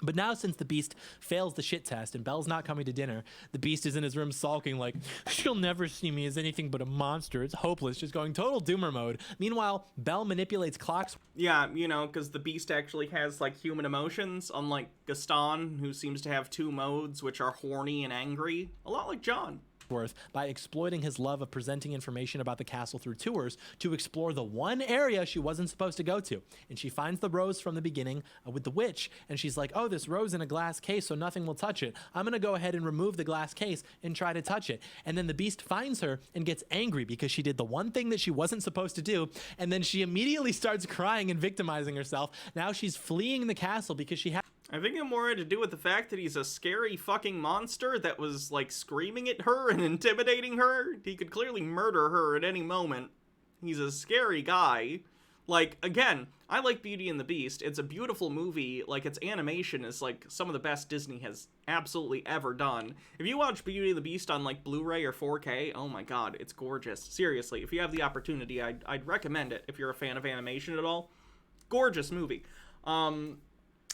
But now, since the Beast fails the shit test and Belle's not coming to dinner, the Beast is in his room sulking like, she'll never see me as anything but a monster. It's hopeless, just going total doomer mode. Meanwhile, Belle manipulates clocks. Yeah, you know, because the Beast actually has, like, human emotions, unlike Gaston, who seems to have two modes, which are horny and angry. A lot like John. By exploiting his love of presenting information about the castle through tours to explore the one area she wasn't supposed to go to. And she finds the rose from the beginning with the witch, and she's like, oh, this rose in a glass case, so nothing will touch it. I'm gonna go ahead and remove the glass case and try to touch it. And then the Beast finds her and gets angry because she did the one thing that she wasn't supposed to do, and then she immediately starts crying and victimizing herself. Now she's fleeing the castle because she I think it more had to do with the fact that he's a scary fucking monster that was, like, screaming at her and intimidating her. He could clearly murder her at any moment. He's a scary guy. Like, again, I like Beauty and the Beast. It's a beautiful movie. Like, its animation is, like, some of the best Disney has absolutely ever done. If you watch Beauty and the Beast on, like, Blu-ray or 4K, oh my god, it's gorgeous. Seriously, if you have the opportunity, I'd recommend it if you're a fan of animation at all. Gorgeous movie.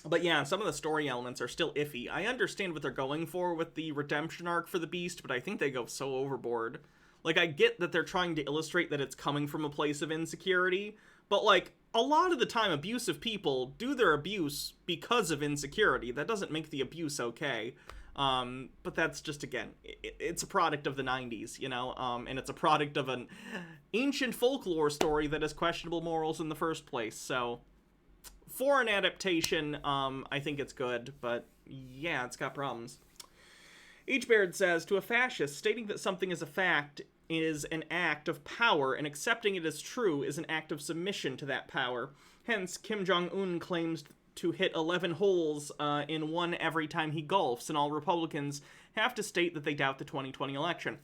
But yeah, some of the story elements are still iffy. I understand what they're going for with the redemption arc for the Beast, but I think they go so overboard. Like, I get that they're trying to illustrate that it's coming from a place of insecurity, but, like, a lot of the time abusive people do their abuse because of insecurity. That doesn't make the abuse okay. But that's just, again, it's a product of the 90s, you know, and it's a product of an ancient folklore story that has questionable morals in the first place, so... For an adaptation, I think it's good, but yeah, it's got problems. H. Baird says, to a fascist, stating that something is a fact is an act of power, and accepting it as true is an act of submission to that power. Hence, Kim Jong-un claims to hit 11 holes in one every time he golfs, and all Republicans have to state that they doubt the 2020 election.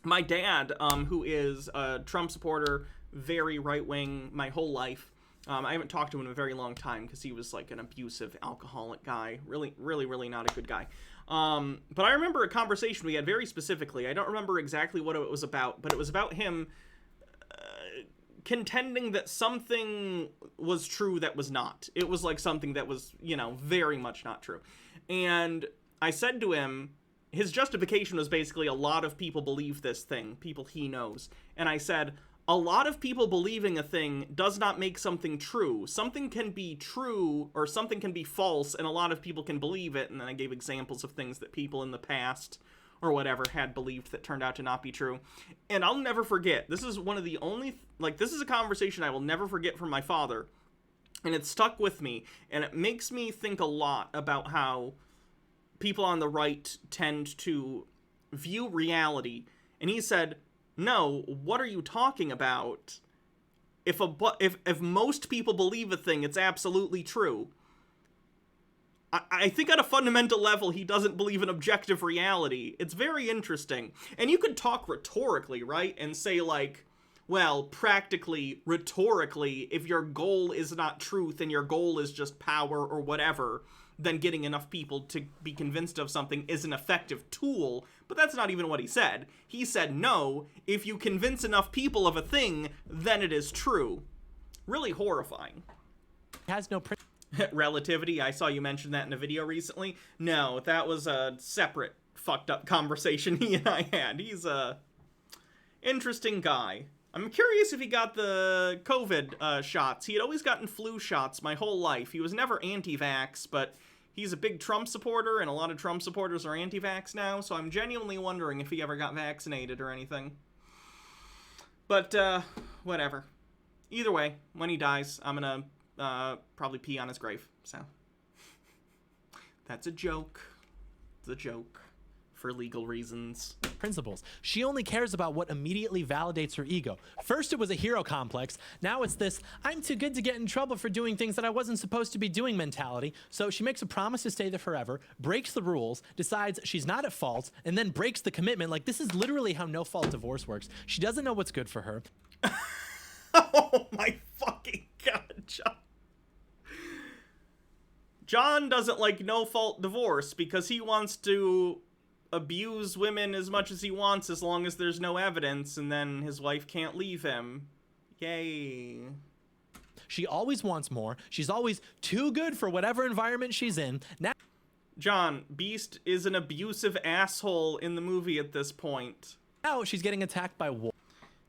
My dad, who is a Trump supporter, very right-wing my whole life, I haven't talked to him in a very long time because he was like an abusive alcoholic guy. Really, really, really not a good guy. But I remember a conversation we had very specifically. I don't remember exactly what it was about, but it was about him contending that something was true that was not. It was like something that was, you know, very much not true. And I said to him, his justification was basically a lot of people believe this thing, people he knows. And I said, a lot of people believing a thing does not make something true. Something can be true or something can be false, and a lot of people can believe it. And then I gave examples of things that people in the past or whatever had believed that turned out to not be true. And I'll never forget. This is one of the only, this is a conversation I will never forget from my father. And it stuck with me. And it makes me think a lot about how people on the right tend to view reality. And he said, no, what are you talking about? If most people believe a thing, it's absolutely true. I think on a fundamental level, he doesn't believe in objective reality. It's very interesting. And you could talk rhetorically, right? And say, like, well, practically, rhetorically, if your goal is not truth and your goal is just power or whatever, then getting enough people to be convinced of something is an effective tool. But that's not even what he said. He said, no, if you convince enough people of a thing, then it is true. Really horrifying. Has no relativity. I saw you mention that in a video recently. No, that was a separate fucked up conversation he and I had. He's a interesting guy. I'm curious if he got the COVID shots. He had always gotten flu shots my whole life. He was never anti-vax, but he's a big Trump supporter, and a lot of Trump supporters are anti-vax now, so I'm genuinely wondering if he ever got vaccinated or anything. But, whatever. Either way, when he dies, I'm gonna probably pee on his grave, so. That's a joke. It's a joke. For legal reasons. Principles. She only cares about what immediately validates her ego. First it was a hero complex, now it's this, I'm too good to get in trouble for doing things that I wasn't supposed to be doing mentality. So she makes a promise to stay there forever, breaks the rules, decides she's not at fault, and then breaks the commitment. Like, this is literally how no-fault divorce works. She doesn't know what's good for her. Oh my fucking god, John. John doesn't like no-fault divorce because he wants to abuse women as much as he wants as long as there's no evidence, and then his wife can't leave him. Yay. She always wants more. She's always too good for whatever environment she's in. Now, John, Beast is an abusive asshole in the movie at this point. Now she's getting attacked by wolves.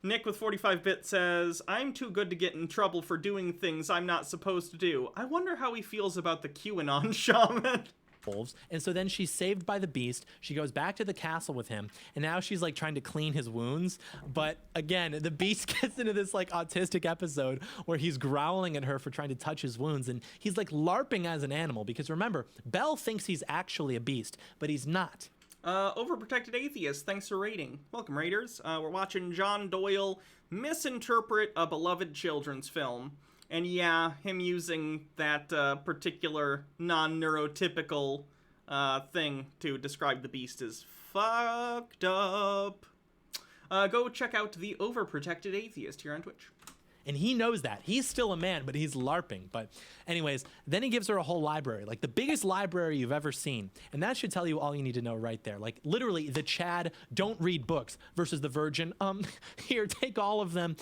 Nick with 45-bit says, I'm too good to get in trouble for doing things I'm not supposed to do. I wonder how he feels about the QAnon shaman. And so then she's saved by the Beast. She goes back to the castle with him, and now she's like trying to clean his wounds. But again, the Beast gets into this like autistic episode where he's growling at her for trying to touch his wounds, and he's like LARPing as an animal, because remember, Belle thinks he's actually a beast, but he's not. Overprotected Atheist, thanks for raiding. Welcome, raiders. We're watching John Doyle misinterpret a beloved children's film. And yeah, him using that particular non-neurotypical thing to describe the Beast is fucked up. Go check out the Overprotected Atheist here on Twitch. And he knows that. He's still a man, but he's LARPing. But anyways, then he gives her a whole library, like the biggest library you've ever seen. And that should tell you all you need to know right there. Like literally the Chad don't read books versus the Virgin. Here, take all of them.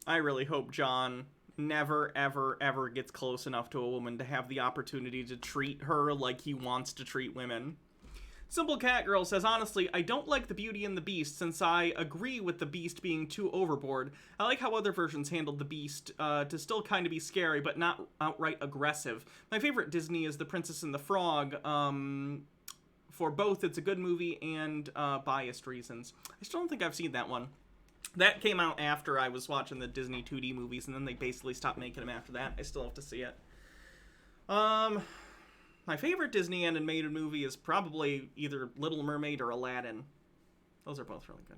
I really hope John never, ever, ever gets close enough to a woman to have the opportunity to treat her like he wants to treat women. Simple Cat Girl says, honestly, I don't like the Beauty and the Beast since I agree with the Beast being too overboard. I like how other versions handled the Beast to still kind of be scary, but not outright aggressive. My favorite Disney is The Princess and the Frog. For both, it's a good movie and biased reasons. I still don't think I've seen that one. That came out after I was watching the Disney 2D movies, and then they basically stopped making them after that. I still have to see it. My favorite Disney animated movie is probably either Little Mermaid or Aladdin. Those are both really good.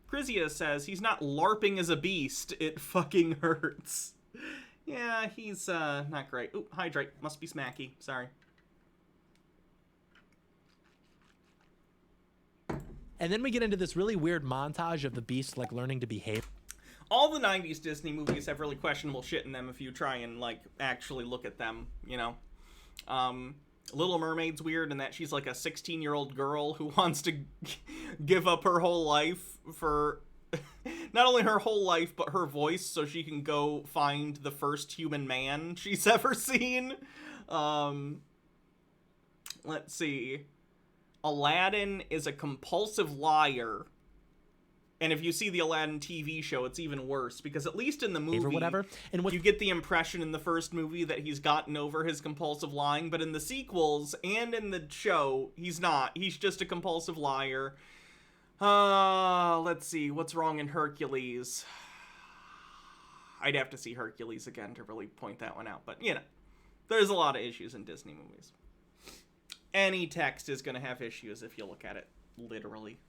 Chrysia says, he's not LARPing as a beast. It fucking hurts. Yeah, he's not great. Ooh, hydrate. Must be smacky. Sorry. And then we get into this really weird montage of the Beast like learning to behave. All the 90s Disney movies have really questionable shit in them if you try and like actually look at them, you know. Little Mermaid's weird in that she's like a 16-year-old girl who wants to give up her whole life for not only her whole life but her voice so she can go find the first human man she's ever seen. Let's see. Aladdin is a compulsive liar. And if you see the Aladdin TV show, it's even worse, because at least in the movie, or whatever, and you get the impression in the first movie that he's gotten over his compulsive lying, but in the sequels and in the show, he's not. He's just a compulsive liar. Let's see, what's wrong in Hercules? I'd have to see Hercules again to really point that one out, but, you know, there's a lot of issues in Disney movies. Any text is going to have issues if you look at it literally.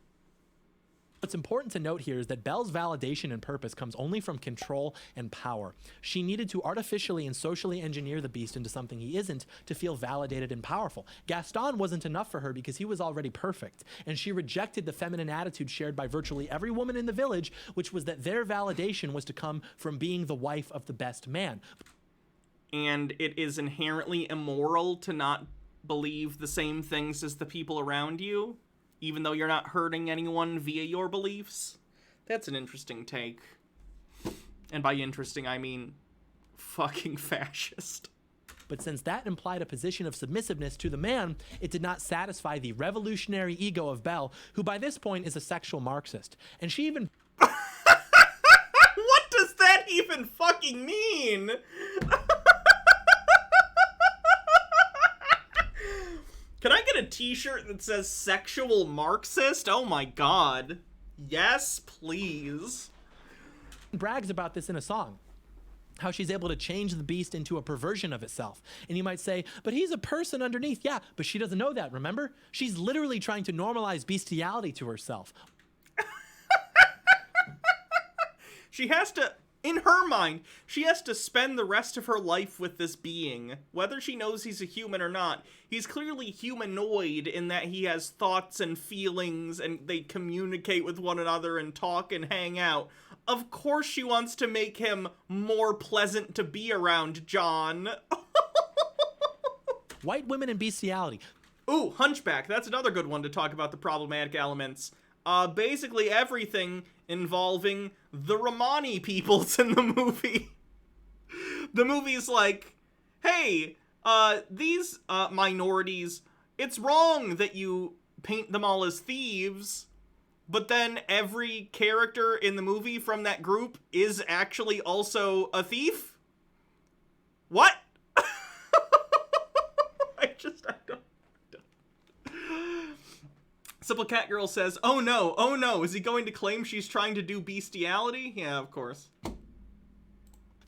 What's important to note here is that Belle's validation and purpose comes only from control and power. She needed to artificially and socially engineer the beast into something he isn't to feel validated and powerful. Gaston wasn't enough for her because he was already perfect, and she rejected the feminine attitude shared by virtually every woman in the village, which was that their validation was to come from being the wife of the best man. And it is inherently immoral to not believe the same things as the people around you, even though you're not hurting anyone via your beliefs. That's an interesting take. And by interesting, I mean fucking fascist. But since that implied a position of submissiveness to the man, it did not satisfy the revolutionary ego of Belle, who by this point is a sexual Marxist. And she even... What does that even fucking mean? Can I get a t-shirt that says sexual Marxist? Oh my god. Yes, please. brags about this in a song. How she's able to change the beast into a perversion of itself. And you might say, but he's a person underneath. Yeah, but she doesn't know that, remember? She's literally trying to normalize bestiality to herself. She has to, in her mind, she has to spend the rest of her life with this being. Whether she knows he's a human or not, he's clearly humanoid in that he has thoughts and feelings and they communicate with one another and talk and hang out. Of course she wants to make him more pleasant to be around, John. White women and bestiality. Ooh, Hunchback. That's another good one to talk about the problematic elements. Basically everything involving the Romani peoples in the movie. The movie's like, hey, these minorities, it's wrong that you paint them all as thieves, but then every character in the movie from that group is actually also a thief? What? I don't. Simple Cat Girl says, oh no, is he going to claim she's trying to do bestiality? Yeah, of course.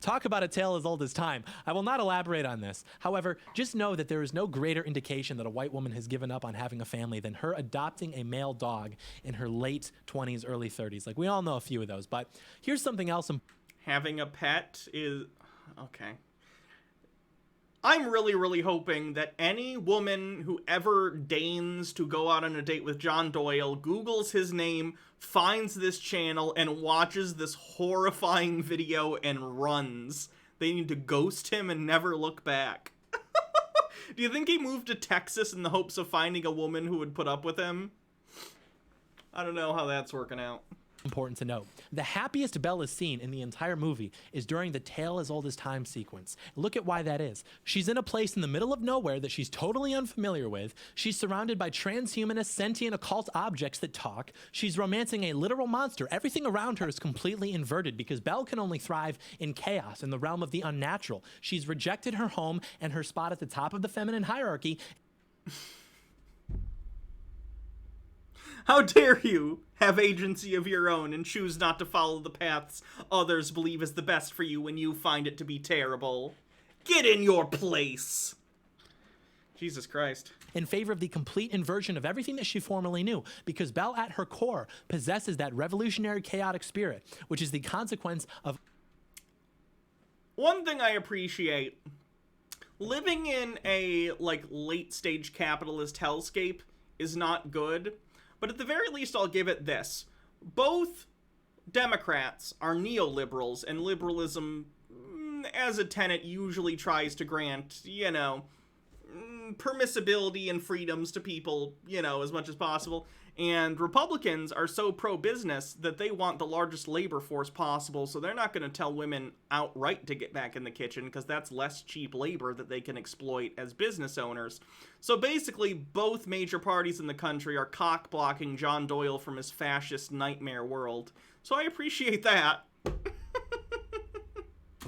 Talk about a tale as old as time. I will not elaborate on this. However, just know that there is no greater indication that a white woman has given up on having a family than her adopting a male dog in her late 20s, early 30s. Like, we all know a few of those, but here's something else. Having a pet is... okay. I'm really hoping that any woman who ever deigns to go out on a date with John Doyle Googles his name, finds this channel, and watches this horrifying video and runs. They need to ghost him and never look back. Do you think he moved to Texas in the hopes of finding a woman who would put up with him? I don't know how that's working out. Important to note. The happiest Belle is seen in the entire movie is during the tale as old as time sequence. Look at why that is. She's in a place in the middle of nowhere that she's totally unfamiliar with. She's surrounded by transhumanist, sentient, occult objects that talk. She's romancing a literal monster. Everything around her is completely inverted because Belle can only thrive in chaos, in the realm of the unnatural. She's rejected her home and her spot at the top of the feminine hierarchy. How dare you have agency of your own and choose not to follow the paths others believe is the best for you when you find it to be terrible? Get in your place! Jesus Christ. In favor of the complete inversion of everything that she formerly knew, because Belle at her core possesses that revolutionary chaotic spirit, which is the consequence of... One thing I appreciate, living in a, like, late-stage capitalist hellscape is not good. But at the very least, I'll give it this. Both Democrats are neoliberals, and liberalism, as a tenet, usually tries to grant, you know, permissibility and freedoms to people, you know, as much as possible. And Republicans are so pro-business that they want the largest labor force possible, so they're not going to tell women outright to get back in the kitchen, because that's less cheap labor that they can exploit as business owners. So basically, both major parties in the country are cock-blocking John Doyle from his fascist nightmare world. So I appreciate that.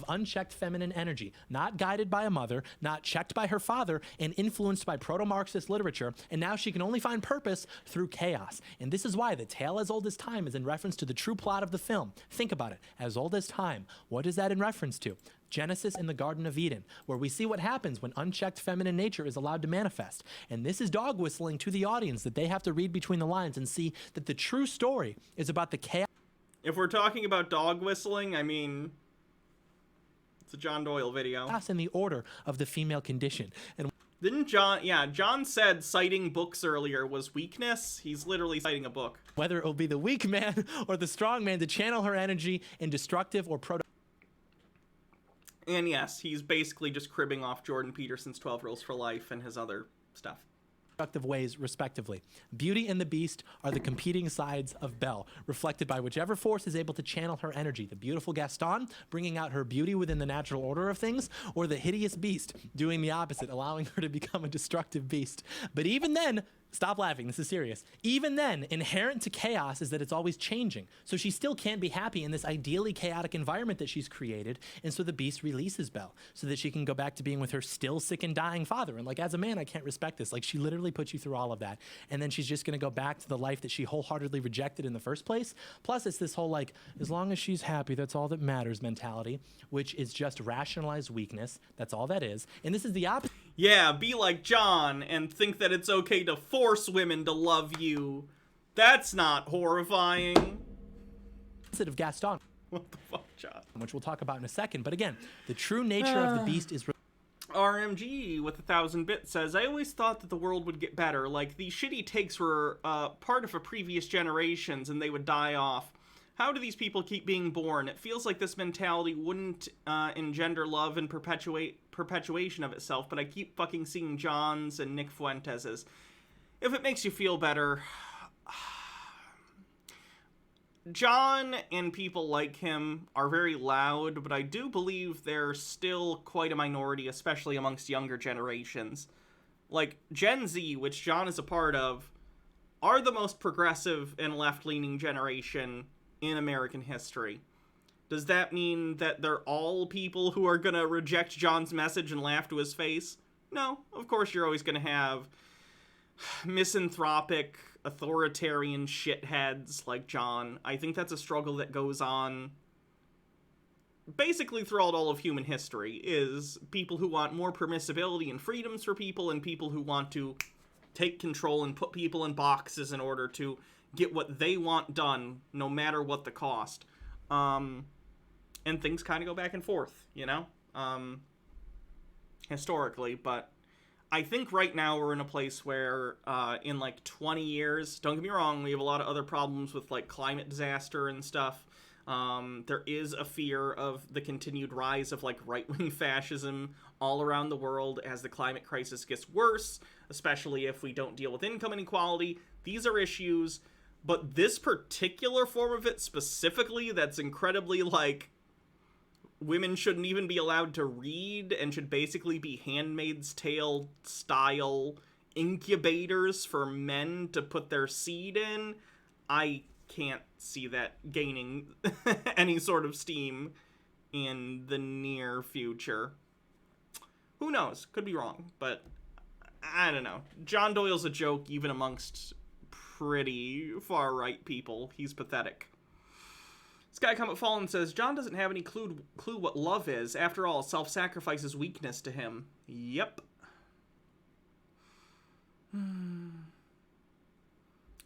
of unchecked feminine energy, not guided by a mother, not checked by her father, and influenced by proto-Marxist literature, and now she can only find purpose through chaos. And this is why the tale as old as time is in reference to the true plot of the film. Think about it. As old as time. What is that in reference to? Genesis in the Garden of Eden, where we see what happens when unchecked feminine nature is allowed to manifest. And this is dog whistling to the audience that they have to read between the lines and see that the true story is about the chaos. If we're talking about dog whistling, I mean, it's a John Doyle video. In the order of the female condition. And didn't John said citing books earlier was weakness. He's literally citing a book. Whether it will be the weak man or the strong man to channel her energy in destructive or proto. And yes, he's basically just cribbing off Jordan Peterson's 12 Rules for Life and his other stuff. Destructive ways, respectively. Beauty and the Beast are the competing sides of Belle, reflected by whichever force is able to channel her energy. The beautiful Gaston, bringing out her beauty within the natural order of things, or the hideous Beast, doing the opposite, allowing her to become a destructive beast. But even then, stop laughing, this is serious. Even then, inherent to chaos is that it's always changing. So she still can't be happy in this ideally chaotic environment that she's created. And so the Beast releases Belle so that she can go back to being with her still sick and dying father. And like, as a man, I can't respect this. Like, she literally put you through all of that. And then she's just gonna go back to the life that she wholeheartedly rejected in the first place. Plus, it's this whole like, as long as she's happy, that's all that matters mentality, which is just rationalized weakness. That's all that is. And this is the opposite. Yeah, be like John and think that it's okay to force women to love you. That's not horrifying. Of Gaston. What the fuck, John? Which we'll talk about in a second. But again, the true nature of the Beast is... RMG with 1,000 bits says, I always thought that the world would get better. Like, the shitty takes were part of a previous generations and they would die off. How do these people keep being born? It feels like this mentality wouldn't engender love and perpetuation of itself, but I keep fucking seeing John's and Nick Fuentes's. If it makes you feel better... John and people like him are very loud, but I do believe they're still quite a minority, especially amongst younger generations. Like, Gen Z, which John is a part of, are the most progressive and left-leaning generation in American history. Does that mean that they're all people who are gonna reject John's message and laugh to his face? No, of course you're always gonna have misanthropic, authoritarian shitheads like John. I think that's a struggle that goes on basically throughout all of human history, is people who want more permissibility and freedoms for people and people who want to take control and put people in boxes in order to get what they want done, no matter what the cost. And things kind of go back and forth, you know? Historically, but I think right now we're in a place where in like 20 years, don't get me wrong, we have a lot of other problems with like climate disaster and stuff. There is a fear of the continued rise of like right-wing fascism all around the world as the climate crisis gets worse, especially if we don't deal with income inequality. These are issues, but this particular form of it specifically that's incredibly like women shouldn't even be allowed to read and should basically be Handmaid's Tale style incubators for men to put their seed in. I can't see that gaining any sort of steam in the near future. Who knows? Could be wrong, but I don't know. John Doyle's a joke even amongst pretty far-right people. He's pathetic. Sky Comet Fallen says, John doesn't have any clue what love is. After all, self-sacrifice is weakness to him. Yep.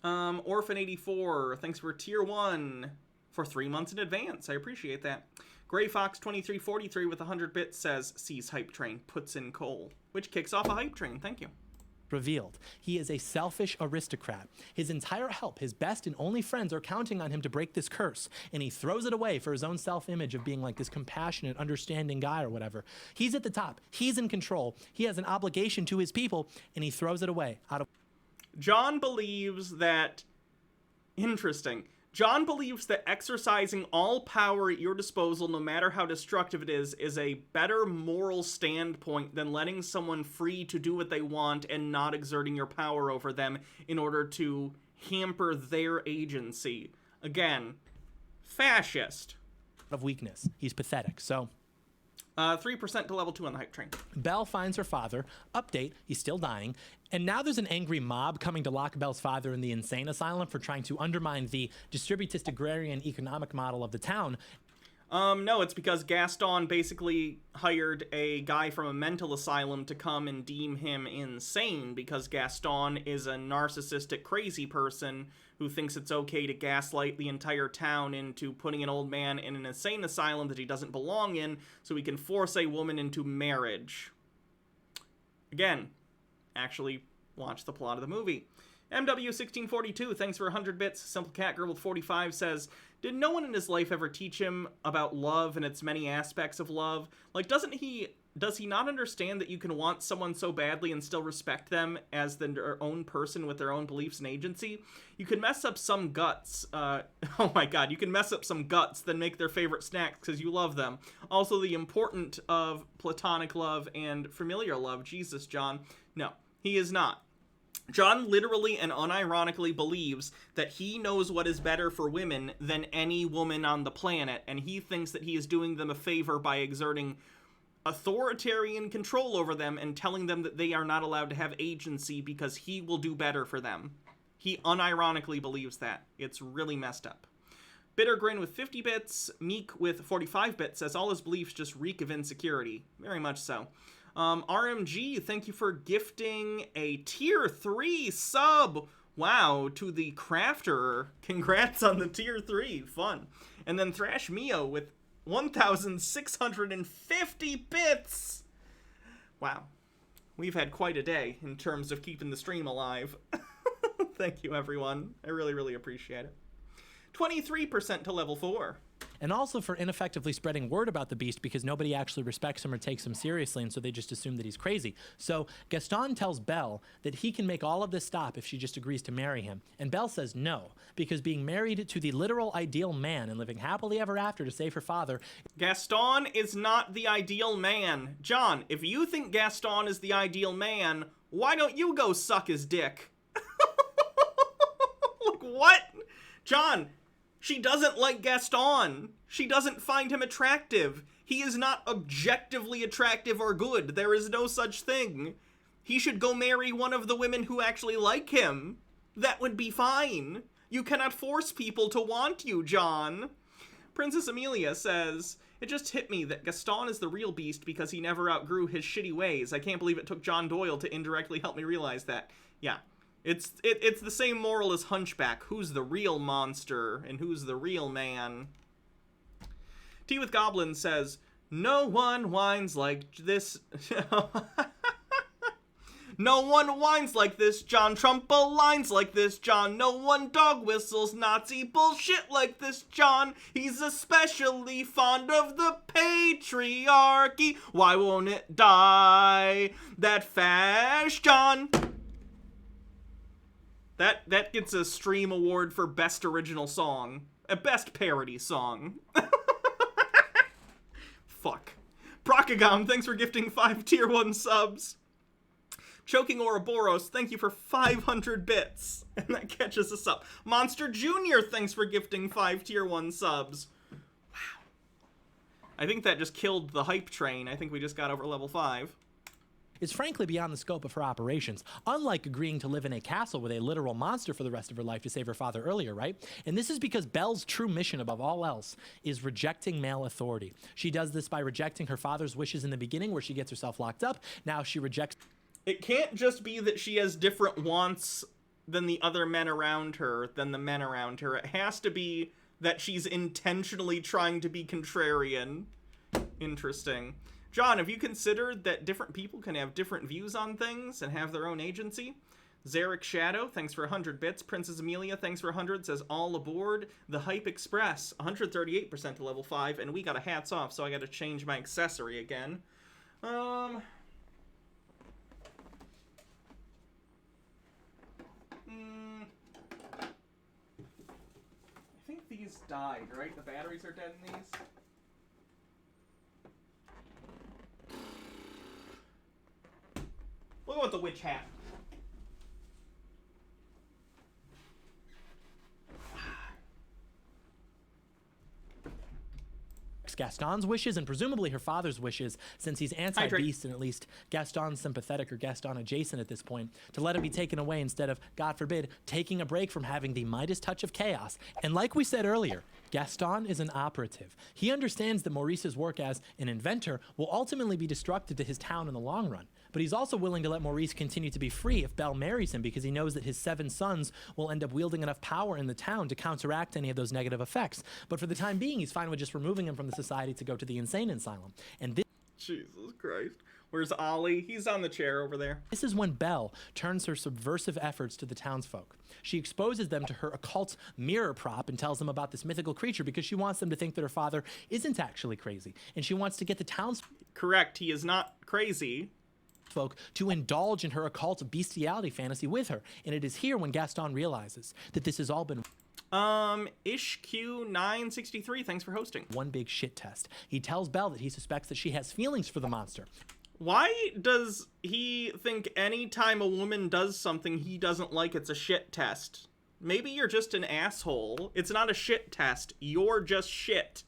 Orphan84, thanks for tier 1 for 3 months in advance. I appreciate that. Gray Fox 2343 with 100 bits says, sees hype train, puts in coal, which kicks off a hype train. Thank you. Revealed. He is a selfish aristocrat. His entire help, his best and only friends are counting on him to break this curse, and he throws it away for his own self-image of being like this compassionate, understanding guy or whatever. He's at the top. He's in control. He has an obligation to his people, and he throws it away out of... John believes that... Interesting. John believes that exercising all power at your disposal, no matter how destructive it is a better moral standpoint than letting someone free to do what they want and not exerting your power over them in order to hamper their agency. Again, fascist. Of weakness. He's pathetic. So, 3% to level 2 on the hype train. Belle finds her father. Update, he's still dying. And now there's an angry mob coming to lock Belle's father in the insane asylum for trying to undermine the distributist agrarian economic model of the town. No, it's because Gaston basically hired a guy from a mental asylum to come and deem him insane because Gaston is a narcissistic crazy person who thinks it's okay to gaslight the entire town into putting an old man in an insane asylum that he doesn't belong in so he can force a woman into marriage. Again, actually watch the plot of the movie. MW1642, thanks for 100 bits. Simple Cat Girl with 45 says, did no one in his life ever teach him about love and its many aspects of love? Like, does he not understand that you can want someone so badly and still respect them as their own person with their own beliefs and agency? You can mess up some guts. Oh my god, you can mess up some guts, then make their favorite snacks because you love them. Also, the importance of platonic love and familiar love. Jesus, John. No, he is not. John literally and unironically believes that he knows what is better for women than any woman on the planet, and he thinks that he is doing them a favor by exerting authoritarian control over them and telling them that they are not allowed to have agency because he will do better for them. He unironically believes that. It's really messed up. Bitter Grin with 50 bits, Meek with 45 bits says all his beliefs just reek of insecurity. Very much so. RMG, thank you for gifting a tier 3 sub. Wow, to the crafter. Congrats on the tier 3. Fun. And then Thrash Mio with 1,650 bits. Wow. We've had quite a day in terms of keeping the stream alive. Thank you, everyone. I really, really appreciate it. 23% to level 4. And also for ineffectively spreading word about the beast because nobody actually respects him or takes him seriously, and so they just assume that he's crazy. So Gaston tells Belle that he can make all of this stop if she just agrees to marry him. And Belle says no, because being married to the literal ideal man and living happily ever after to save her father... Gaston is not the ideal man. John, if you think Gaston is the ideal man, why don't you go suck his dick? Like, what? John... She doesn't like Gaston. She doesn't find him attractive. He is not objectively attractive or good. There is no such thing. He should go marry one of the women who actually like him. That would be fine. You cannot force people to want you, John. Princess Amelia says, it just hit me that Gaston is the real beast because he never outgrew his shitty ways. I can't believe it took John Doyle to indirectly help me realize that. Yeah. It's the same moral as Hunchback. Who's the real monster and who's the real man? Tea with Goblin says, no one whines like this. No one whines like this, John. Trump lines like this, John. No one dog whistles Nazi bullshit like this, John. He's especially fond of the patriarchy. Why won't it die? That fash, John. That gets a stream award for best original song. Best parody song. Fuck. Procagam, thanks for gifting 5 tier 1 subs. Choking Ouroboros, thank you for 500 bits. And that catches us up. Monster Jr., thanks for gifting 5 tier 1 subs. Wow. I think that just killed the hype train. I think we just got over level 5. Is frankly beyond the scope of her operations, unlike agreeing to live in a castle with a literal monster for the rest of her life to save her father earlier, right? And this is because Belle's true mission above all else is rejecting male authority. She does this by rejecting her father's wishes in the beginning where she gets herself locked up. Now she rejects... It can't just be that she has different wants than the other men around her, than the men around her. It has to be that she's intentionally trying to be contrarian. Interesting. John, have you considered that different people can have different views on things and have their own agency? Zarek Shadow, thanks for 100 bits. Princess Amelia, thanks for 100, says all aboard the Hype Express. 138% to level 5, and we got a hats off, so I gotta change my accessory again. I think these died, right? The batteries are dead in these? We'll go with the witch hat. Gaston's wishes and presumably her father's wishes, since he's anti-beast and at least Gaston sympathetic or Gaston adjacent at this point, to let him be taken away instead of, God forbid, taking a break from having the Midas touch of chaos. And like we said earlier, Gaston is an operative. He understands that Maurice's work as an inventor will ultimately be destructive to his town in the long run. But he's also willing to let Maurice continue to be free if Belle marries him, because he knows that his 7 sons will end up wielding enough power in the town to counteract any of those negative effects. But for the time being, he's fine with just removing him from the society to go to the insane asylum. And this Jesus Christ. Where's Ollie? He's on the chair over there. This is when Belle turns her subversive efforts to the townsfolk. She exposes them to her occult mirror prop and tells them about this mythical creature because she wants them to think that her father isn't actually crazy. And she wants to get the townsfolk. Correct, he is not crazy. To indulge in her occult bestiality fantasy with her. And it is here when Gaston realizes that this has all been IshQ963, thanks for hosting. One big shit test. He tells Belle that he suspects that she has feelings for the monster. Why does he think any time a woman does something he doesn't like, it's a shit test? Maybe you're just an asshole. It's not a shit test. You're just shit.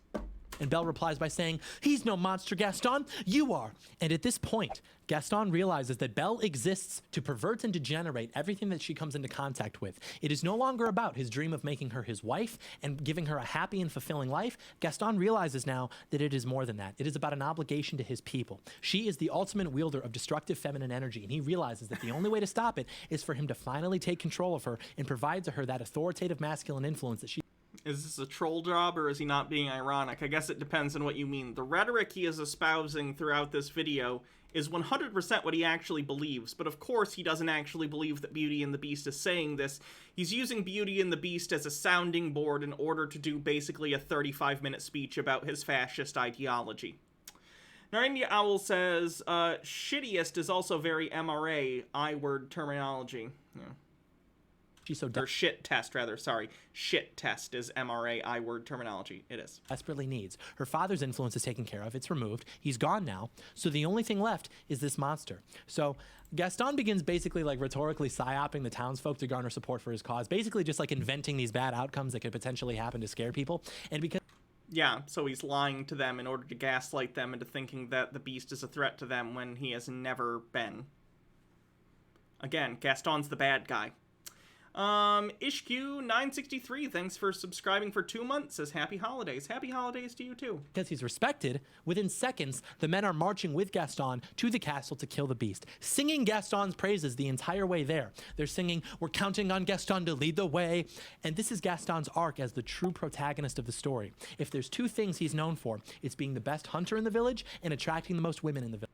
And Belle replies by saying, "He's no monster, Gaston. You are." And at this point, Gaston realizes that Belle exists to pervert and degenerate everything that she comes into contact with. It is no longer about his dream of making her his wife and giving her a happy and fulfilling life. Gaston realizes now that it is more than that. It is about an obligation to his people. She is the ultimate wielder of destructive feminine energy, and he realizes that the only way to stop it is for him to finally take control of her and provide to her that authoritative masculine influence that she... Is this a troll job, or is he not being ironic? I guess it depends on what you mean. The rhetoric he is espousing throughout this video is 100% what he actually believes, but of course he doesn't actually believe that Beauty and the Beast is saying this. He's using Beauty and the Beast as a sounding board in order to do basically a 35-minute speech about his fascist ideology. Narendra Owl says, shittiest is also very MRA, I-word terminology. Yeah. Or shit test, rather. Sorry. Shit test is MRA, I-word terminology. It is. Desperately needs. Her father's influence is taken care of. It's removed. He's gone now. So the only thing left is this monster. So Gaston begins basically like rhetorically psyoping the townsfolk to garner support for his cause. Basically just like inventing these bad outcomes that could potentially happen to scare people. And because... Yeah, so he's lying to them in order to gaslight them into thinking that the Beast is a threat to them when he has never been. Again, Gaston's the bad guy. IshQ963, thanks for subscribing for 2 months, says happy holidays. Happy holidays to you too. Because he's respected, within seconds, the men are marching with Gaston to the castle to kill the Beast, singing Gaston's praises the entire way there. They're singing, "We're counting on Gaston to lead the way." And this is Gaston's arc as the true protagonist of the story. If there's 2 things he's known for, it's being the best hunter in the village and attracting the most women in the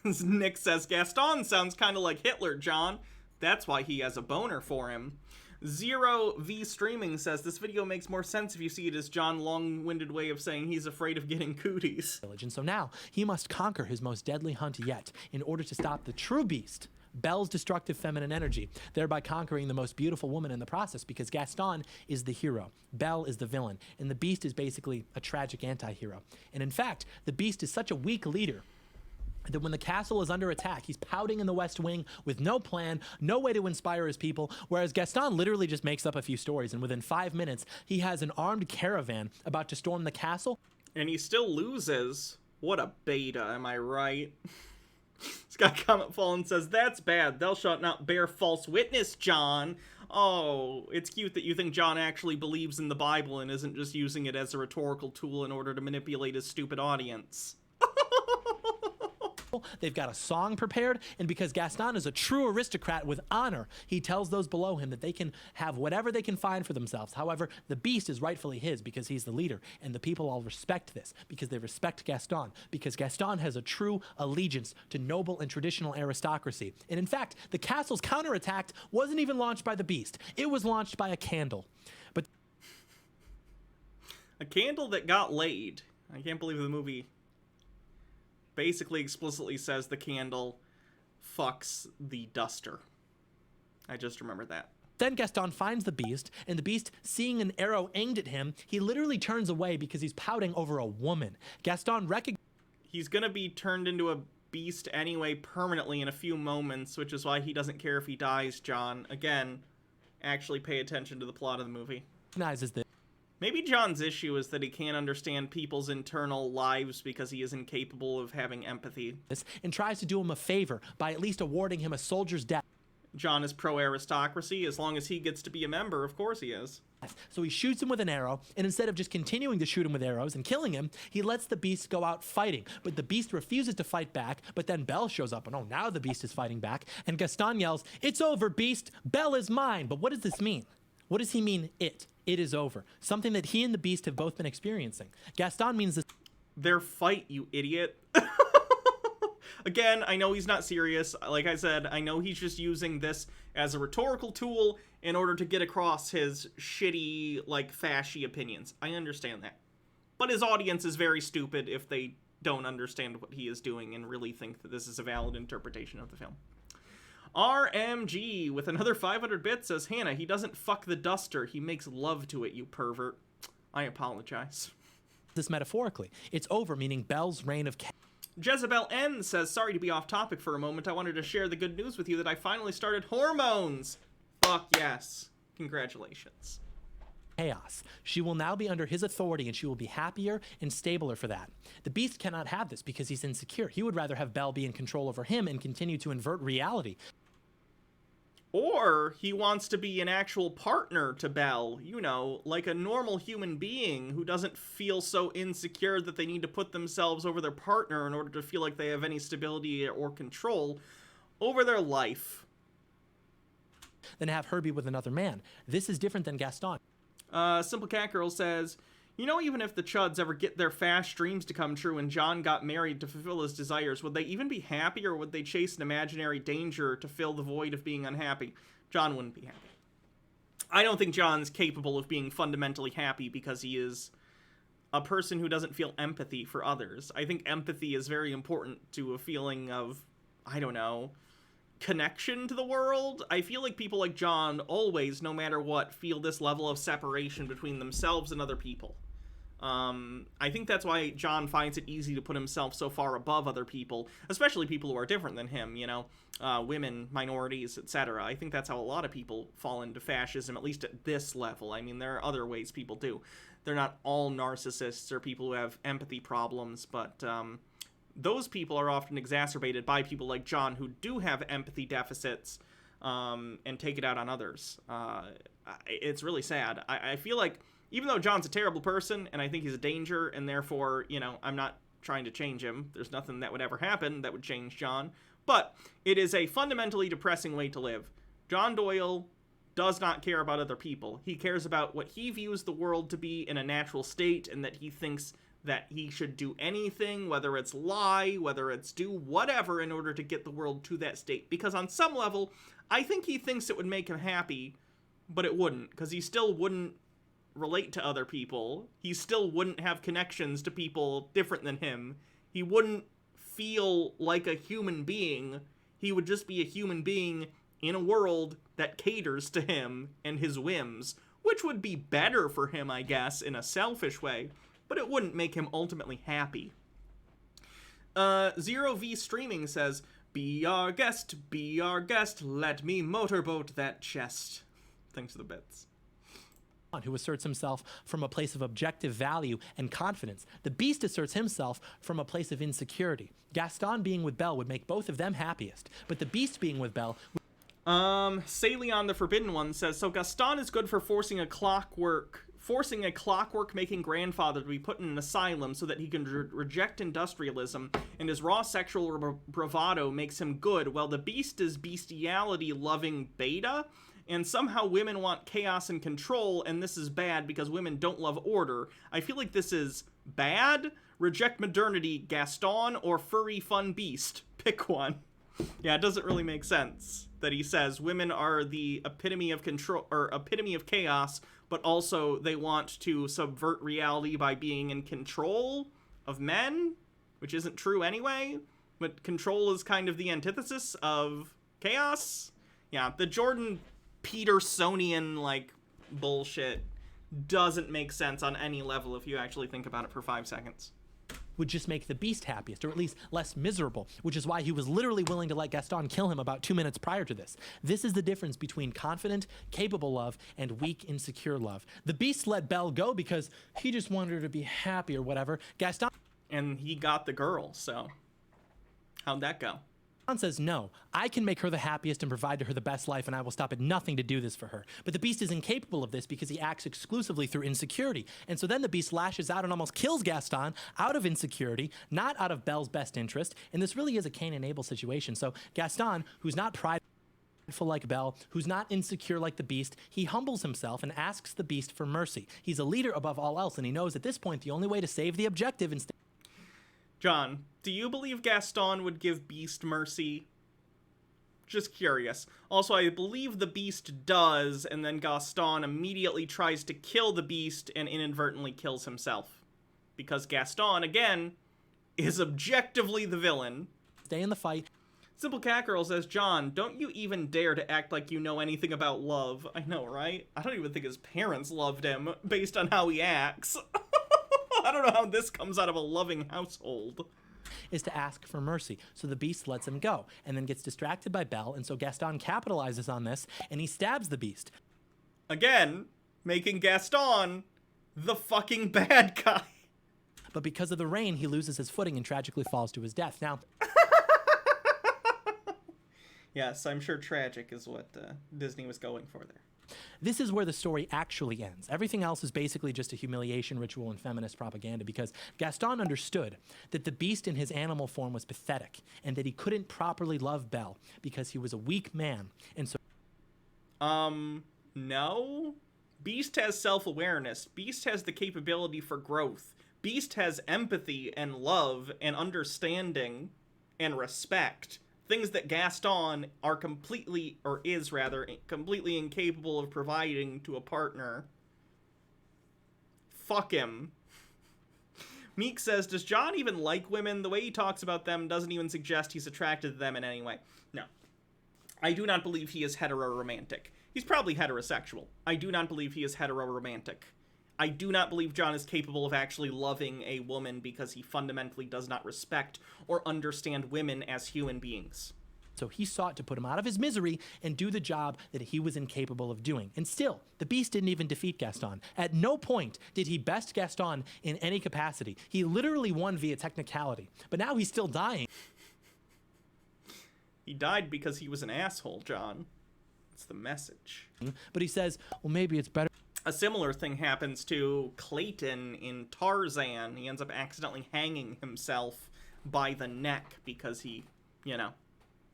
village. Nick says, Gaston sounds kind of like Hitler, John. That's why he has a boner for him. Zero V Streaming says, this video makes more sense if you see it as John's long-winded way of saying he's afraid of getting cooties. And so now, he must conquer his most deadly hunt yet in order to stop the true Beast, Belle's destructive feminine energy, thereby conquering the most beautiful woman in the process, because Gaston is the hero, Belle is the villain, and the Beast is basically a tragic anti-hero. And in fact, the Beast is such a weak leader that when the castle is under attack, he's pouting in the West Wing with no plan, no way to inspire his people, whereas Gaston literally just makes up a few stories, and within 5 minutes, he has an armed caravan about to storm the castle. And he still loses. What a beta, am I right? Scott Comet Fallen says, that's bad. Thou shalt not bear false witness, John. Oh, it's cute that you think John actually believes in the Bible and isn't just using it as a rhetorical tool in order to manipulate his stupid audience. They've got a song prepared, and because Gaston is a true aristocrat with honor, he tells those below him that they can have whatever they can find for themselves. However, the Beast is rightfully his because he's the leader, and the people all respect this because they respect Gaston, because Gaston has a true allegiance to noble and traditional aristocracy. And in fact, the castle's counterattack wasn't even launched by the Beast. It was launched by a candle. But a candle that got laid. I can't believe the movie basically explicitly says the candle fucks the duster. I just remembered that. Then Gaston finds the Beast, and the Beast, seeing an arrow aimed at him, he literally turns away because he's pouting over a woman. Gaston He's gonna be turned into a beast anyway permanently in a few moments, which is why he doesn't care if he dies, John. Again, actually pay attention to the plot of the movie. Recognizes this. Maybe John's issue is that he can't understand people's internal lives because he is incapable of having empathy. And tries to do him a favor by at least awarding him a soldier's death. John is pro-aristocracy. As long as he gets to be a member, of course he is. So he shoots him with an arrow, and instead of just continuing to shoot him with arrows and killing him, he lets the beast go out fighting. But the beast refuses to fight back, but then Belle shows up, and now the beast is fighting back, and Gaston yells, "It's over, beast! Belle is mine!" But what does this mean? What does he mean, it? It is over. Something that he and the beast have both been experiencing. Gaston means this. Their fight, you idiot. Again, I know he's not serious. Like I said, I know he's just using this as a rhetorical tool in order to get across his shitty, like, fashy opinions. I understand that. But his audience is very stupid if they don't understand what he is doing and really think that this is a valid interpretation of the film. RMG with another 500 bits says, Hannah, he doesn't fuck the duster. He makes love to it, you pervert. I apologize. This metaphorically. It's over, meaning Belle's reign of Jezebel N says, sorry to be off topic for a moment. I wanted to share the good news with you that I finally started hormones. Fuck yes. Congratulations. Chaos. She will now be under his authority, and she will be happier and stabler for that. The beast cannot have this because he's insecure. He would rather have Belle be in control over him and continue to invert reality. Or he wants to be an actual partner to Belle, you know, like a normal human being who doesn't feel so insecure that they need to put themselves over their partner in order to feel like they have any stability or control over their life. Than have her be with another man. This is different than Gaston. Simple Cat Girl says, you know, even if the Chuds ever get their fast dreams to come true and John got married to fulfill his desires, would they even be happy, or would they chase an imaginary danger to fill the void of being unhappy? John wouldn't be happy. I don't think John's capable of being fundamentally happy because he is a person who doesn't feel empathy for others. I think empathy is very important to a feeling of, I don't know, connection to the world. I feel like people like John always, no matter what, feel this level of separation between themselves and other people. I think that's why John finds it easy to put himself so far above other people, especially people who are different than him, you know, women, minorities, etc. I think that's how a lot of people fall into fascism, at least at this level. I mean, there are other ways people do. They're not all narcissists or people who have empathy problems, but those people are often exacerbated by people like John who do have empathy deficits and take it out on others. It's really sad. I feel like even though John's a terrible person, and I think he's a danger, and therefore, you know, I'm not trying to change him. There's nothing that would ever happen that would change John. But it is a fundamentally depressing way to live. John Doyle does not care about other people. He cares about what he views the world to be in a natural state, and that he thinks that he should do anything, whether it's lie, whether it's do whatever, in order to get the world to that state. Because on some level, I think he thinks it would make him happy, but it wouldn't, because he still wouldn't relate to other people. He still wouldn't have connections to people different than him. He wouldn't feel like a human being. He would just be a human being in a world that caters to him and his whims, which would be better for him, I guess, in a selfish way, but it wouldn't make him ultimately happy. Zero V Streaming says, be our guest, let me motorboat that chest. Thanks for the bits. Who asserts himself from a place of objective value and confidence. The beast asserts himself from a place of insecurity. Gaston being with Belle would make both of them happiest, but the beast being with Belle... Salion the Forbidden One says, so Gaston is good for forcing a clockwork making grandfather to be put in an asylum so that he can reject industrialism, and his raw sexual bravado makes him good, while the beast is bestiality loving beta. And somehow women want chaos and control, and this is bad because women don't love order. I feel like this is bad. Reject modernity, Gaston, or furry fun beast. Pick one. Yeah, it doesn't really make sense that he says women are the epitome of control, or epitome of chaos, but also they want to subvert reality by being in control of men, which isn't true anyway. But control is kind of the antithesis of chaos. Yeah, the Jordan Petersonian, like, bullshit doesn't make sense on any level if you actually think about it for 5 seconds. would just make the beast happiest, or at least less miserable, which is why he was literally willing to let Gaston kill him about 2 minutes prior to this. This is the difference between confident, capable love and weak, insecure love. The beast let Belle go because he just wanted her to be happy or whatever. Gaston... And he got the girl, so how'd that go? Says, no, I can make her the happiest and provide to her the best life, and I will stop at nothing to do this for her. But the beast is incapable of this because he acts exclusively through insecurity. And so then the beast lashes out and almost kills Gaston out of insecurity, not out of Belle's best interest. And this really is a Cain and Abel situation. So Gaston, who's not prideful like Belle, who's not insecure like the beast, he humbles himself and asks the beast for mercy. He's a leader above all else, and he knows at this point the only way to save the objective instead... John, do you believe Gaston would give Beast mercy? Just curious. Also, I believe the Beast does, and then Gaston immediately tries to kill the Beast and inadvertently kills himself. Because Gaston, again, is objectively the villain. Stay in the fight. Simple Cat Girl says, John, don't you even dare to act like you know anything about love. I know, right? I don't even think his parents loved him based on how he acts. I don't know how this comes out of a loving household. Is to ask for mercy. So the beast lets him go and then gets distracted by Belle, and so Gaston capitalizes on this and he stabs the beast. Again, making Gaston the fucking bad guy. But because of the rain, he loses his footing and tragically falls to his death. Now... Yes, I'm sure tragic is what Disney was going for there. This is where the story actually ends. Everything else is basically just a humiliation ritual and feminist propaganda because Gaston understood that the beast in his animal form was pathetic and that he couldn't properly love Belle because he was a weak man. And so... No. Beast has self-awareness. Beast has the capability for growth. Beast has empathy and love and understanding and respect. Things that Gaston are completely incapable of providing to a partner. Fuck him. Meek says, does John even like women? The way he talks about them doesn't even suggest he's attracted to them in any way. No. I do not believe he is hetero-romantic. He's probably heterosexual. I do not believe he is hetero-romantic. I do not believe John is capable of actually loving a woman because he fundamentally does not respect or understand women as human beings. So he sought to put him out of his misery and do the job that he was incapable of doing. And still, the beast didn't even defeat Gaston. At no point did he best Gaston in any capacity. He literally won via technicality. But now he's still dying. He died because he was an asshole, John. That's the message. But he says, well, maybe it's better. A similar thing happens to Clayton in Tarzan. He ends up accidentally hanging himself by the neck because he,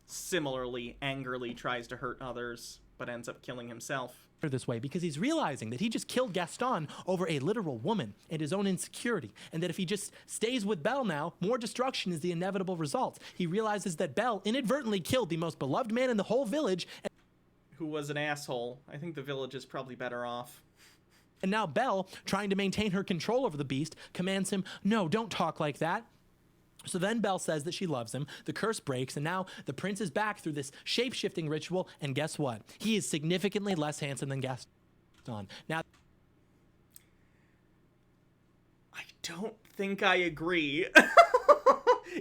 similarly angrily tries to hurt others, but ends up killing himself. This way because he's realizing that he just killed Gaston over a literal woman and his own insecurity, and that if he just stays with Belle now, more destruction is the inevitable result. He realizes that Belle inadvertently killed the most beloved man in the whole village, who was an asshole. I think the village is probably better off. And now Belle, trying to maintain her control over the beast, commands him, no, don't talk like that. So then Belle says that she loves him, the curse breaks, and now the prince is back through this shape-shifting ritual, and guess what? He is significantly less handsome than Gaston. Now, I don't think I agree.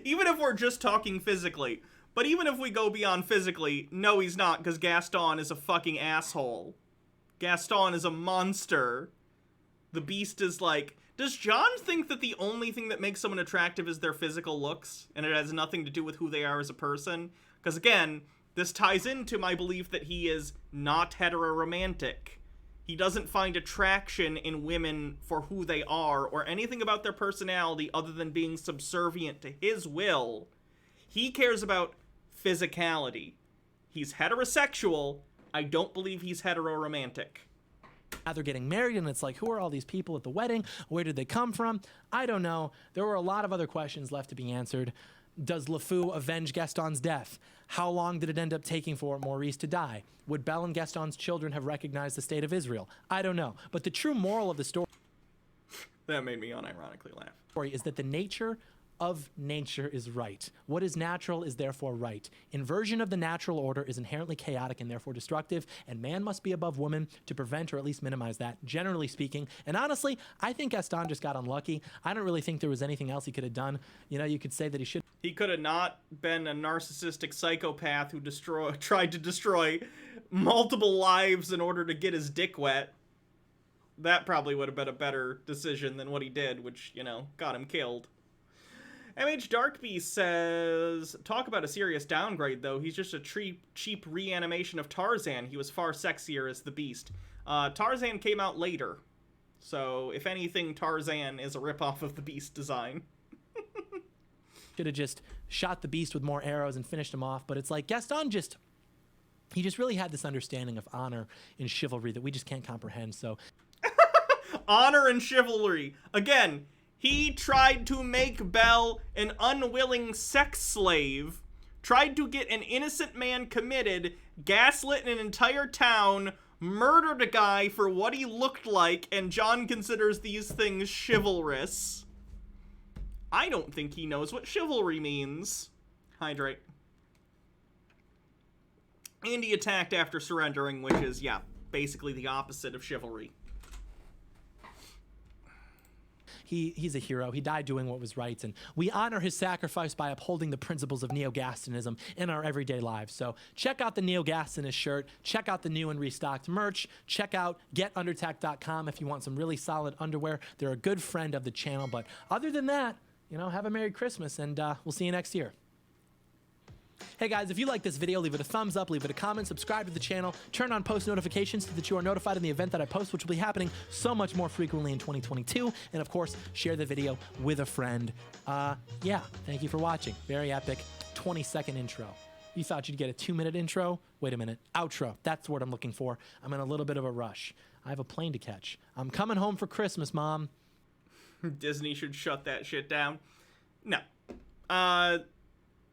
Even if we're just talking physically. But even if we go beyond physically, no, he's not, because Gaston is a fucking asshole. Gaston is a monster. The beast is like... Does John think that the only thing that makes someone attractive is their physical looks, and it has nothing to do with who they are as a person? Because again, this ties into my belief that he is not hetero-romantic. He doesn't find attraction in women for who they are, or anything about their personality other than being subservient to his will. He cares about physicality. He's heterosexual. I don't believe he's hetero-romantic. Now they're getting married, and it's like, who are all these people at the wedding? Where did they come from? I don't know. There were a lot of other questions left to be answered. Does LeFou avenge Gaston's death? How long did it end up taking for Maurice to die? Would Belle and Gaston's children have recognized the state of Israel? I don't know. But the true moral of the story... That made me unironically laugh. ...is that the nature of nature is right. What is natural is therefore right. Inversion of the natural order is inherently chaotic and therefore destructive, and man must be above woman to prevent or at least minimize that, generally speaking. And honestly, I think Gaston just got unlucky. I don't really think there was anything else he could have done. You know, you could say that he should. He could have not been a narcissistic psychopath who tried to destroy multiple lives in order to get his dick wet. That probably would have been a better decision than what he did, which, you know, got him killed. MH Darkbeast says, talk about a serious downgrade, though. He's just a cheap reanimation of Tarzan. He was far sexier as the Beast. Tarzan came out later. So, if anything, Tarzan is a ripoff of the Beast design. Should have just shot the Beast with more arrows and finished him off. But it's like, Gaston he just really had this understanding of honor and chivalry that we just can't comprehend, so... Honor and chivalry. Again, he tried to make Belle an unwilling sex slave, tried to get an innocent man committed, gaslit an entire town, murdered a guy for what he looked like, and John considers these things chivalrous. I don't think he knows what chivalry means. Hydrate. And he attacked after surrendering, which is, yeah, basically the opposite of chivalry. He's a hero. He died doing what was right, and we honor his sacrifice by upholding the principles of Neo-Gastonism in our everyday lives. So check out the Neo-Gastonist shirt. Check out the new and restocked merch. Check out getundertech.com if you want some really solid underwear. They're a good friend of the channel, but other than that, you know, have a Merry Christmas, and we'll see you next year. Hey guys, if you like this video, leave it a thumbs up, leave it a comment, subscribe to the channel, turn on post notifications so that you are notified in the event that I post, which will be happening so much more frequently in 2022. And of course, share the video with a friend. Yeah, thank you for watching. Very epic 20-second intro. You thought you'd get a 2-minute intro? Wait a minute. Outro. That's the word I'm looking for. I'm in a little bit of a rush. I have a plane to catch. I'm coming home for Christmas, Mom. Disney should shut that shit down. No.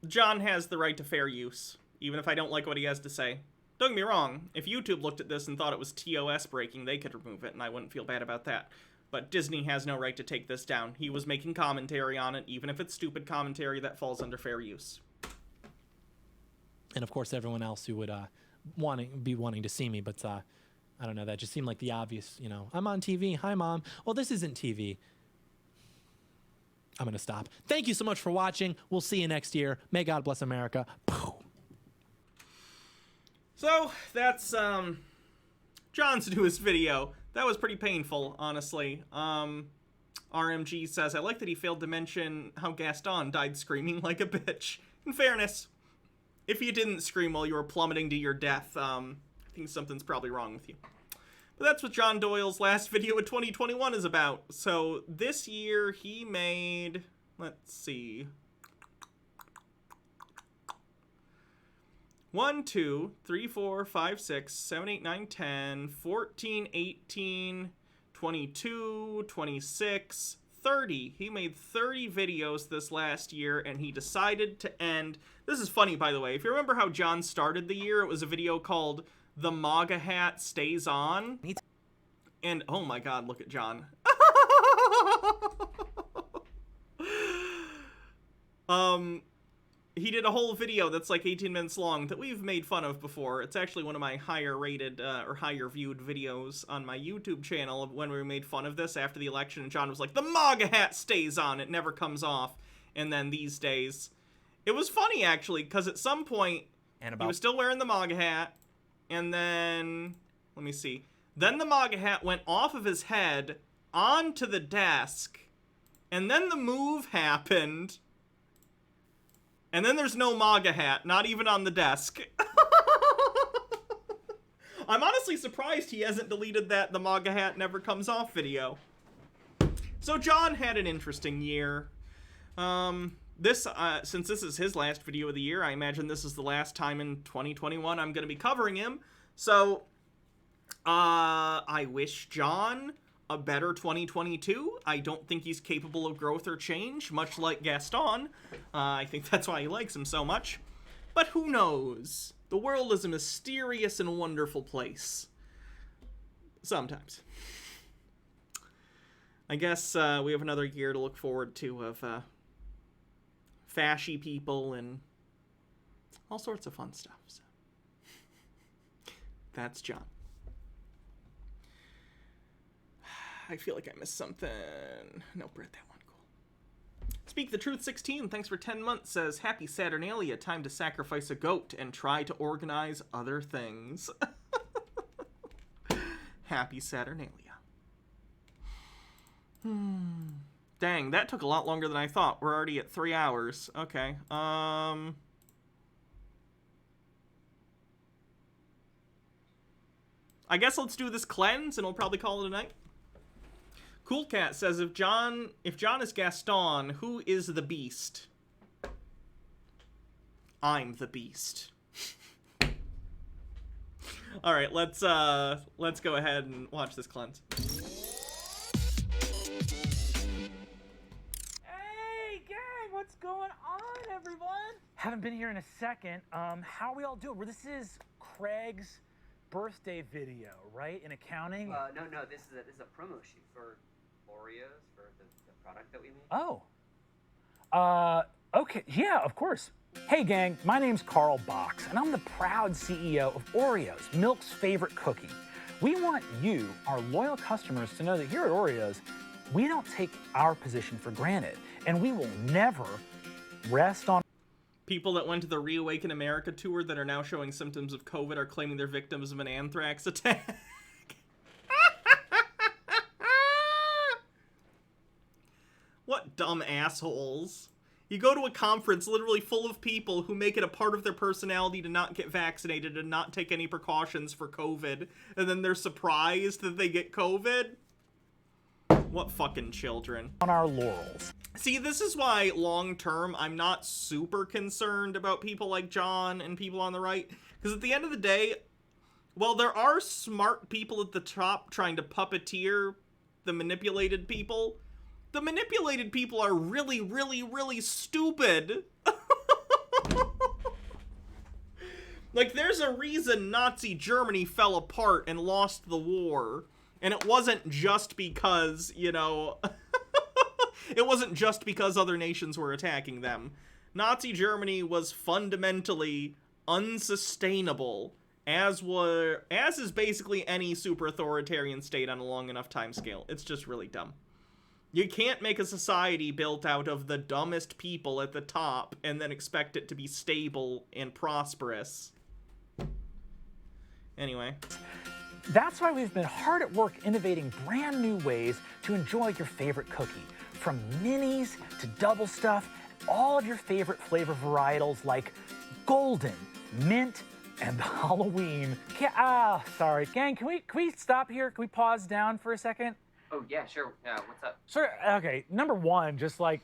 John has the right to fair use, even if I don't like what he has to say. Don't get me wrong, if YouTube looked at this and thought it was TOS breaking, they could remove it, and I wouldn't feel bad about that. But Disney has no right to take this down. He was making commentary on it, even if it's stupid commentary, that falls under fair use. And of course, everyone else who would be wanting to see me, but I don't know, that just seemed like the obvious, you know, I'm on TV, hi Mom. Well, this isn't TV. I'm going to stop. Thank you so much for watching. We'll see you next year. May God bless America. So, that's, John's newest video. That was pretty painful, honestly. RMG says, I like that he failed to mention how Gaston died screaming like a bitch. In fairness, if you didn't scream while you were plummeting to your death, I think something's probably wrong with you. But that's what John Doyle's last video of 2021 is about. So this year he made, let's see, 1, 2, 3, 4, 5, 6, 7, 8, 9, 10, 14, 18, 22, 26, 30. He made 30 videos this last year, and he decided to end. This is funny, by the way. If you remember how John started the year, it was a video called The MAGA Hat Stays On. And, oh my god, look at John. He did a whole video that's like 18 minutes long that we've made fun of before. It's actually one of my higher rated or higher viewed videos on my YouTube channel of when we made fun of this after the election. And John was like, the MAGA hat stays on. It never comes off. And then these days, it was funny actually, because at some point, he was still wearing the MAGA hat. And then, let me see. Then the MAGA hat went off of his head onto the desk. And then the move happened. And then there's no MAGA hat, not even on the desk. I'm honestly surprised he hasn't deleted that the MAGA hat never comes off video. So John had an interesting year. Since this is his last video of the year, I imagine this is the last time in 2021 I'm going to be covering him. So, I wish John a better 2022. I don't think he's capable of growth or change, much like Gaston. I think that's why he likes him so much. But who knows? The world is a mysterious and wonderful place. Sometimes. I guess we have another year to look forward to of fashy people and all sorts of fun stuff. So. That's John. I feel like I missed something. Nope, we're at that one. Cool. Speak the Truth 16, thanks for 10 months, says, Happy Saturnalia, time to sacrifice a goat and try to organize other things. Happy Saturnalia. Dang, that took a lot longer than I thought. We're already at 3 hours. Okay. I guess let's do this cleanse and we'll probably call it a night. Cool Cat says, if John is Gaston, who is the Beast? I'm the Beast. All right, let's go ahead and watch this cleanse. Hey, gang, what's going on, everyone? Haven't been here in a second. How we all doing? Well, this is Craig's birthday video, right? In accounting? No, this is a promo shoot for Oreos, for the product that we make. Oh. Okay, yeah, of course. Hey gang, my name's Carl Box, and I'm the proud CEO of Oreos, Milk's favorite cookie. We want you, our loyal customers, to know that here at Oreos, we don't take our position for granted, and we will never rest on... People that went to the Reawaken America tour that are now showing symptoms of COVID are claiming they're victims of an anthrax attack. What dumb assholes. You go to a conference literally full of people who make it a part of their personality to not get vaccinated and not take any precautions for COVID, and then they're surprised that they get COVID? What fucking children. On our laurels. See, this is why long-term I'm not super concerned about people like John and people on the right, because at the end of the day, while there are smart people at the top trying to puppeteer the manipulated people, the manipulated people are really, really, really stupid. Like, there's a reason Nazi Germany fell apart and lost the war. And it wasn't just because, you know... it wasn't just because other nations were attacking them. Nazi Germany was fundamentally unsustainable, as is basically any super authoritarian state on a long enough time scale. It's just really dumb. You can't make a society built out of the dumbest people at the top and then expect it to be stable and prosperous. Anyway. That's why we've been hard at work innovating brand new ways to enjoy your favorite cookie. From minis to double stuff, all of your favorite flavor varietals like golden, mint, and Halloween. Sorry, gang, can we stop here? Can we pause down for a second? Oh, yeah, sure. What's up? Sure, okay, number one, just like,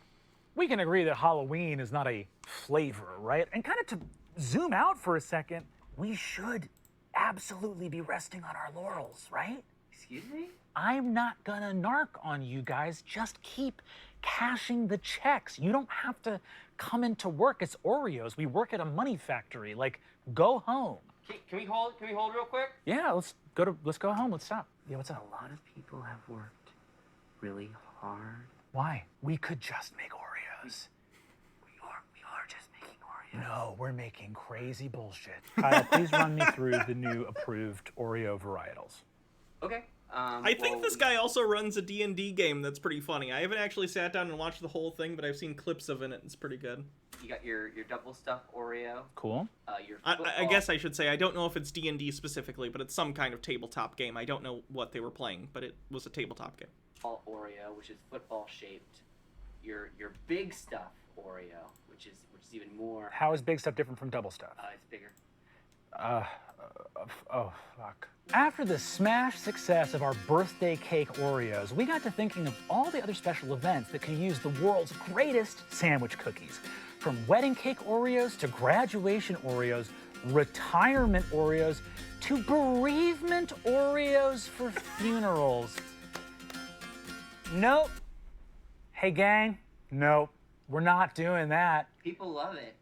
we can agree that Halloween is not a flavor, right? And kind of to zoom out for a second, we should absolutely be resting on our laurels, right? Excuse me? I'm not gonna narc on you guys, just keep cashing the checks. You don't have to come into work. It's Oreos. We work at a money factory. Like, go home. Can we hold real quick? Yeah, let's go home. Let's stop. Yeah, what's up? A lot of people have worked really hard. Why? We could just make Oreos. We are just making Oreos. No, we're making crazy bullshit. Kyle, please run me through the new approved Oreo varietals. Okay. I think this guy also runs a D&D game that's pretty funny. I haven't actually sat down and watched the whole thing, but I've seen clips of it. It's pretty good. You got your double stuffed Oreo. Cool. I guess I should say, I don't know if it's D&D specifically, but it's some kind of tabletop game. I don't know what they were playing, but it was a tabletop game. Oreo, which is football shaped. Your big stuff Oreo, which is even more. How is big stuff different from double stuff? It's bigger. Oh, fuck. After the smash success of our birthday cake Oreos, we got to thinking of all the other special events that could use the world's greatest sandwich cookies. From wedding cake Oreos to graduation Oreos, retirement Oreos, to bereavement Oreos for funerals. Nope. Hey gang, nope. We're not doing that. People love it.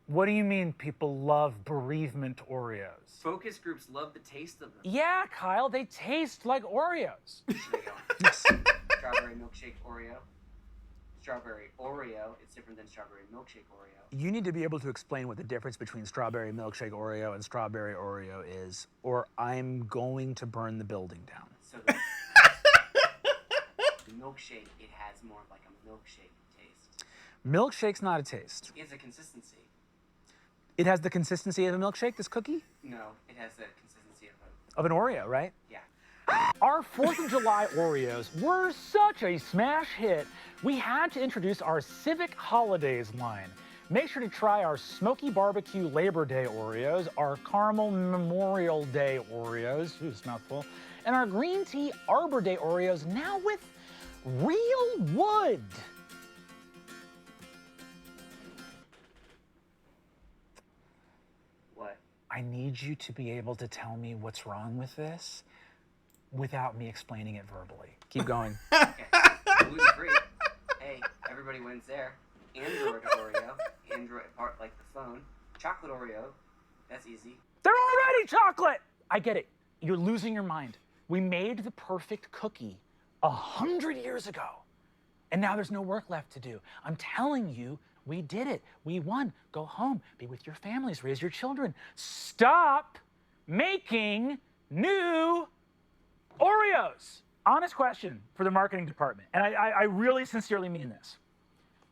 What do you mean people love bereavement Oreos? Focus groups love the taste of them. Yeah, Kyle, they taste like Oreos. There you go. Strawberry milkshake Oreo. strawberry Oreo, it's different than strawberry milkshake Oreo. You need to be able to explain what the difference between strawberry milkshake Oreo and strawberry Oreo is, or I'm going to burn the building down. So the milkshake, it has more of like a milkshake taste. Milkshake's not a taste. It's a consistency. It has the consistency of a milkshake, this cookie? No, it has the consistency Of an Oreo, right? Yeah. Our 4th of July Oreos were such a smash hit, we had to introduce our Civic Holidays line. Make sure to try our Smoky Barbecue Labor Day Oreos, our Caramel Memorial Day Oreos, ooh, this mouthful, and our Green Tea Arbor Day Oreos, now with real wood. What? I need you to be able to tell me what's wrong with this without me explaining it verbally. Keep going. Okay. Gluten-free. Hey, everybody wins there. Android Oreo. Android part like the phone. Chocolate Oreo. That's easy. They're already chocolate! I get it. You're losing your mind. We made the perfect cookie 100 years ago. And now there's no work left to do. I'm telling you, we did it. We won. Go home. Be with your families. Raise your children. Stop making new Oreos. Honest question for the marketing department. And I really sincerely mean this.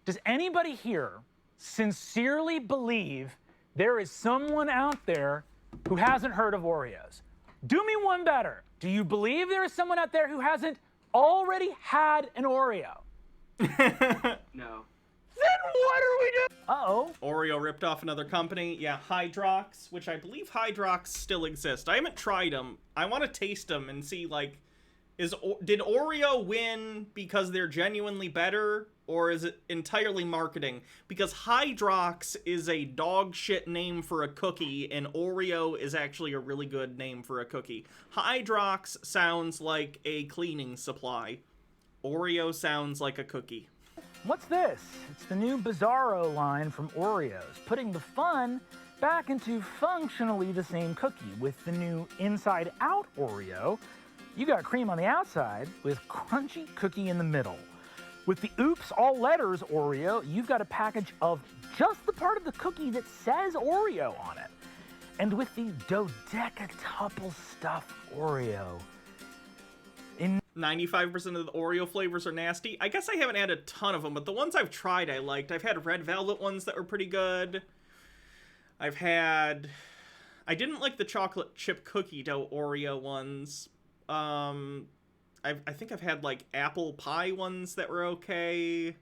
Does anybody here sincerely believe there is someone out there who hasn't heard of Oreos? Do me one better. Do you believe there is someone out there who hasn't already had an Oreo? No. Then what are we doing? Uh-oh. Oreo ripped off another company. Yeah, Hydrox, which I believe Hydrox still exist. I haven't tried them. I want to taste them and see, like, did Oreo win because they're genuinely better, or is it entirely marketing? Because Hydrox is a dog shit name for a cookie, and Oreo is actually a really good name for a cookie. Hydrox sounds like a cleaning supply. Oreo sounds like a cookie. What's this? It's the new Bizarro line from Oreos, putting the fun back into functionally the same cookie. With the new Inside Out Oreo, you got cream on the outside with crunchy cookie in the middle. With the Oops All Letters Oreo, you've got a package of just the part of the cookie that says Oreo on it. And with the Dodecatuple Stuffed Oreo, 95% of the Oreo flavors are nasty. I guess I haven't had a ton of them, but the ones I've tried I liked. I've had red velvet ones that were pretty good. I didn't like the chocolate chip cookie dough Oreo ones. I think I've had like apple pie ones that were okay.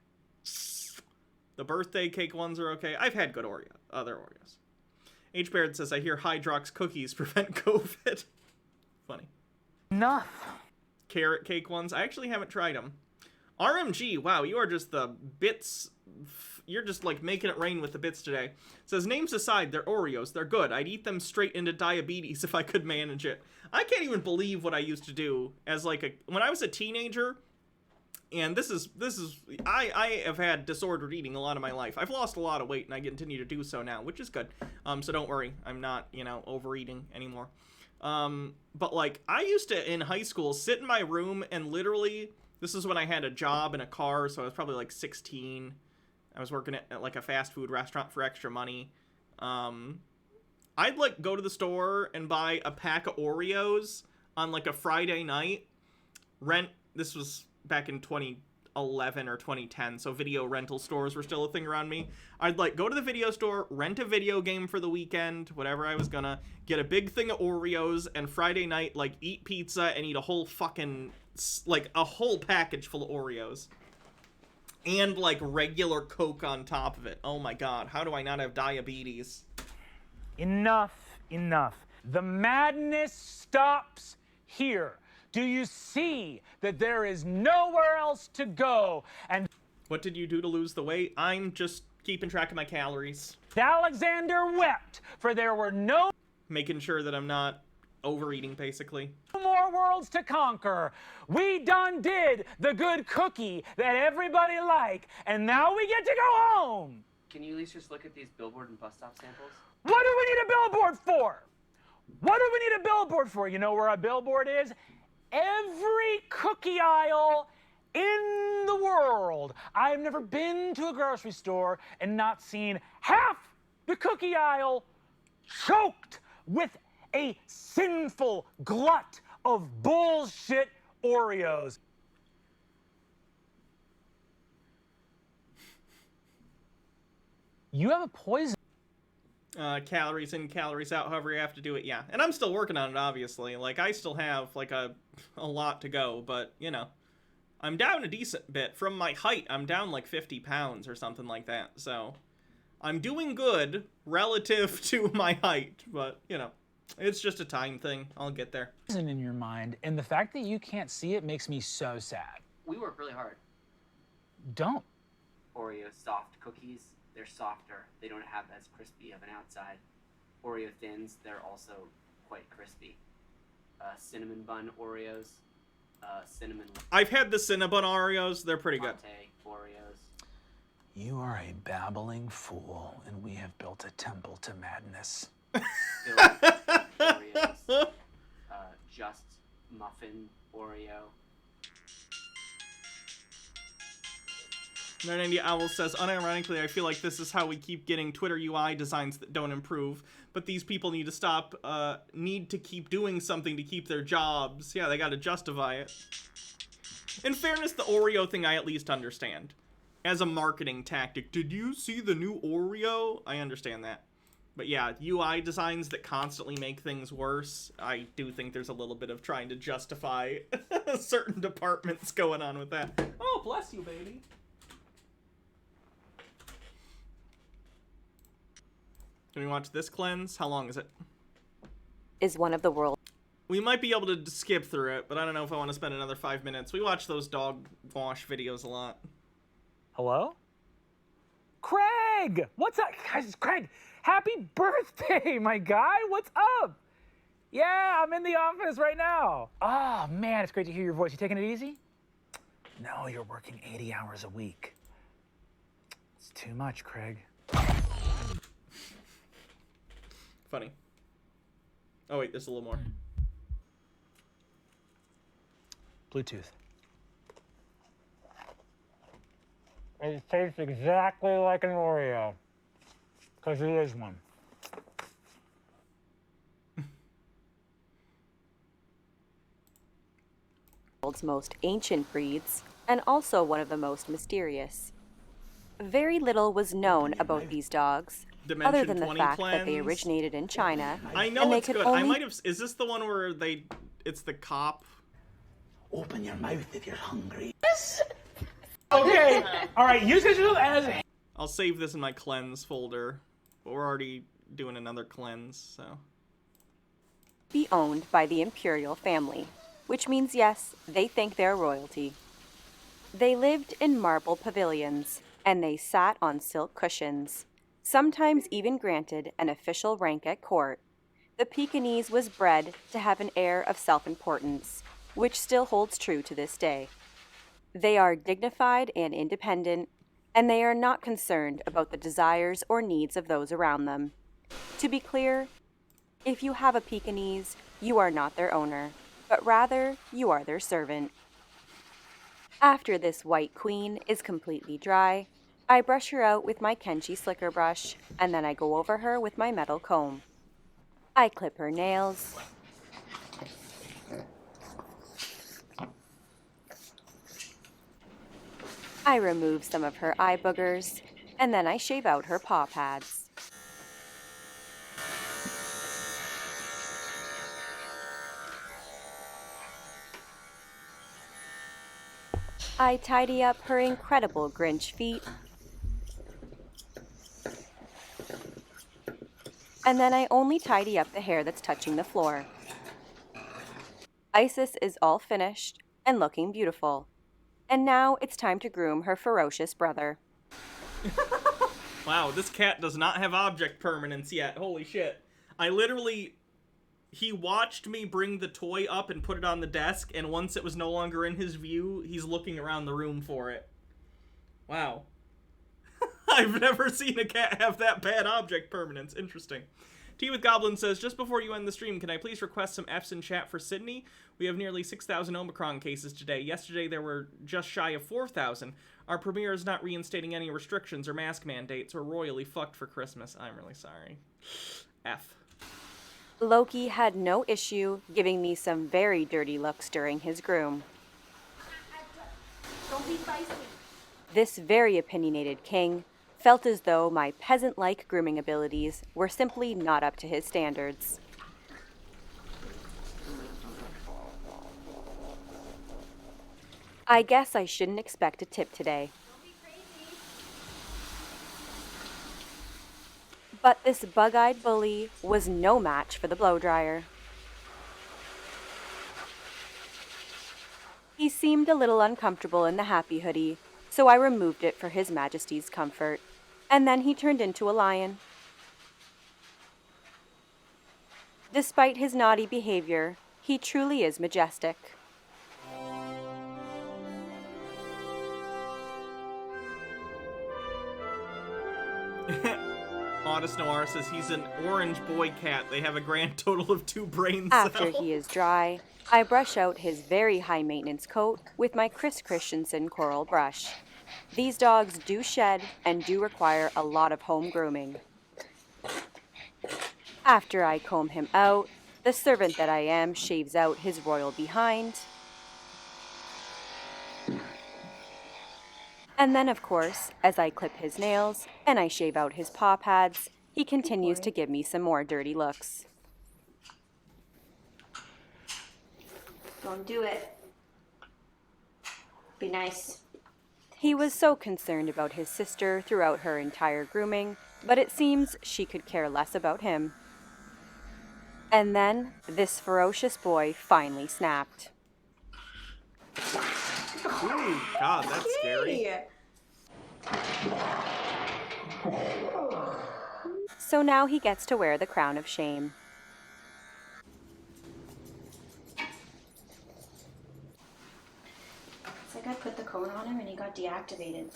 The birthday cake ones are okay. I've had good other Oreos. H. Baird says, I hear Hydrox cookies prevent COVID. Funny. Enough. Carrot cake ones. I actually haven't tried them. RMG, wow, you are just the bits. You're just like making it rain with the bits today. It says, names aside, they're Oreos. They're good. I'd eat them straight into diabetes if I could manage it. I can't even believe what I used to do as like when I was a teenager. And I have had disordered eating a lot of my life. I've lost a lot of weight and I continue to do so now, which is good. So don't worry. I'm not, overeating anymore. But like I used to in high school sit in my room and literally, this is when I had a job and a car. So I was probably like 16. I was working at like a fast food restaurant for extra money. I'd like go to the store and buy a pack of Oreos on like a Friday night. This was back in 2011 or 2010, so video rental stores were still a thing around me. I'd like go to the video store, rent a video game for the weekend, whatever I was gonna, get a big thing of Oreos, and Friday night like eat pizza and eat a whole fucking like a whole package full of Oreos. And like regular Coke on top of it. Oh my god, how do I not have diabetes? Enough. The madness stops here. Do you see that there is nowhere else to go? And what did you do to lose the weight? I'm just keeping track of my calories. Alexander wept, for there were no... Making sure that I'm not overeating, basically. More worlds to conquer. We done did the good cookie that everybody like, and now we get to go home. Can you at least just look at these billboard and bus stop samples? What do we need a billboard for? What do we need a billboard for? You know where a billboard is? Every cookie aisle, in the world. I've never been to a grocery store and not seen half the cookie aisle choked with a sinful glut of bullshit Oreos. You have a poison. Calories in, calories out, however you have to do it, yeah. And I'm still working on it, obviously. Like, I still have, like, a lot to go, but, you know. I'm down a decent bit. From my height, I'm down, like, 50 pounds or something like that, so... I'm doing good relative to my height, but, you know, it's just a time thing. I'll get there. In your mind, and the fact that you can't see it makes me so sad. We work really hard. Don't. Oreo soft cookies, they're softer. They don't have as crispy of an outside. Oreo thins, they're also quite crispy. Cinnamon bun Oreos, cinnamon... I've had the Cinnabon Oreos. They're pretty good. Oreos. You are a babbling fool, and we have built a temple to madness. Oreos. Just muffin Oreo. 990 Owl says, unironically, I feel like this is how we keep getting Twitter UI designs that don't improve, but these people need to stop, need to keep doing something to keep their jobs. Yeah, they gotta justify it. In fairness, the Oreo thing I at least understand. As a marketing tactic. Did you see the new Oreo? I understand that. But yeah, UI designs that constantly make things worse, I do think there's a little bit of trying to justify certain departments going on with that. Oh, bless you, baby. Can we watch this cleanse? How long is it? Is one of the world. We might be able to skip through it, but I don't know if I want to spend another 5 minutes. We watch those dog wash videos a lot. Hello? Craig! What's up? Guys, Craig, happy birthday, my guy! What's up? Yeah, I'm in the office right now. Oh, man, it's great to hear your voice. You taking it easy? No, you're working 80 hours a week. It's too much, Craig. Funny. Oh, wait, there's a little more. Bluetooth. It tastes exactly like an Oreo. Because it is one. World's most ancient breeds, and also one of the most mysterious. Very little was known about these dogs, Dimension other than the 20 fact that they cleanse. originated in China. I know and they it's could good. only... I might have... Is this the one where it's the cop? Open your mouth if you're hungry. Okay, all right, use it as... I'll save this in my cleanse folder. But we're already doing another cleanse, so... Be owned by the imperial family, which means, yes, they think they're royalty. They lived in marble pavilions, and they sat on silk cushions, sometimes even granted an official rank at court. The Pekingese was bred to have an air of self-importance, which still holds true to this day. They are dignified and independent, and they are not concerned about the desires or needs of those around them. To be clear, if you have a Pekingese, you are not their owner, but rather you are their servant. After this white queen is completely dry, I brush her out with my Kenchi slicker brush, and then I go over her with my metal comb. I clip her nails. I remove some of her eye boogers, and then I shave out her paw pads. I tidy up her incredible Grinch feet, and then I only tidy up the hair that's touching the floor. Isis is all finished and looking beautiful. And now it's time to groom her ferocious brother. Wow, this cat does not have object permanence yet. Holy shit. He watched me bring the toy up and put it on the desk, and once it was no longer in his view, he's looking around the room for it. Wow. I've never seen a cat have that bad object permanence. Interesting. Tea with Goblin says, just before you end the stream, can I please request some Fs in chat for Sydney? We have nearly 6,000 Omicron cases today. Yesterday there were just shy of 4,000. Our premier is not reinstating any restrictions or mask mandates. We're royally fucked for Christmas. I'm really sorry. F. Loki had no issue giving me some very dirty looks during his groom. Don't be feisty. This very opinionated king felt as though my peasant-like grooming abilities were simply not up to his standards. I guess I shouldn't expect a tip today. But this bug-eyed bully was no match for the blow-dryer. He seemed a little uncomfortable in the happy hoodie, so I removed it for His Majesty's comfort. And then he turned into a lion. Despite his naughty behavior, he truly is majestic. Honest Noir says he's an orange boy cat. They have a grand total of 2 brain After cells. he is dry, I brush out his very high-maintenance coat with my Chris Christensen coral brush. These dogs do shed and do require a lot of home grooming. After I comb him out, the servant that I am shaves out his royal behind. And then, of course, as I clip his nails and I shave out his paw pads, he continues to give me some more dirty looks. Don't do it. Be nice. He was so concerned about his sister throughout her entire grooming, but it seems she could care less about him. And then, this ferocious boy finally snapped. Ooh, God, that's scary. So now he gets to wear the crown of shame. It's like I put the cone on him and he got deactivated.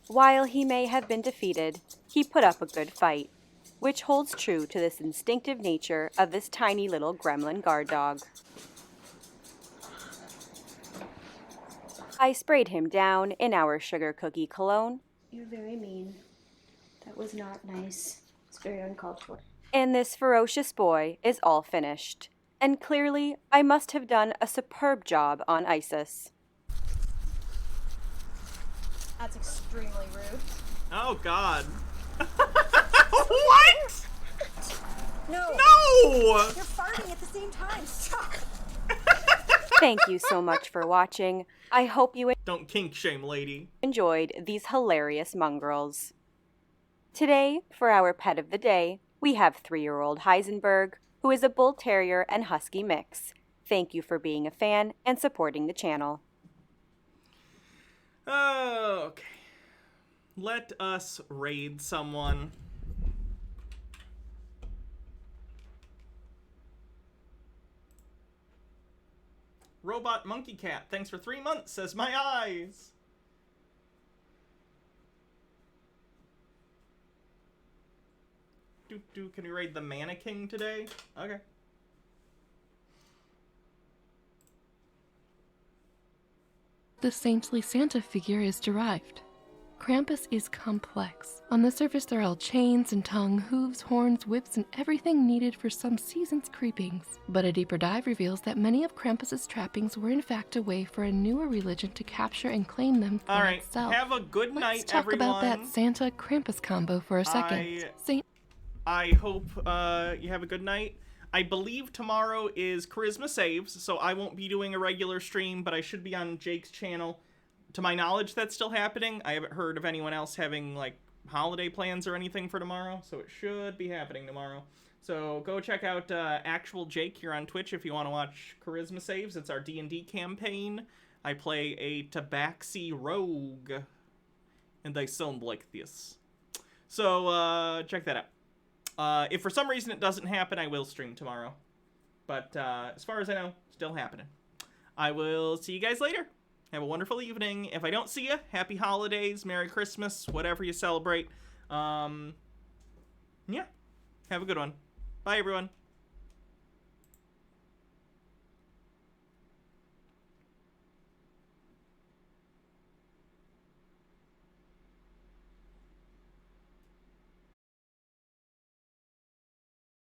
While he may have been defeated, he put up a good fight, which holds true to this instinctive nature of this tiny little gremlin guard dog. I sprayed him down in our sugar cookie cologne. You're very mean. That was not nice. It's very uncalled for. And this ferocious boy is all finished. And clearly, I must have done a superb job on Isis. That's extremely rude. Oh, God. What? No! No! You're farting at the same time. Stop! Thank you so much for watching. I hope you Don't kink shame, lady. enjoyed these hilarious mongrels. Today, for our pet of the day, we have 3-year-old Heisenberg, who is a bull terrier and husky mix. Thank you for being a fan and supporting the channel. Okay. Let us raid someone. Robot Monkey Cat, thanks for 3 months, says my eyes. Can we raid the Mannequin today? Okay. The saintly Santa figure is derived. Krampus is complex. On the surface, there are all chains and tongue, hooves, horns, whips, and everything needed for some season's creepings. But a deeper dive reveals that many of Krampus's trappings were in fact a way for a newer religion to capture and claim them for All right, itself. have a good night, Let's talk everyone. about that Santa-Krampus combo for a second. I hope you have a good night. I believe tomorrow is Charisma Saves, so I won't be doing a regular stream, but I should be on Jake's channel. To my knowledge, that's still happening. I haven't heard of anyone else having, like, holiday plans or anything for tomorrow, so it should be happening tomorrow. So go check out Actual Jake here on Twitch if you want to watch Charisma Saves. It's our D&D campaign. I play a Tabaxi rogue, and they sound like this. So check that out. If for some reason it doesn't happen, I will stream tomorrow. But as far as I know, still happening. I will see you guys later. Have a wonderful evening. If I don't see you, happy holidays, Merry Christmas, whatever you celebrate. Yeah. Have a good one. Bye, everyone.